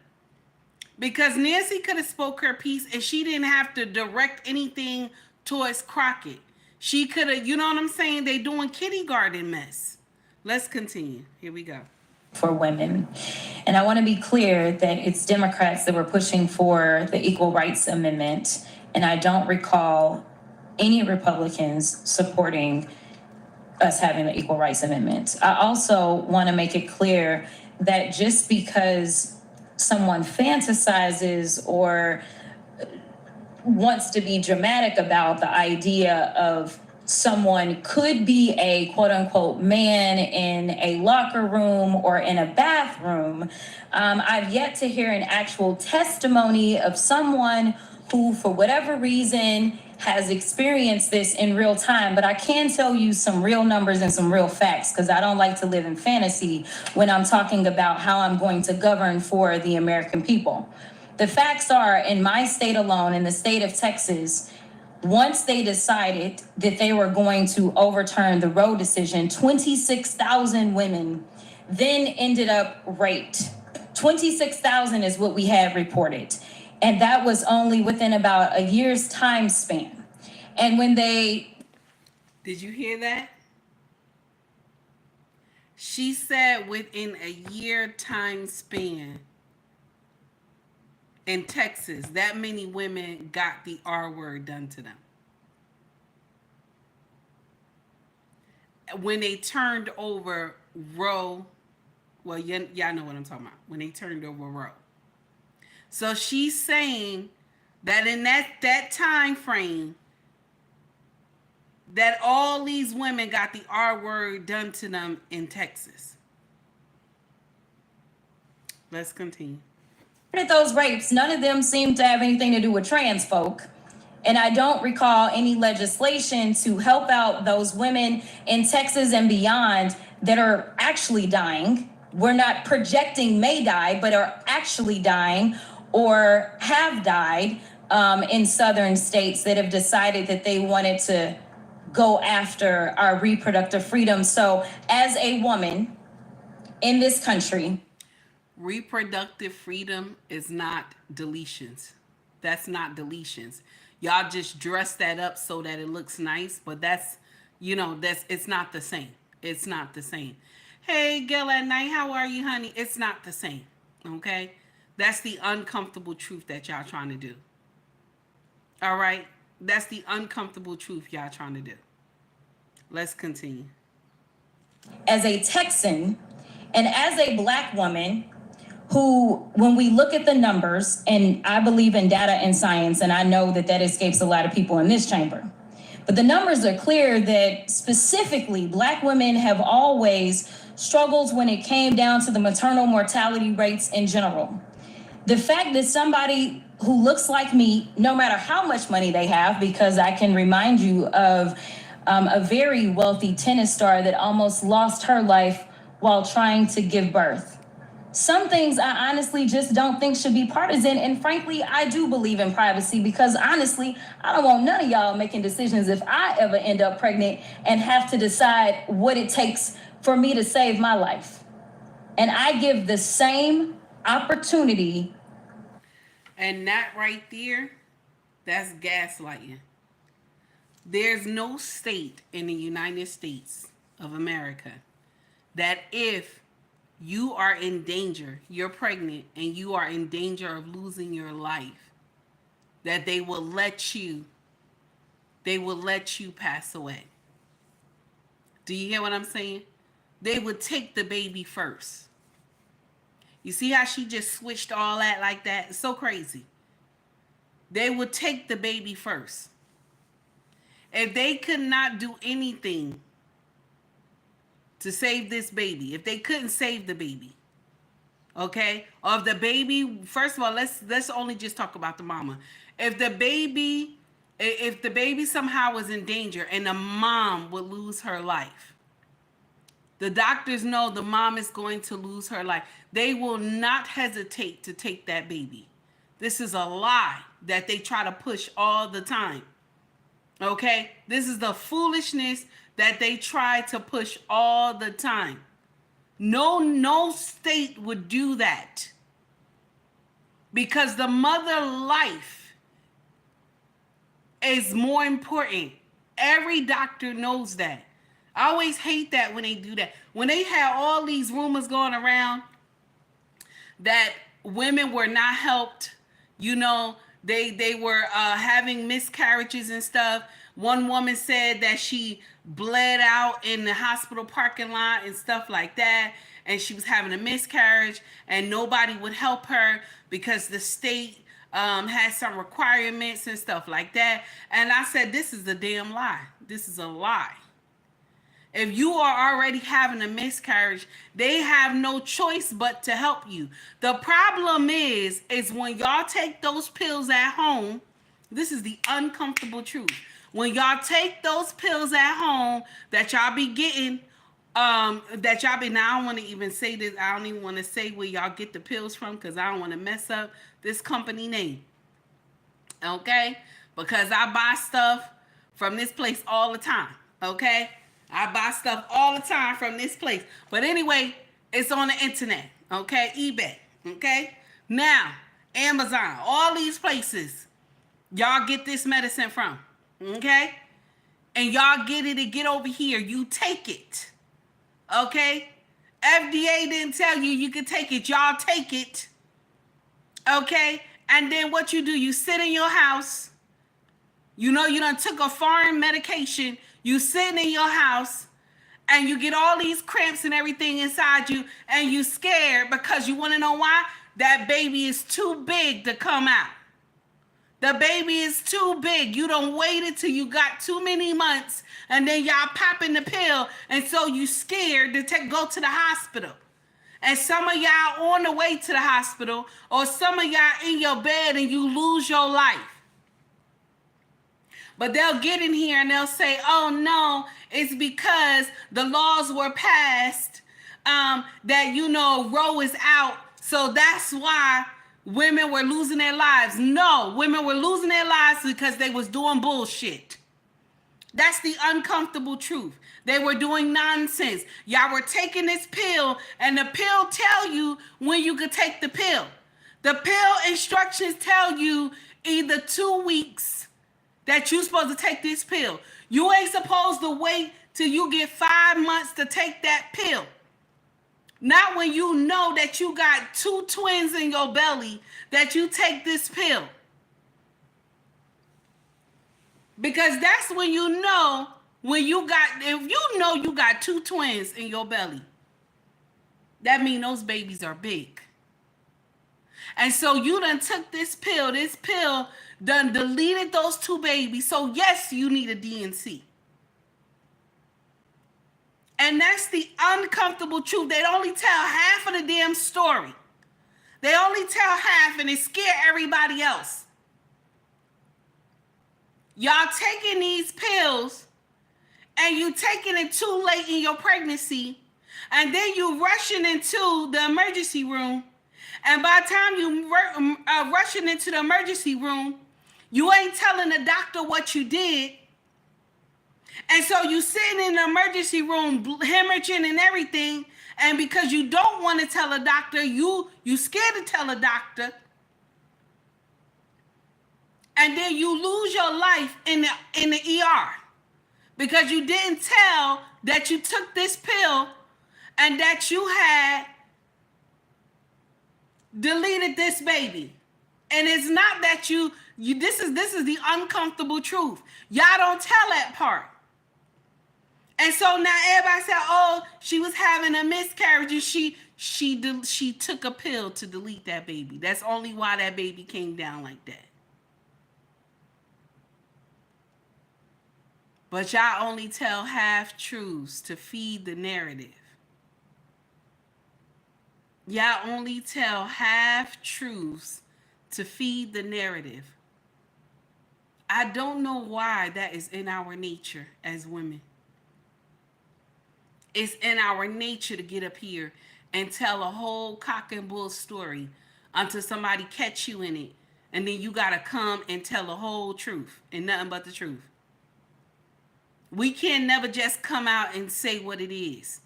Speaker 2: Because Nancy could have spoke her piece and she didn't have to direct anything towards Crockett. She could have, you know what I'm saying? They doing kindergarten mess. Let's continue. Here we go.
Speaker 6: For women. And I want to be clear that it's Democrats that were pushing for the Equal Rights Amendment. And I don't recall any Republicans supporting us having the Equal Rights Amendment. I also want to make it clear that just because someone fantasizes or wants to be dramatic about the idea of someone could be a quote unquote man in a locker room or in a bathroom. I've yet to hear an actual testimony of someone who, for whatever reason, has experienced this in real time. But I can tell you some real numbers and some real facts, because I don't like to live in fantasy when I'm talking about how I'm going to govern for the American people. The facts are, in my state alone, in the state of Texas, once they decided that they were going to overturn the Roe decision, 26,000 women then ended up raped. 26,000 is what we have reported. And that was only within about a year's time span. And when they...
Speaker 2: Did you hear that? She said within a year time span in Texas, that many women got the R word done to them. When they turned over Roe, well, y'all know what I'm talking about. When they turned over Roe. So she's saying that in that time frame, that all these women got the R word done to them in Texas. Let's continue.
Speaker 6: Those rapes, none of them seem to have anything to do with trans folk. And I don't recall any legislation to help out those women in Texas and beyond that are actually dying. We're not projecting may die, but are actually dying or have died in southern states that have decided that they wanted to go after our reproductive freedom. So as a woman in this country,
Speaker 2: reproductive freedom is not deletions. That's not deletions. Y'all just dress that up so that it looks nice, but that's, it's not the same. It's not the same. Hey, Gail at night, how are you, honey? It's not the same, okay? That's the uncomfortable truth that y'all trying to do. All right? That's the uncomfortable truth y'all trying to do. Let's continue.
Speaker 6: As a Texan and as a Black woman who, when we look at the numbers, and I believe in data and science, and I know that that escapes a lot of people in this chamber, but the numbers are clear that specifically Black women have always struggled when it came down to the maternal mortality rates in general. The fact that somebody who looks like me, no matter how much money they have, because I can remind you of a very wealthy tennis star that almost lost her life while trying to give birth. Some things I honestly just don't think should be partisan. And frankly, I do believe in privacy, because honestly, I don't want none of y'all making decisions if I ever end up pregnant and have to decide what it takes for me to save my life. And I give the same opportunity.
Speaker 2: And that right there, that's gaslighting. There's no state in the United States of America that if you are in danger, you're pregnant, and you are in danger of losing your life, that they will let you pass away. Do you hear what I'm saying? They would take the baby first. You see how she just switched all that like that? It's so crazy. They would take the baby first. If they could not do anything to save this baby, if they couldn't save the baby, okay? Or if the baby, first of all, let's only just talk about the mama. If the baby somehow was in danger and the mom would lose her life, the doctors know the mom is going to lose her life. They will not hesitate to take that baby. This is a lie that they try to push all the time. Okay? This is the foolishness that they try to push all the time. No state would do that. Because the mother life is more important. Every doctor knows that. I always hate that when they do that. When they had all these rumors going around that women were not helped, they were having miscarriages and stuff. One woman said that she bled out in the hospital parking lot and stuff like that, and she was having a miscarriage, and nobody would help her because the state had some requirements and stuff like that. And I said, this is a damn lie. This is a lie. If you are already having a miscarriage, they have no choice but to help you. The problem is when y'all take those pills at home, this is the uncomfortable truth. When y'all take those pills at home that y'all be getting, now I don't want to even say this. I don't even want to say where y'all get the pills from because I don't want to mess up this company name. Okay? Because I buy stuff from this place all the time. Okay? I buy stuff all the time from this place. But anyway, it's on the internet. Okay? eBay. Okay? Now, Amazon, all these places y'all get this medicine from. Okay? And y'all get it and get over here. You take it. Okay? FDA didn't tell you you could take it. Y'all take it. Okay? And then what you do, you sit in your house. You know you done took a foreign medication. You sitting in your house and you get all these cramps and everything inside you and you scared because you want to know why? That baby is too big to come out. The baby is too big. You done waited till you got too many months and then y'all popping the pill and so you scared to go to the hospital. And some of y'all on the way to the hospital or some of y'all in your bed and you lose your life. But they'll get in here and they'll say, oh no, it's because the laws were passed that, Roe is out. So that's why women were losing their lives. No, women were losing their lives because they was doing bullshit. That's the uncomfortable truth. They were doing nonsense. Y'all were taking this pill and the pill tell you when you could take the pill. The pill instructions tell you either 2 weeks that you're supposed to take this pill. You ain't supposed to wait till you get 5 months to take that pill. Not when you know that you got 2 twins in your belly that you take this pill. Because that's when you know if you know you got 2 twins in your belly, that means those babies are big. And so you done took this pill done deleted those 2 babies. So yes, you need a DNC. And that's the uncomfortable truth. They only tell half of the damn story. They only tell half and they scare everybody else. Y'all taking these pills and you taking it too late in your pregnancy and then you rushing into the emergency room. And by the time you rushing into the emergency room, you ain't telling the doctor what you did. And so you sitting in the emergency room hemorrhaging and everything. And because you don't want to tell a doctor, you scared to tell a doctor. And then you lose your life in the ER. Because you didn't tell that you took this pill and that you had deleted this baby. And it's not that this is the uncomfortable truth. Y'all don't tell that part. And so now everybody said, oh, she was having a miscarriage and she took a pill to delete that baby. That's only why that baby came down like that. But y'all only tell half truths to feed the narrative. Y'all only tell half truths to feed the narrative. I don't know why that is in our nature as women. It's in our nature to get up here and tell a whole cock and bull story until somebody catch you in it. And then you got to come and tell the whole truth and nothing but the truth. We can never just come out and say what it is.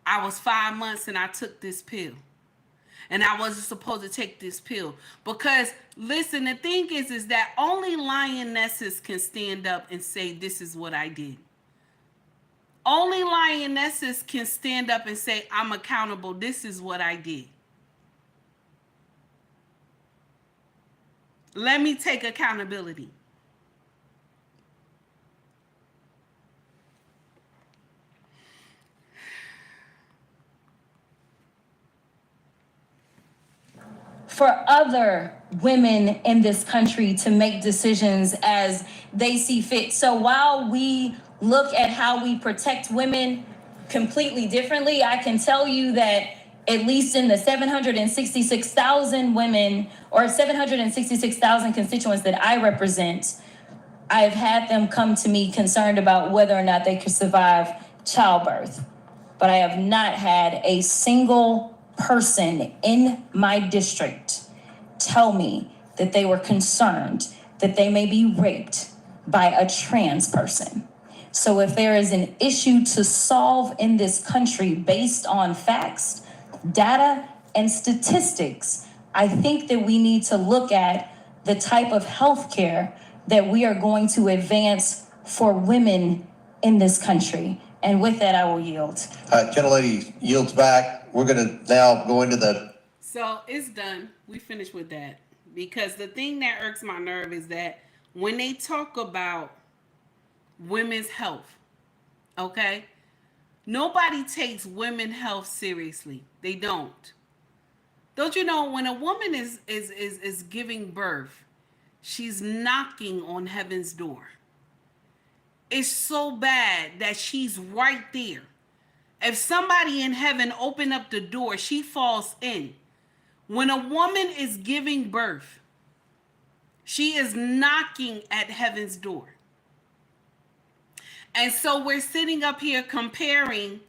Speaker 2: I was 5 months and I took this pill. And I wasn't supposed to take this pill. Because, listen, the thing is that only lionesses can stand up and say, this is what I did. Only lionesses can stand up and say, I'm accountable. This is what I did. Let me take accountability.
Speaker 6: for other women in this country to make decisions as they see fit. So while we look at how we protect women completely differently, I can tell you that at least in the 766,000 women or 766,000 constituents that I represent, I've had them come to me concerned about whether or not they could survive childbirth. But I have not had a single person in my district tell me that they were concerned that they may be raped by a trans person. So if there is an issue to solve in this country based on facts, data, and statistics, I think that we need to look at the type of healthcare that we are going to advance for women in this country. And with that, I will yield.
Speaker 8: Gentlelady yields back. We're going to now go into the...
Speaker 2: So it's done. We finished with that. Because the thing that irks my nerve is that when they talk about women's health, okay, nobody takes women's health seriously. They don't. Don't you know when a woman is giving birth, she's knocking on heaven's door. It's so bad that she's right there. If somebody in heaven open up the door, she falls in. When a woman is giving birth, she is knocking at heaven's door. And so we're sitting up here comparing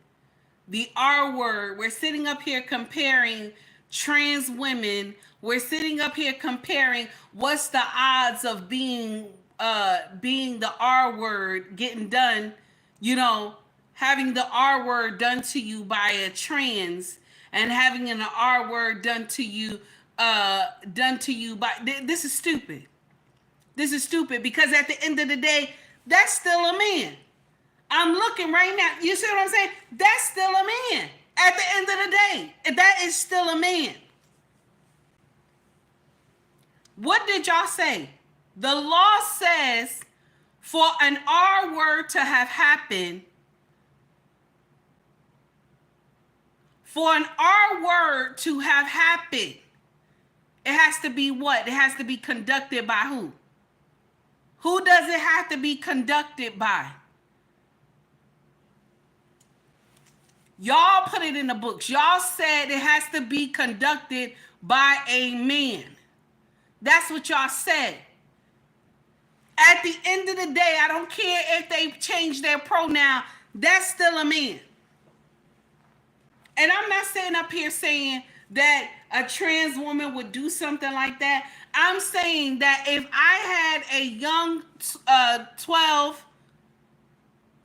Speaker 2: the R word. We're sitting up here comparing trans women. We're sitting up here comparing what's the odds of being the R word getting done, you know, having the R word done to you by a trans and having an R word done to you by this is stupid. This is stupid because at the end of the day, that's still a man. I'm looking right now. You see what I'm saying? That's still a man. At the end of the day, that is still a man. What did y'all say? The law says for an R word to have happened, for an R word to have happened, it has to be what? It has to be conducted by who? Who does it have to be conducted by? Y'all put it in the books. Y'all said it has to be conducted by a man. That's what y'all said. At the end of the day, I don't care if they change their pronoun, that's still a man. And I'm not sitting up here saying that a trans woman would do something like that. I'm saying that if I had a young 12,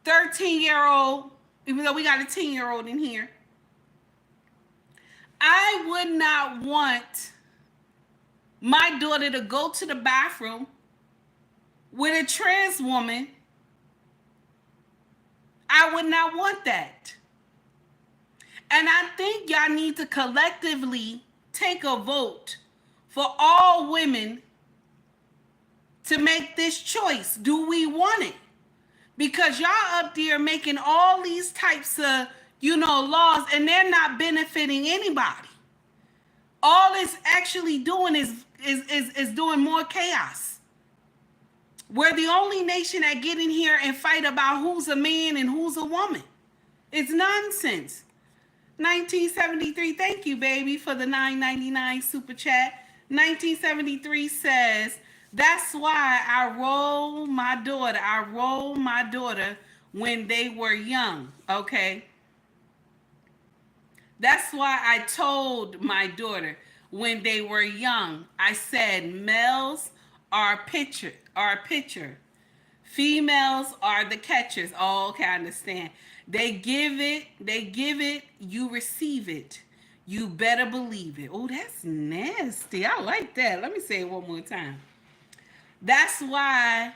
Speaker 2: 13-year-old, even though we got a 10-year-old in here, I would not want my daughter to go to the bathroom with a trans woman. I would not want that. And I think y'all need to collectively take a vote for all women to make this choice. Do we want it? Because y'all up there making all these types of, laws, and they're not benefiting anybody. All it's actually doing is doing more chaos. We're the only nation that get in here and fight about who's a man and who's a woman. It's nonsense. 1973, thank you, baby, for the $9.99 super chat. 1973 says, that's why I rolled my daughter when they were young, okay? That's why I told my daughter when they were young, I said males are pitcher. Females are the catchers. Oh, okay, I understand. They give it, you receive it. You better believe it. Oh, that's nasty. I like that. Let me say it one more time. That's why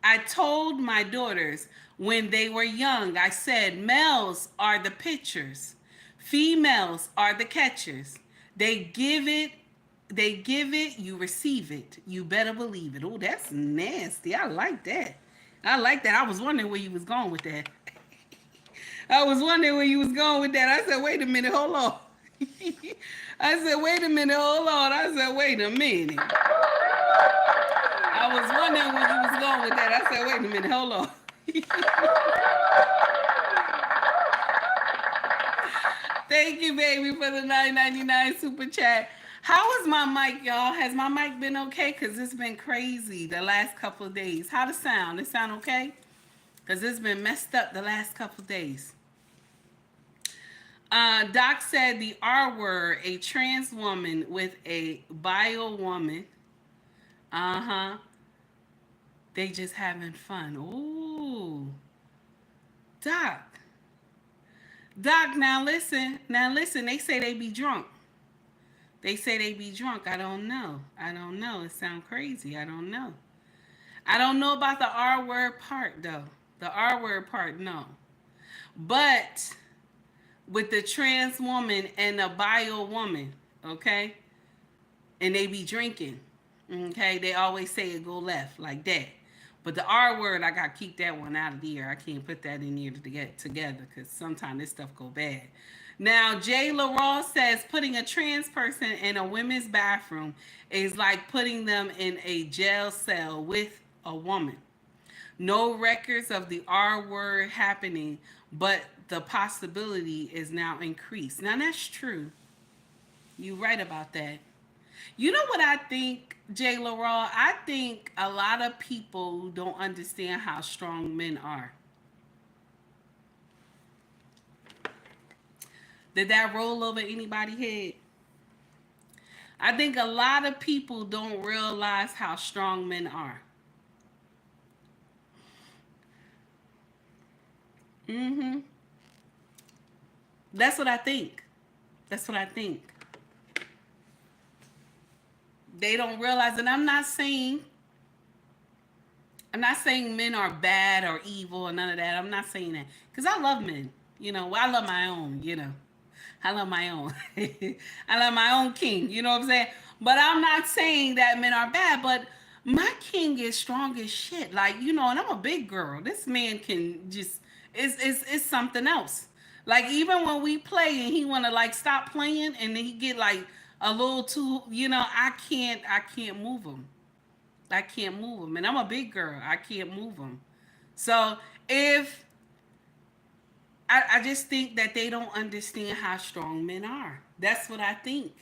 Speaker 2: I told my daughters when they were young, I said males are the pitchers. Females are the catchers. They give it, you receive it. You better believe it. Oh, that's nasty. I like that. I was wondering where you was going with that. I said, wait a minute, hold on. I said, wait a minute, hold on. I said, wait a minute. I was wondering where you was going with that. I said, wait a minute, hold on. Thank you, baby, for the $9.99 super chat. How is my mic, y'all? Has my mic been okay? Because it's been crazy the last couple of days. How the sound? It sound okay? Because it's been messed up the last couple of days. Doc said the R word, a trans woman with a bio woman. They just having fun. Ooh. Doc, now listen. They say they be drunk. I don't know. It sound crazy. I don't know about the R word part, though. The R word part, no. But with the trans woman and the bio woman, okay? And they be drinking, okay? They always say it go left like that. But the R word, I got to keep that one out of the air. I can't put that in here to get together because sometimes this stuff go bad. Now, Jay LaRaw says putting a trans person in a women's bathroom is like putting them in a jail cell with a woman. No records of the R word happening, but the possibility is now increased. Now, that's true. You're right about that. You know what I think, Jay LaRaw? I think a lot of people don't understand how strong men are. Did that roll over anybody's head? I think a lot of people don't realize how strong men are. That's what I think. They don't realize, and I'm not saying men are bad or evil or none of that. I'm not saying that. Because I love men. You know, I love my own, you know. I love my own. I love my own king. You know what I'm saying? But I'm not saying that men are bad, but my king is strong as shit. Like, you know, and I'm a big girl. This man can just, it's something else. Like, even when we play and he want to, like, stop playing and then he get, like, a little too, you know, I can't move him. And I'm a big girl. I can't move him. So if I just think that they don't understand how strong men are. That's what I think.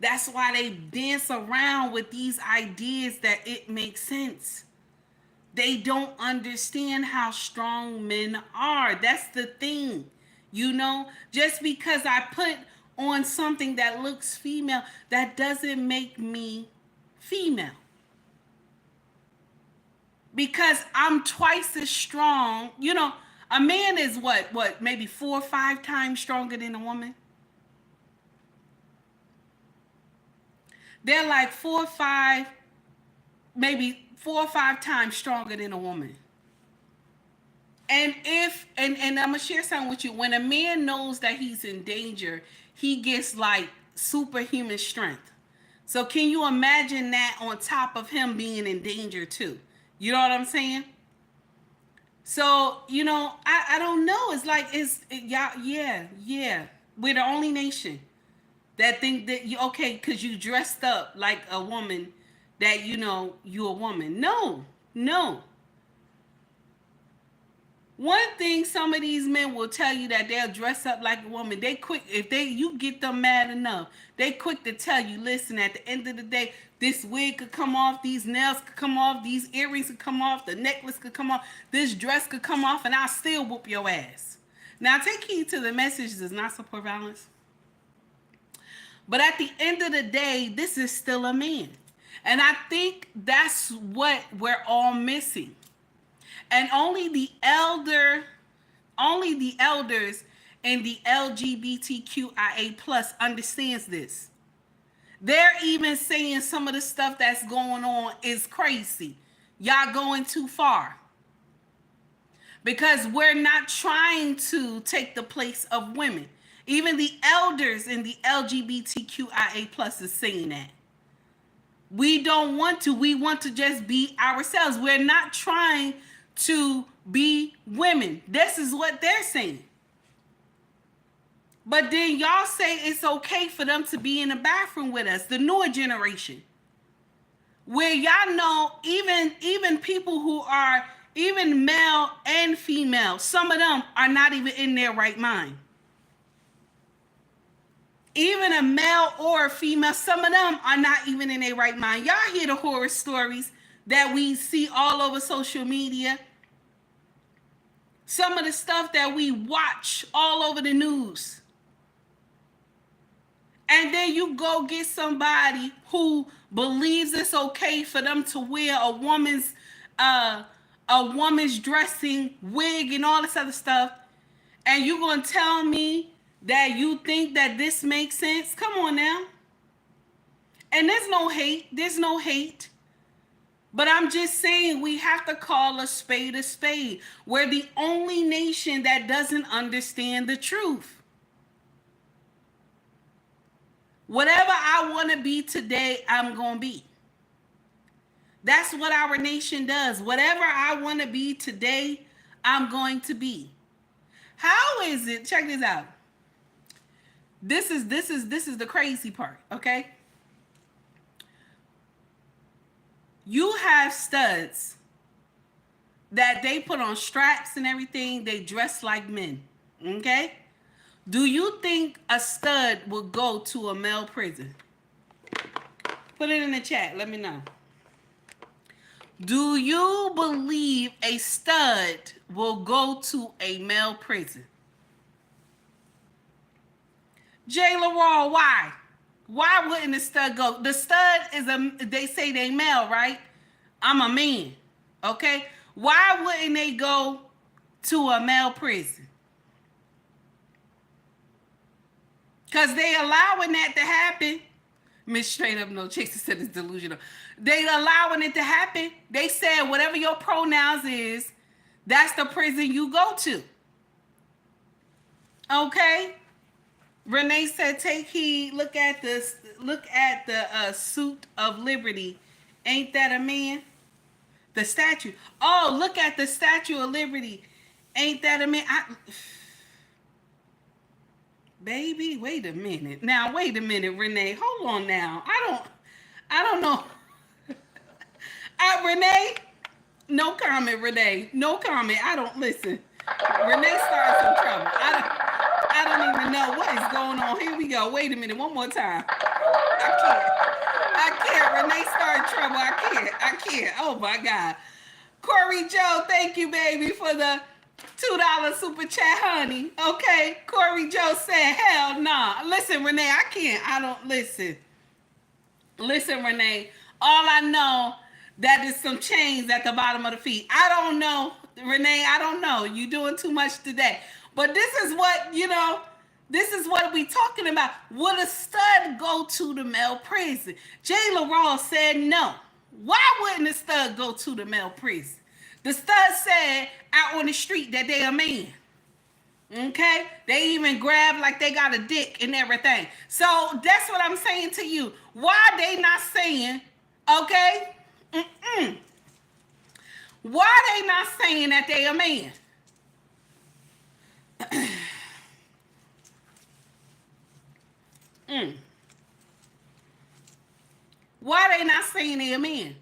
Speaker 2: That's why they dance around with these ideas that it makes sense. They don't understand how strong men are. That's the thing. You know, just because I put on something that looks female, that doesn't make me female. Because I'm twice as strong. You know, a man is what, maybe 4 or 5 times stronger than a woman? They're like 4 or 5, maybe 4 or 5 times stronger than a woman. And and I'm going to share something with you. When a man knows that he's in danger, he gets like superhuman strength. So can you imagine that on top of him being in danger too? You know what I'm saying? So, you know, I don't know. It's like, yeah. We're the only nation that think that you, okay, because you dressed up like a woman, that, you know, you're a woman. No. One thing some of these men will tell you, that they'll dress up like a woman. They quick, if you get them mad enough, they quick to tell you, listen, at the end of the day, this wig could come off, these nails could come off, these earrings could come off, the necklace could come off, this dress could come off, and I'll still whoop your ass. Now, take heed to the message, does not support violence. But at the end of the day, this is still a man. And I think that's what we're all missing. And only the elders in the LGBTQIA plus understands this. They're even saying some of the stuff that's going on is crazy. Y'all going too far. Because we're not trying to take the place of women. Even the elders in the LGBTQIA plus is saying that. We don't want to. We want to just be ourselves. We're not trying to be women. This is what they're saying. But then y'all say it's okay for them to be in the bathroom with us, the newer generation. Where y'all know even people who are even male and female, some of them are not even in their right mind. Even a male or a female, some of them are not even in their right mind. Y'all hear the horror stories that we see all over social media. Some of the stuff that we watch all over the news. And then you go get somebody who believes it's okay for them to wear a woman's dressing wig and all this other stuff. And you gonna tell me that you think that this makes sense? Come on now. And there's no hate. But I'm just saying we have to call a spade a spade. We're the only nation that doesn't understand the truth. Whatever I want to be today, I'm going to be. That's what our nation does. Whatever I want to be today, I'm going to be. How is it? Check this out. This is the crazy part, okay? You have studs that they put on straps and everything. They dress like men, okay? Do you think a stud will go to a male prison? Put it in the chat. Let me know. Do you believe a stud will go to a male prison? Jay LaRaw, why? Why wouldn't the stud go? The stud is they say they male, right? I'm a man, okay? Why wouldn't they go to a male prison? Because they allowing that to happen. Miss Straight Up No Chicks said it's delusional. They allowing it to happen. They said whatever your pronouns is, that's the prison you go to. Okay? Renee said, take heed, look at the suit of liberty. Ain't that a man? The statue. Oh, look at the Statue of Liberty. Ain't that a man? Baby, wait a minute. Now, wait a minute, Renee. Hold on now. I don't know. Renee, no comment, Renee. No comment. I don't listen. Renee started some trouble. I don't even know what is going on. Here we go. Wait a minute. One more time. I can't. Renee started trouble. I can't. Oh, my God. Corey Joe, thank you, baby, for the $2 super chat, honey. Okay. Corey Joe said, hell nah. Listen, Renee, I can't. I don't listen. Listen, Renee. All I know that is some chains at the bottom of the feet. I don't know. Renee, I don't know. You doing too much today. But this is what, this is what we talking about. Would a stud go to the male prison? Jay LaRaw said no. Why wouldn't a stud go to the male prison? The stud said out on the street that they a man. Okay? They even grab like they got a dick and everything. So that's what I'm saying to you. Why they not saying, okay? Why they not saying that they a man? Why they not saying they a man?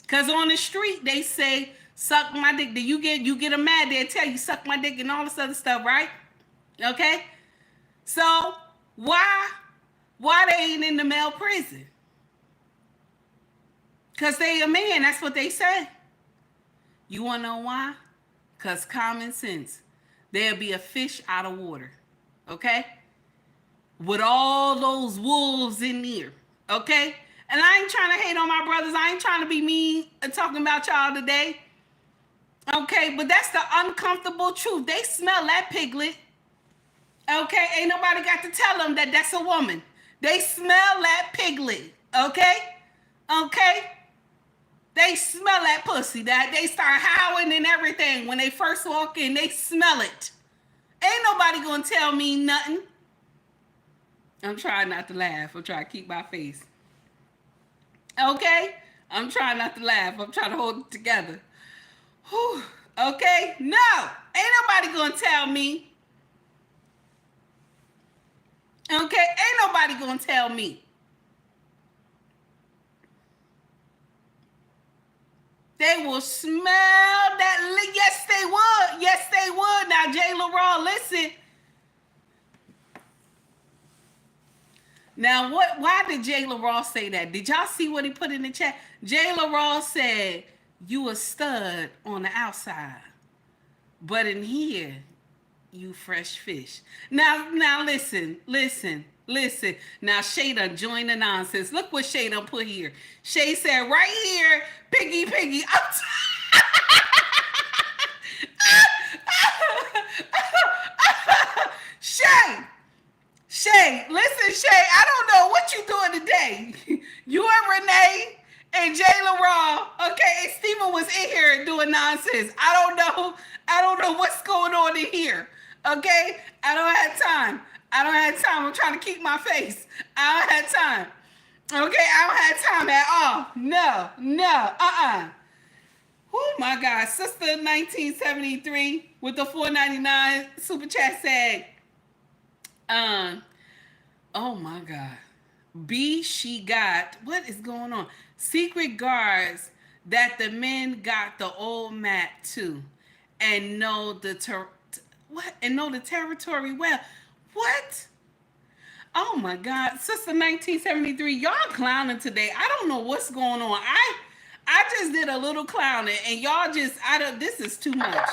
Speaker 2: Because on the street they say, suck my dick. You get them mad, they'll tell you suck my dick and all this other stuff, right? Okay? So why they ain't in the male prison? Because they a man, that's what they say. You want to know why? Because common sense. There'll be a fish out of water, okay? With all those wolves in there, okay? And I ain't trying to hate on my brothers. I ain't trying to be mean and talking about y'all today, okay? But that's the uncomfortable truth. They smell that piglet, okay? Ain't nobody got to tell them that that's a woman. They smell that piglet, okay? Okay? They smell that pussy. That they start howling and everything. When they first walk in, they smell it. Ain't nobody gonna tell me nothing. I'm trying not to laugh. I'm trying to keep my face. Okay? I'm trying not to laugh. I'm trying to hold it together. Whew. Okay? No. Ain't nobody gonna tell me Okay, ain't nobody gonna tell me. They will smell that. Yes, they would. Yes, they would. Now, Jay LaRaw, listen. Now, why did Jay LaRaw say that? Did y'all see what he put in the chat? Jay LaRaw said, you a stud on the outside, but in here, you fresh fish. Now, listen. Now, Shay done joined the nonsense. Look what Shay done put here. Shay said, right here, piggy. Shay, listen, Shay, I don't know what you doing today. You and Renee and Jay LaRaw, okay, and Steven was in here doing nonsense. I don't know what's going on in here, okay? I don't have time. I'm trying to keep my face. I don't have time. Okay, I don't have time at all. No. Oh my God, Sister 1973 with the $4.99 super chat said, oh my God. She got, what is going on? Secret guards that the men got the old map too and know the territory well. What? Oh my God. Sister 1973, y'all clowning today. I don't know what's going on. I just did a little clowning and y'all just, this is too much.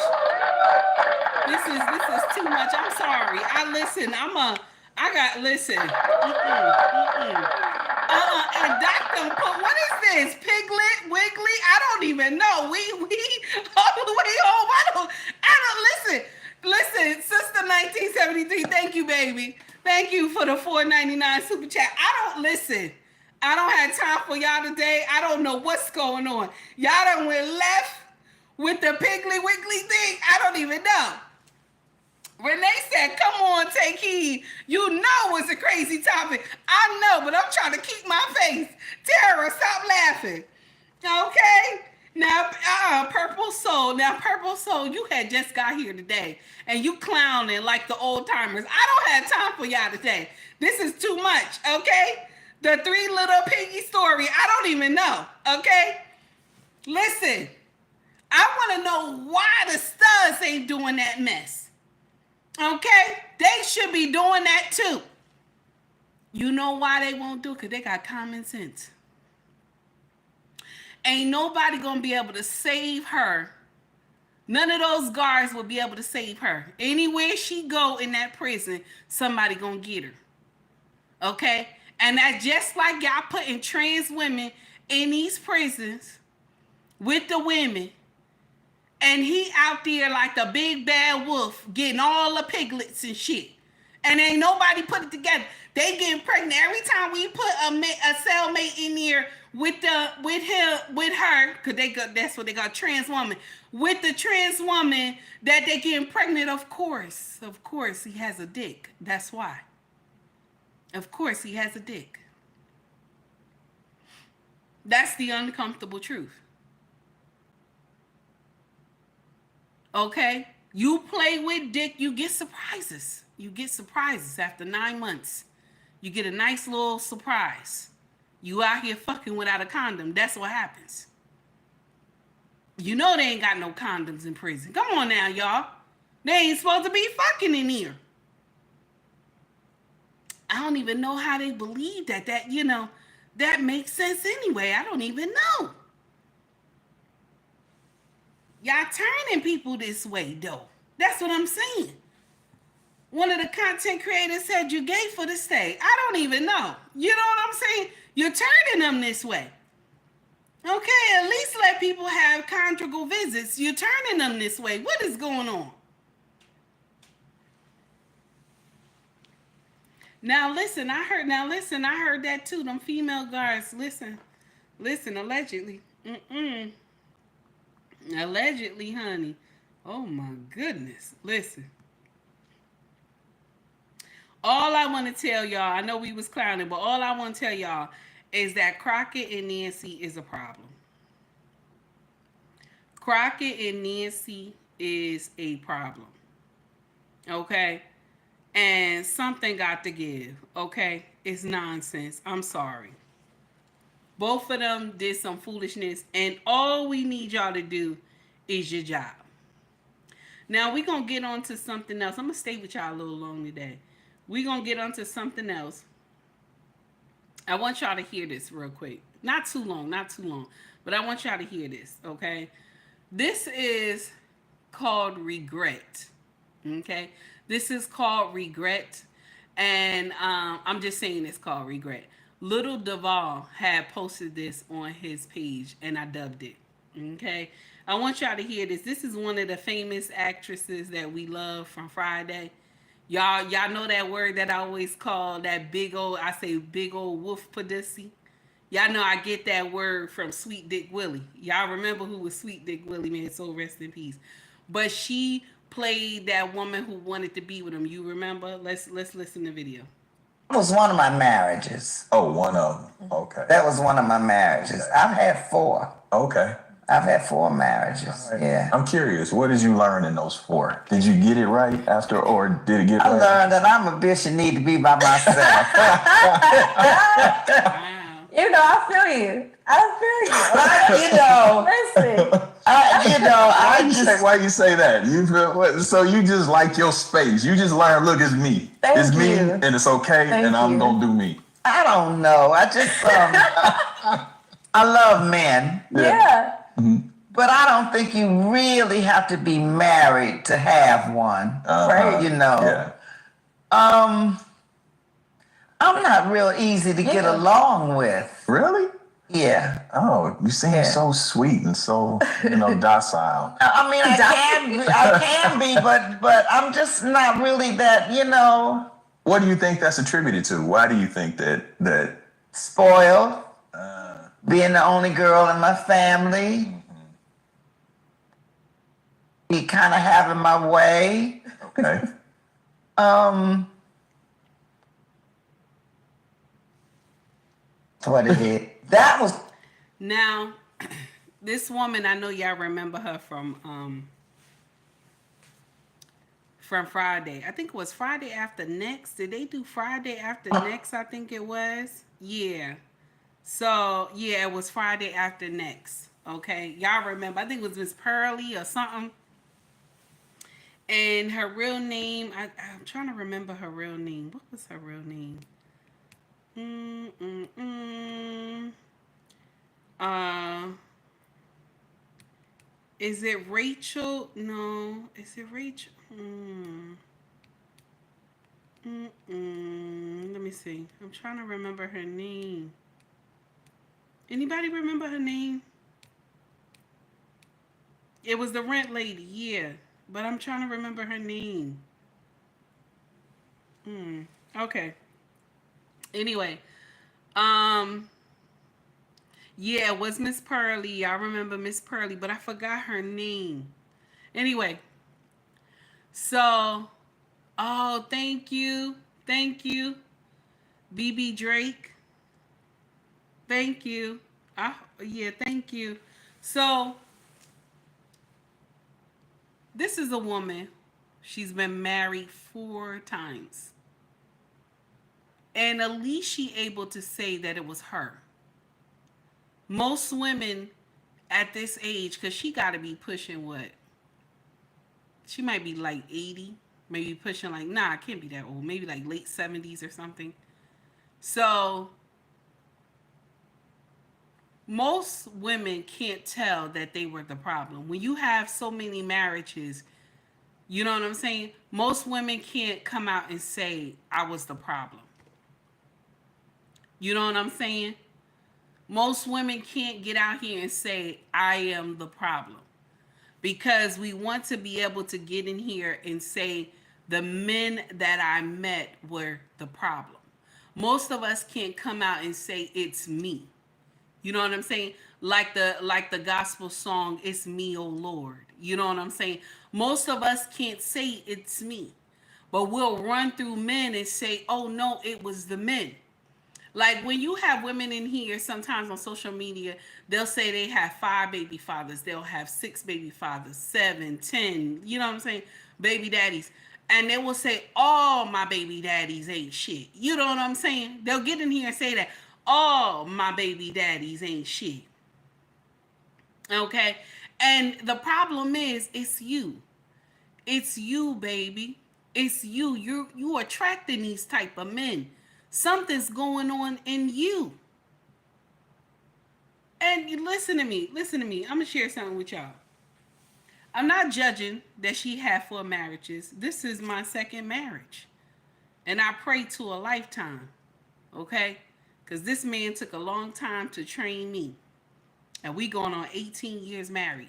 Speaker 2: This is too much. I'm sorry. Listen. And Dr. What is this? Piglet? Wiggly? I don't even know. We all the way home. Listen, Sister 1973, thank you, baby. Thank you for the $4.99 super chat. I don't have time for y'all today. I don't know what's going on. Y'all done went left with the Piggly Wiggly thing. I don't even know. Renee said, come on, take heed. You know it's a crazy topic. I know, but I'm trying to keep my face. Tara, stop laughing. Okay? Now, Purple Soul. Now, Purple Soul, you had just got here today, and you clowning like the old timers. I don't have time for y'all today. This is too much, okay? The Three Little Piggy story, I don't even know, okay? Listen, I want to know why the studs ain't doing that mess. Okay? They should be doing that too. You know why they won't do it? Because they got common sense. Ain't nobody going to be able to save her. None of those guards will be able to save her. Anywhere she go in that prison, somebody going to get her. Okay? And that's just like y'all putting trans women in these prisons with the women. And he out there like the big bad wolf getting all the piglets and shit. And ain't nobody put it together. They getting pregnant. Every time we put a cellmate in there with her, because that's what they got, trans woman. With the trans woman that they getting pregnant, of course he has a dick. That's why. Of course he has a dick. That's the uncomfortable truth. Okay? You play with dick, you get surprises. You get surprises after 9 months. You get a nice little surprise. You out here fucking without a condom. That's what happens. You know they ain't got no condoms in prison. Come on now, y'all. They ain't supposed to be fucking in here. I don't even know how they believe that. That makes sense anyway. I don't even know. Y'all turning people this way, though. That's what I'm saying. One of the content creators said you gay for the stay. I don't even know. You know what I'm saying? You're turning them this way. Okay, at least let people have conjugal visits. You're turning them this way. What is going on? Now listen, I heard that too. Them female guards, listen, allegedly. Allegedly, honey. Oh my goodness. Listen. All I want to tell y'all, I know we was clowning, but all I want to tell y'all is that Crockett and Nancy is a problem. Crockett and Nancy is a problem. Okay? And something got to give, okay? It's nonsense. I'm sorry. Both of them did some foolishness, and all we need y'all to do is your job. Now we're gonna get on to something else. I'm gonna stay with y'all a little long today. We're gonna get on to something else. I want y'all to hear this real quick. Not too long, but I want y'all to hear this, okay? This is called regret. Okay? This is called regret. And I'm just saying it's called regret. Little Duval had posted this on his page, and I dubbed it. Okay? I want y'all to hear this. This is one of the famous actresses that we love from Friday. Y'all know that word that I always call that big old wolf pussy. Y'all know I get that word from Sweet Dick Willie. Y'all remember who was Sweet Dick Willie, man, so rest in peace. But she played that woman who wanted to be with him. You remember? Let's listen to the video.
Speaker 15: That was one of my marriages.
Speaker 1: Oh, one of them. Okay.
Speaker 15: That was one of my marriages. I've had 4.
Speaker 1: Okay.
Speaker 15: I've had 4 marriages. Right. Yeah.
Speaker 1: I'm curious, what did you learn in those 4? Did you get it right after, or did it get right?
Speaker 15: I learned that I'm a bitch and need to be by myself.
Speaker 3: You know, I feel you.
Speaker 15: Listen.
Speaker 1: Why you say that? You feel what? So you just like your space. You just learn, look, it's me. It's me, and it's okay, and I'm gonna do me.
Speaker 15: I don't know. I just I love men.
Speaker 3: Yeah.
Speaker 1: Mm-hmm.
Speaker 15: But I don't think you really have to be married to have one. Right? You know.
Speaker 1: Yeah.
Speaker 15: I'm not real easy to get along with.
Speaker 1: Really?
Speaker 15: Yeah.
Speaker 1: Oh, you seem so sweet and so, docile.
Speaker 15: I mean, I can be, but I'm just not really that,
Speaker 1: What do you think that's attributed to? Why do you think that
Speaker 15: spoiled, being the only girl in my family, be kind of having my way.
Speaker 1: Okay.
Speaker 15: That's what it is. That was.
Speaker 2: Now, this woman, I know y'all remember her from Friday. I think it was Friday After Next. Did they do Friday After Next? I think it was. Yeah. So, yeah, it was Friday After Next. Okay. Y'all remember. I think it was Miss Pearly or something. And her real name, I'm trying to remember her real name. What was her real name? Is it Rachel? No. Is it Rachel? Let me see. I'm trying to remember her name. Anybody remember her name? It was the rent lady, yeah. But I'm trying to remember her name. Okay. Anyway, yeah, it was Miss Pearly. I remember Miss Pearly, but I forgot her name. Anyway, so, thank you, BB Drake. Thank you. Yeah, thank you. So, this is a woman. She's been married 4 times. And at least she able to say that it was her. Most women at this age, because she got to be pushing what? She might be like 80. Maybe pushing like, I can't be that old. Maybe like late 70s or something. So, most women can't tell that they were the problem. When you have so many marriages, you know what I'm saying? Most women can't come out and say, I was the problem. You know what I'm saying? Most women can't get out here and say, I am the problem. Because we want to be able to get in here and say, the men that I met were the problem. Most of us can't come out and say, it's me. You know what I'm saying? Like the gospel song, It's Me, Oh Lord. You know what I'm saying? Most of us can't say it's me. But we'll run through men and say, oh no, it was the men. Like when you have women in here, sometimes on social media, they'll say they have 5 baby fathers. They'll have 6 baby fathers, 7, 10, you know what I'm saying? Baby daddies. And they will say, all my baby daddies ain't shit. You know what I'm saying? They'll get in here and say that all my baby daddies ain't shit. Okay? And the problem is, it's you. It's you, baby. It's you. You're attracting these type of men. Something's going on in you. And you listen to me. Listen to me. I'm going to share something with y'all. I'm not judging that she had 4 marriages. This is my 2nd marriage. And I pray to a lifetime. Okay? Because this man took a long time to train me. And we going on 18 years married.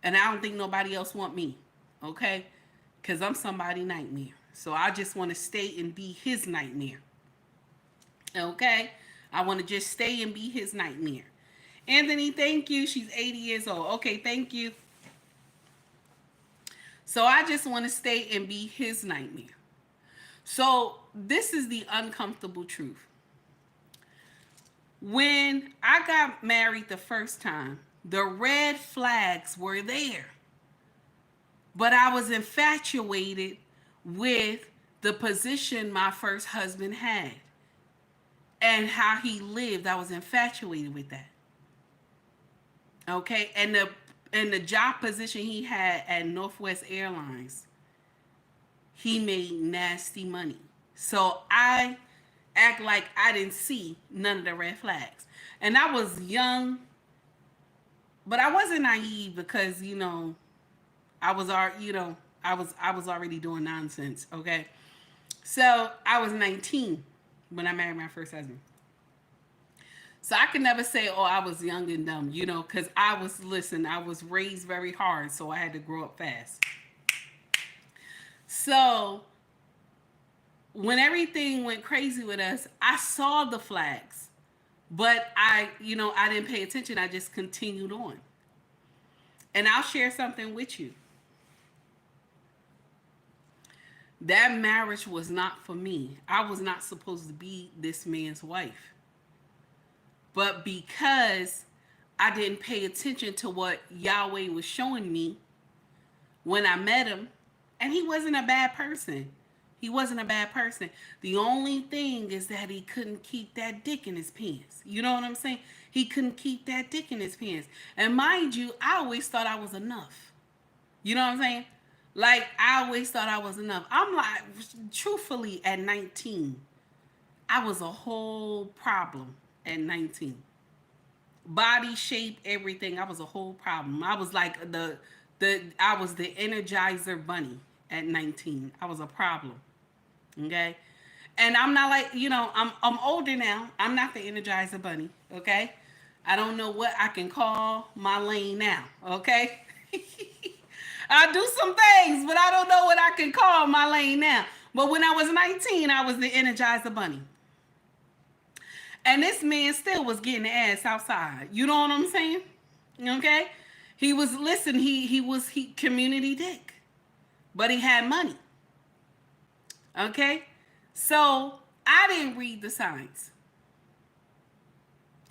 Speaker 2: And I don't think nobody else want me. Okay? Because I'm somebody's nightmare. So I just want to stay and be his nightmare. Okay? I want to just stay and be his nightmare. Anthony, thank you. She's 80 years old. Okay, thank you. So I just want to stay and be his nightmare. So this is the uncomfortable truth. When I got married the first time, the red flags were there. But I was infatuated with the position my first husband had and how he lived. I was infatuated with that. Okay, and the job position he had at Northwest Airlines, he made nasty money. So I act like I didn't see none of the red flags. And I was young, but I wasn't naive because, I was already doing nonsense, okay? So I was 19 when I married my first husband. So I can never say, oh, I was young and dumb, because I was raised very hard, so I had to grow up fast. So when everything went crazy with us, I saw the flags, but I didn't pay attention. I just continued on. And I'll share something with you. That marriage was not for me. I was not supposed to be this man's wife. But because I didn't pay attention to what Yahweh was showing me when I met him, and he wasn't a bad person. He wasn't a bad person. The only thing is that he couldn't keep that dick in his pants. You know what I'm saying? He couldn't keep that dick in his pants. And mind you, I always thought I was enough. You know what I'm saying? Like, I always thought I was enough. I'm like, truthfully, at 19, I was a whole problem at 19. Body shape, everything. I was a whole problem. I was like I was the Energizer Bunny at 19. I was a problem. Okay? And I'm not like, I'm older now. I'm not the Energizer Bunny. Okay? I don't know what I can call my lane now. Okay? I do some things, but I don't know what I can call my lane now. But when I was 19, I was the Energizer Bunny. And this man still was getting the ass outside. You know what I'm saying? Okay? He was, he community dick. But he had money. Okay? So, I didn't read the signs.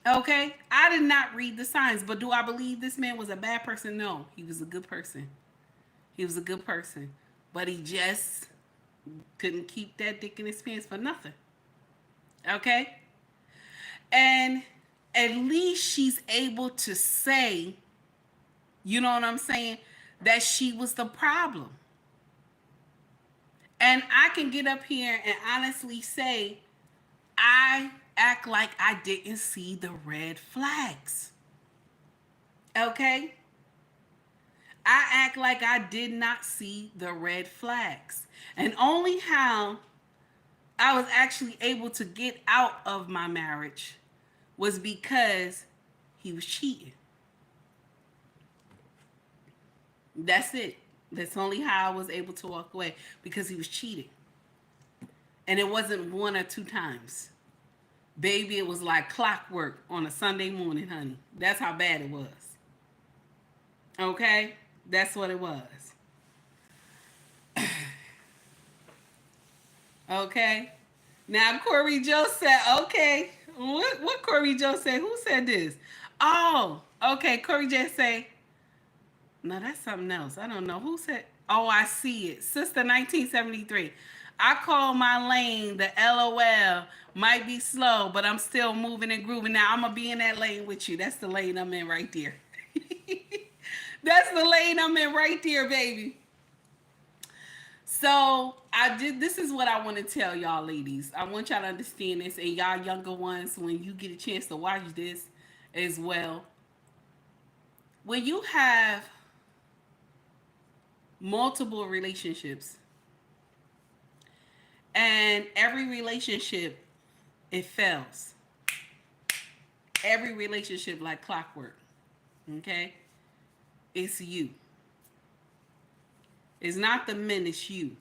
Speaker 2: Okay? I did not read the signs. But do I believe this man was a bad person? No. He was a good person. He was a good person. But he just couldn't keep that dick in his pants for nothing. Okay? And at least she's able to say, you know what I'm saying, that she was the problem. And I can get up here and honestly say, I act like I didn't see the red flags. Okay? I act like I did not see the red flags. And only how I was actually able to get out of my marriage was because he was cheating. That's it. That's only how I was able to walk away, because he was cheating. And it wasn't 1 or 2 times. Baby, it was like clockwork on a Sunday morning, honey. That's how bad it was. Okay? That's what it was. Okay? Now, Corey Joe said, okay. What Corey Joe said? Who said this? Oh, okay. Corey Joe say, no, that's something else. I don't know. Who said? Oh, I see it. Sister 1973. I call my lane the LOL. Might be slow, but I'm still moving and grooving. Now I'm gonna be in that lane with you. That's the lane I'm in right there. That's the lane I'm in right there, baby. So this is what I want to tell y'all ladies. I want y'all to understand this, and y'all younger ones, when you get a chance to watch this as well. When you have multiple relationships, and every relationship, it fails. Every relationship like clockwork, okay? It's you. It's not the men, it's you.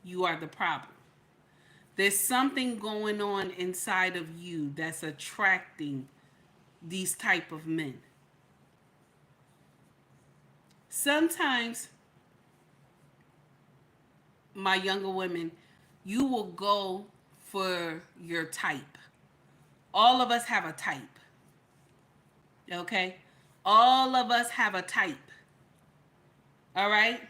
Speaker 2: You are the problem. There's something going on inside of you that's attracting these type of men. Sometimes, my younger women, you will go for your type. All of us have a type. Okay? All of us have a type. All right?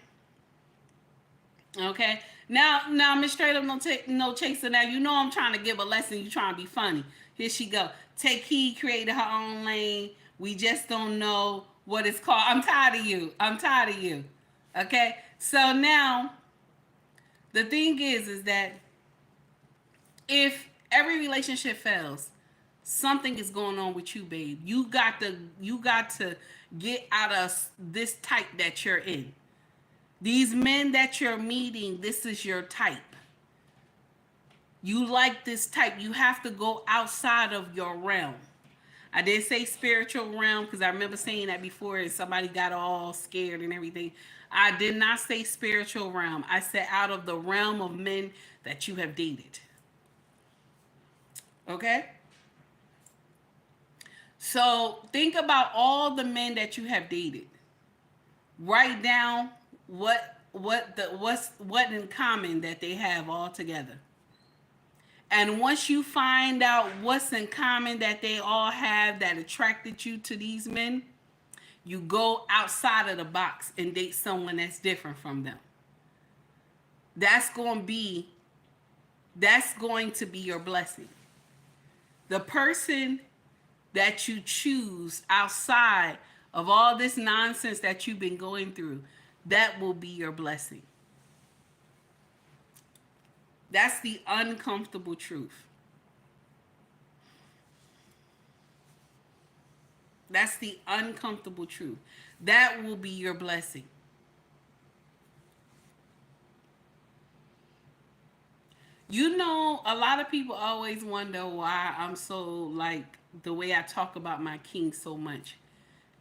Speaker 2: Okay? Now, Miss Straight Up No Chaser. Now, you know I'm trying to give a lesson. You trying to be funny. Here she go. Take heed, created her own lane. We just don't know what it's called. I'm tired of you. I'm tired of you. Okay? So now, the thing is that if every relationship fails, something is going on with you, babe. You got to get out of this type that you're in. These men that you're meeting, this is your type. You like this type. You have to go outside of your realm. I did say spiritual realm because I remember saying that before and somebody got all scared and everything. I did not say spiritual realm. I said out of the realm of men that you have dated. Okay? So think about all the men that you have dated. Write down what in common that they have all together. And once you find out what's in common that they all have that attracted you to these men, you go outside of the box and date someone that's different from them. That's going to be your blessing. The person that you choose outside of all this nonsense that you've been going through, that will be your blessing. That's the uncomfortable truth. That's the uncomfortable truth. That will be your blessing. You know, a lot of people always wonder why I'm so like the way I talk about my king so much.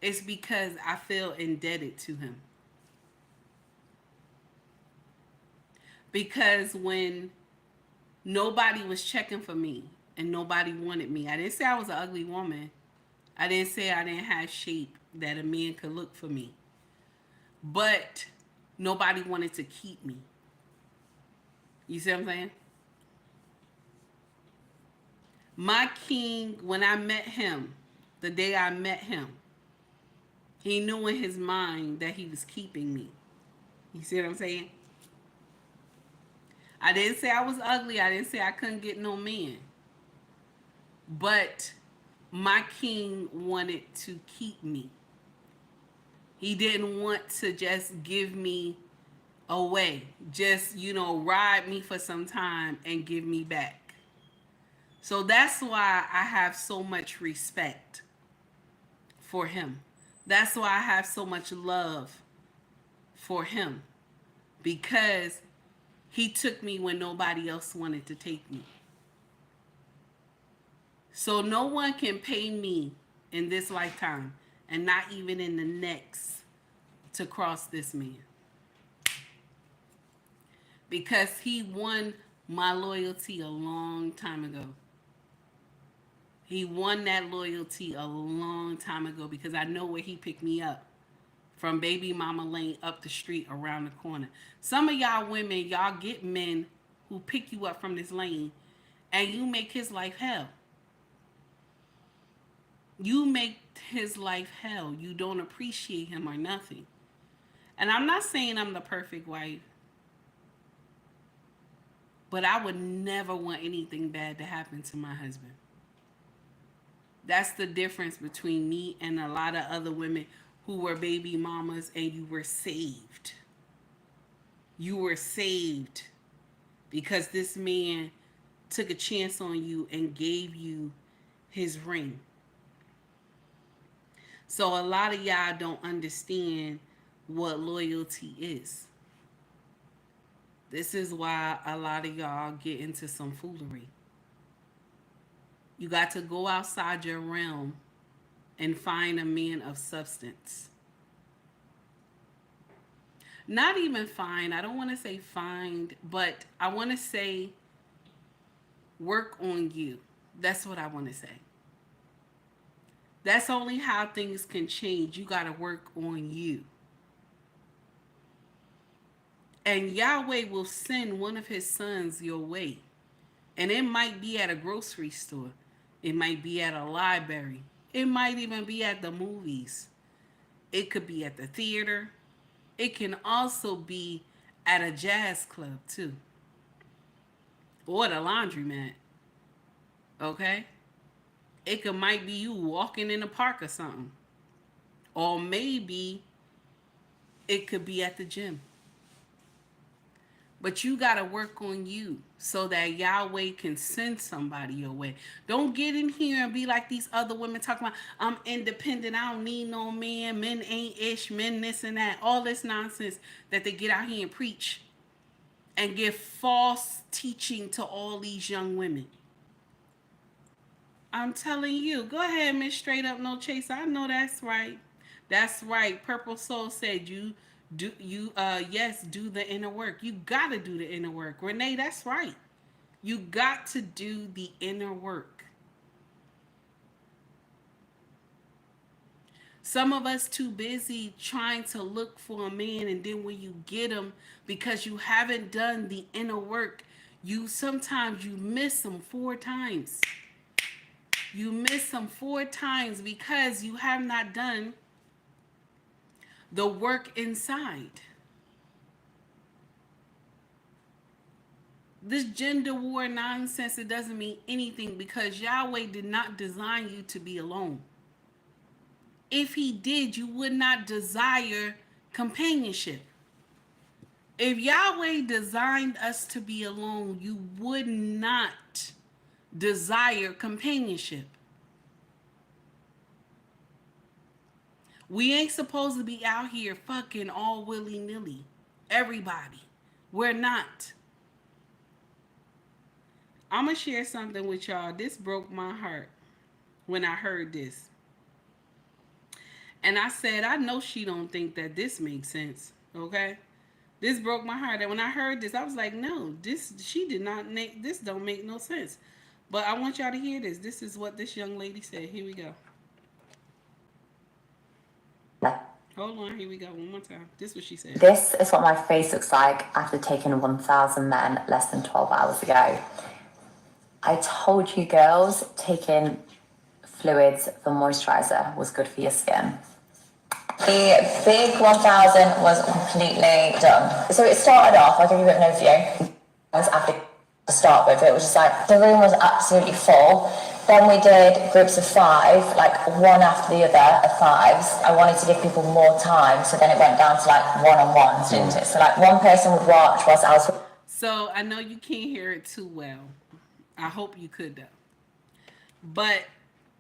Speaker 2: It's because I feel indebted to him. Because when nobody was checking for me and nobody wanted me, I didn't say I was an ugly woman. I didn't say I didn't have shape that a man could look for me. But nobody wanted to keep me. You see what I'm saying? My king, when I met him, the day I met him, he knew in his mind that he was keeping me. You see what I'm saying? I didn't say I was ugly. I didn't say I couldn't get no man. But my king wanted to keep me. He didn't want to just give me away. Just, ride me for some time and give me back. So that's why I have so much respect for him. That's why I have so much love for him. Because he took me when nobody else wanted to take me. So no one can pay me in this lifetime, and not even in the next, to cross this man. Because he won my loyalty a long time ago. He won that loyalty a long time ago because I know where he picked me up. From baby mama lane up the street around the corner. Some of y'all women, y'all get men who pick you up from this lane and you make his life hell. You make his life hell. You don't appreciate him or nothing. And I'm not saying I'm the perfect wife, but I would never want anything bad to happen to my husband. That's the difference between me and a lot of other women who were baby mamas and you were saved. You were saved because this man took a chance on you and gave you his ring. So a lot of y'all don't understand what loyalty is. This is why a lot of y'all get into some foolery. You got to go outside your realm and find a man of substance. Not even find, I don't want to say find, but I want to say work on you. That's what I want to say. That's only how things can change. You got to work on you. And Yahweh will send one of his sons your way. And it might be at a grocery store. It might be at a library. It might even be at the movies. It could be at the theater. It can also be at a jazz club too. Or the laundromat. Okay? Might be you walking in a park or something. Or maybe it could be at the gym. But you got to work on you so that Yahweh can send somebody your way. Don't get in here and be like these other women talking about, I'm independent, I don't need no man, men ain't ish, men this and that. All this nonsense that they get out here and preach and give false teaching to all these young women. I'm telling you, go ahead, Miss Straight Up No Chase. I know that's right. That's right. Purple Soul said do the inner work. You gotta do the inner work. Renee, that's right. You got to do the inner work. Some of us too busy trying to look for a man, and then when you get him, because you haven't done the inner work, sometimes you miss them 4 times. You miss them 4 times because you have not done the work inside. This gender war nonsense, it doesn't mean anything because Yahweh did not design you to be alone. If he did, you would not desire companionship. If Yahweh designed us to be alone, you would not desire companionship. We ain't supposed to be out here fucking all willy-nilly. Everybody. We're not. I'm going to share something with y'all. This broke my heart when I heard this. And I said, I know she don't think that this makes sense. Okay? This broke my heart. And when I heard this, I was like, no, this don't make no sense. But I want y'all to hear this. This is what this young lady said. Here we go. Hold on, here we go. One more time. This is what she said.
Speaker 16: This is what my face looks like after taking 1,000 men less than 12 hours ago. I told you girls, taking fluids for moisturizer was good for your skin. The big 1,000 was completely done. So it started off, I'll give you a bit of an overview. It was after to start with, it was just like, the room was absolutely full. Then we did groups of 5, like one after the other of 5s. I wanted to give people more time, so then it went down to like one-on-ones, didn't it? So like one person would watch whilst I was...
Speaker 2: So I know you can't hear it too well. I hope you could though. But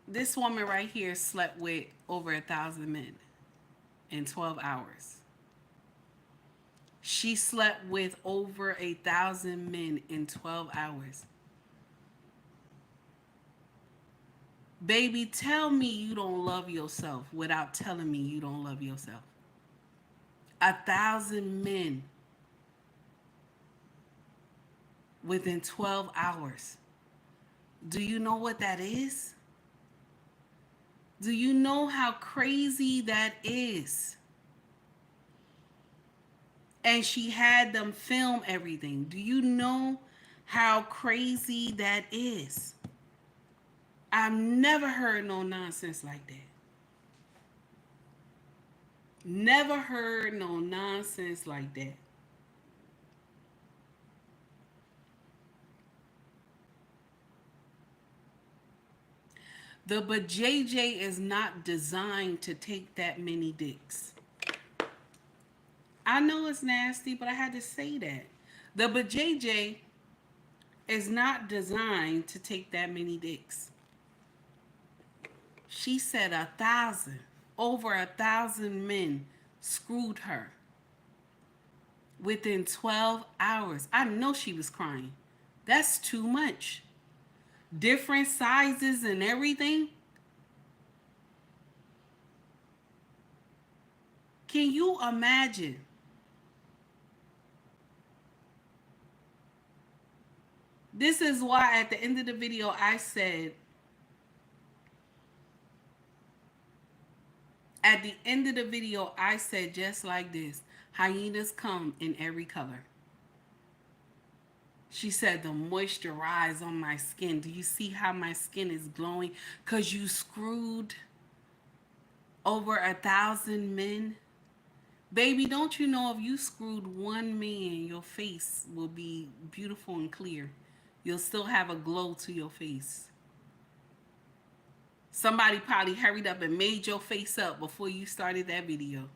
Speaker 2: this woman right here slept with over 1,000 men in 12 hours. She slept with over 1,000 men in 12 hours. Baby, tell me you don't love yourself without telling me you don't love yourself. 1,000 men within 12 hours. Do you know what that is? Do you know how crazy that is? And she had them film everything. Do you know how crazy that is? I've never heard no nonsense like that. Never heard no nonsense like that. The but JJ is not designed to take that many dicks. I know it's nasty, but I had to say that. The but JJ is not designed to take that many dicks. She said 1,000, over 1,000 men screwed her within 12 hours. I know she was crying. That's too much. Different sizes and everything. Can you imagine? This is why at the end of the video I said, just like this, hyenas come in every color. She said, the moisturize on my skin. Do you see how my skin is glowing? Because you screwed over 1,000 men. Baby, don't you know if you screwed one man, your face will be beautiful and clear. You'll still have a glow to your face. Somebody probably hurried up and made your face up before you started that video.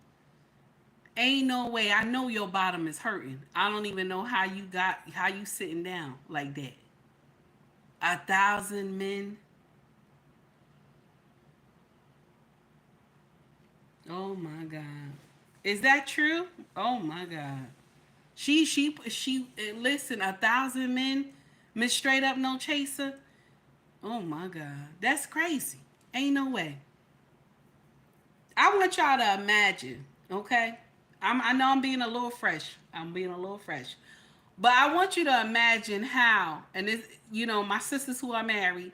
Speaker 2: Ain't no way. I know your bottom is hurting. I don't even know how you sitting down like that. 1,000 men. Oh my God. Is that true? Oh my God. She listen, 1,000 men, Miss Straight Up No Chaser. Oh my God. That's crazy. Ain't no way. I want y'all to imagine, okay? I know I'm being a little fresh. But I want you to imagine how, and this, my sisters who are married,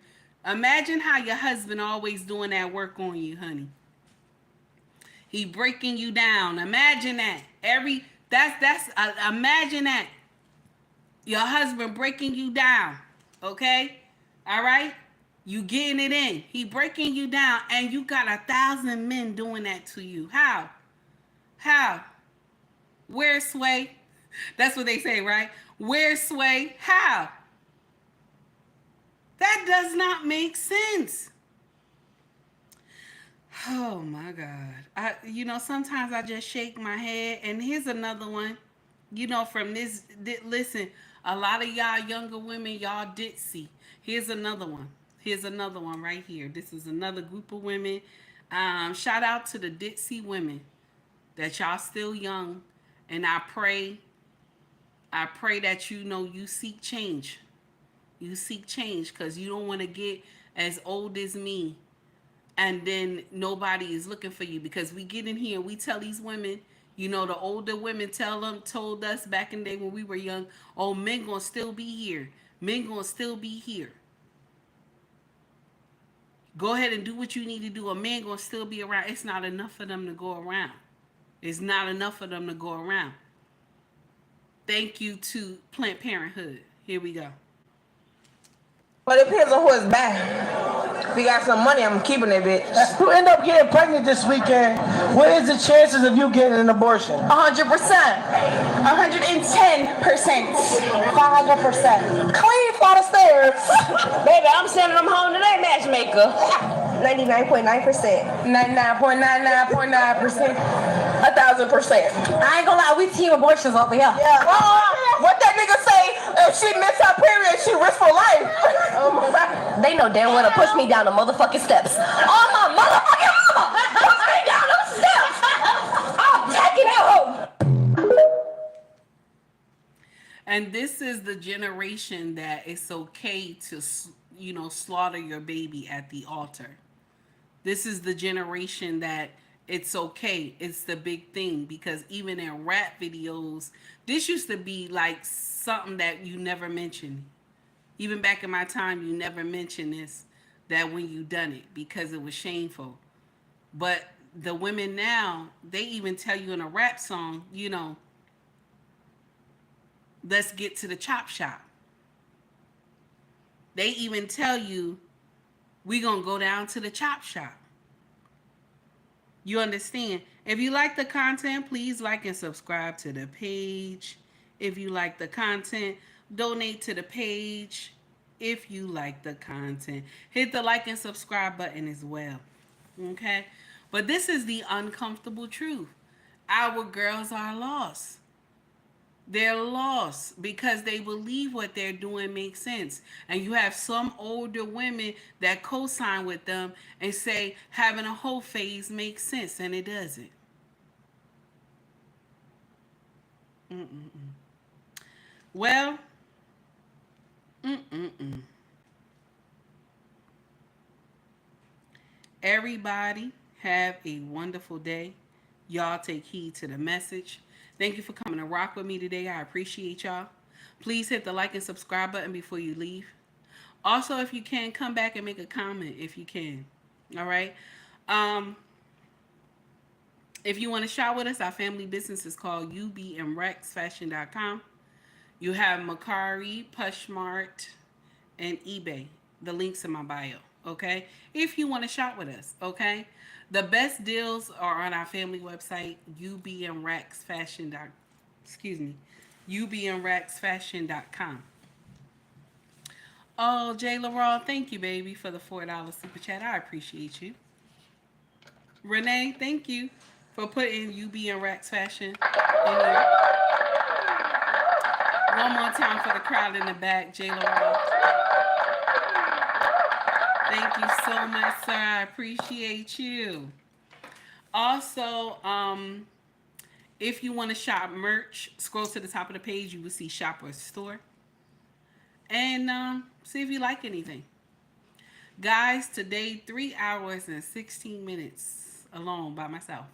Speaker 2: imagine how your husband always doing that work on you, honey. He breaking you down. Imagine that. Imagine that. Your husband breaking you down. Okay? All right? You getting it in. He breaking you down, and you got 1,000 men doing that to you. How? Where, Sway? That's what they say, right? Where, Sway? How? That does not make sense. Oh my God. Sometimes I just shake my head. And here's another one. From this, listen, a lot of y'all younger women, y'all ditzy. Here's another one right here. This is another group of women. Shout out to the ditzy women that y'all still young. And I pray that you seek change. You seek change because you don't want to get as old as me and then nobody is looking for you, because we get in here and we tell these women, the older women told us back in the day when we were young, oh, men gonna still be here. Go ahead and do what you need to do. A man gonna still be around. It's not enough for them to go around. Thank you to Planned Parenthood. Here we go.
Speaker 17: But it depends on who is back. If you got some money, I'm keeping it, bitch.
Speaker 18: You end up getting pregnant this weekend. What is the chances of you getting an abortion?
Speaker 17: 100%. 110%. 500%. Clean for the stairs. Baby, I'm sending them home to that matchmaker. 99.9%. 99.99.9%. 1,000%.
Speaker 5: I ain't gonna lie, we team abortions over here.
Speaker 17: Yeah. What that nigga say? If she missed her period, she risk for life.
Speaker 3: They know damn well to push me down the motherfucking steps. Oh my motherfucking mama! Push me down those steps! I'm taking it home!
Speaker 2: And this is the generation that it's okay to, slaughter your baby at the altar. This is the generation that it's okay. It's the big thing, because even in rap videos, this used to be like something that you never mentioned. Even back in my time, you never mentioned this, that when you done it, because it was shameful. But the women now, they even tell you in a rap song, let's get to the chop shop. They even tell you, we gonna go down to the chop shop. You understand? If you like the content, please like and subscribe to the page. If you like the content, donate to the page. If you like the content, hit the like and subscribe button as well. Okay? But this is the uncomfortable truth. Our girls are lost. They're lost because they believe what they're doing makes sense. And you have some older women that co-sign with them and say having a whole phase makes sense, and it doesn't. Well, everybody have a wonderful day. Y'all take heed to the message. Thank you for coming to rock with me today. I appreciate y'all. Please hit the like and subscribe button before you leave. Also, if you can, come back and make a comment if you can. All right. If you want to shop with us, our family business is called ubandrexfashion.com. You have Mercari, POSHMARK, and eBay. The links in my bio. Okay. If you want to shop with us. Okay. The best deals are on our family website, ubandrexfashion.com. Oh, Jay LaRaw, thank you, baby, for the $4 super chat. I appreciate you. Renee, thank you for putting UB and Rex Fashion in there. One more time for the crowd in the back, Jay LaRaw. Thank you so much, sir. I appreciate you. Also, if you want to shop merch, scroll to the top of the page. You will see Shop or Store. And see if you like anything. Guys, today, 3 hours and 16 minutes alone by myself.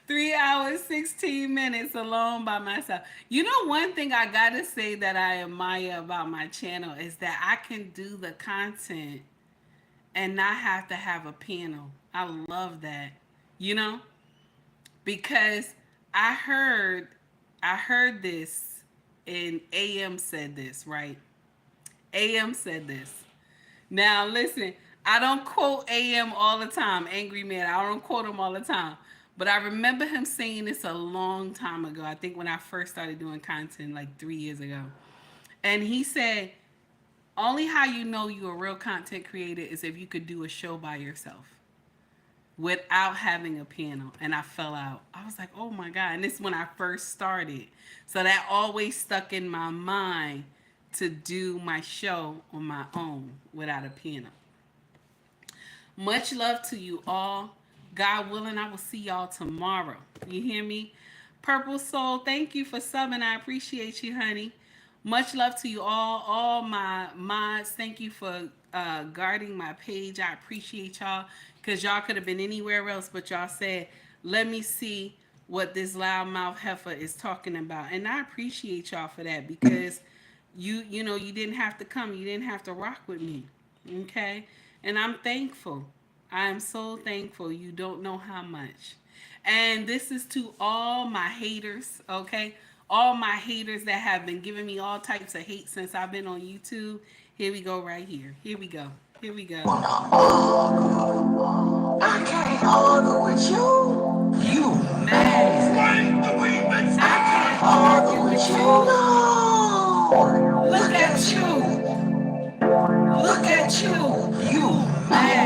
Speaker 2: 3 hours, 16 minutes alone by myself. You know, one thing I gotta say that I admire about my channel is that I can do the content and not have to have a panel. I love that, you know, because I heard this, and AM said this, right? AM said this. Now, listen, I don't quote AM all the time, Angry Man. I don't quote him all the time. But I remember him saying this a long time ago. I think when I first started doing content like 3 years ago. And he said, only how you know you're a real content creator is if you could do a show by yourself without having a panel. And I fell out. I was like, oh my God. And this is when I first started. So that always stuck in my mind to do my show on my own without a panel. Much love to you all. God willing, I will see y'all tomorrow. You hear me? Purple Soul, thank you for subbing. I appreciate you, honey. Much love to you all my mods. Thank you for guarding my page. I appreciate y'all, because y'all could have been anywhere else, but y'all said, let me see what this loudmouth heifer is talking about. And I appreciate y'all for that, because you know, you didn't have to come. You didn't have to rock with me. Okay? And I'm thankful. I am so thankful. You don't know how much. And this is to all my haters, okay? All my haters that have been giving me all types of hate since I've been on YouTube. Here we go right here. Here we go. Here we go.
Speaker 1: I can't argue with you. You mad. I can't argue with you. No. Look at you. Look at you. You mad.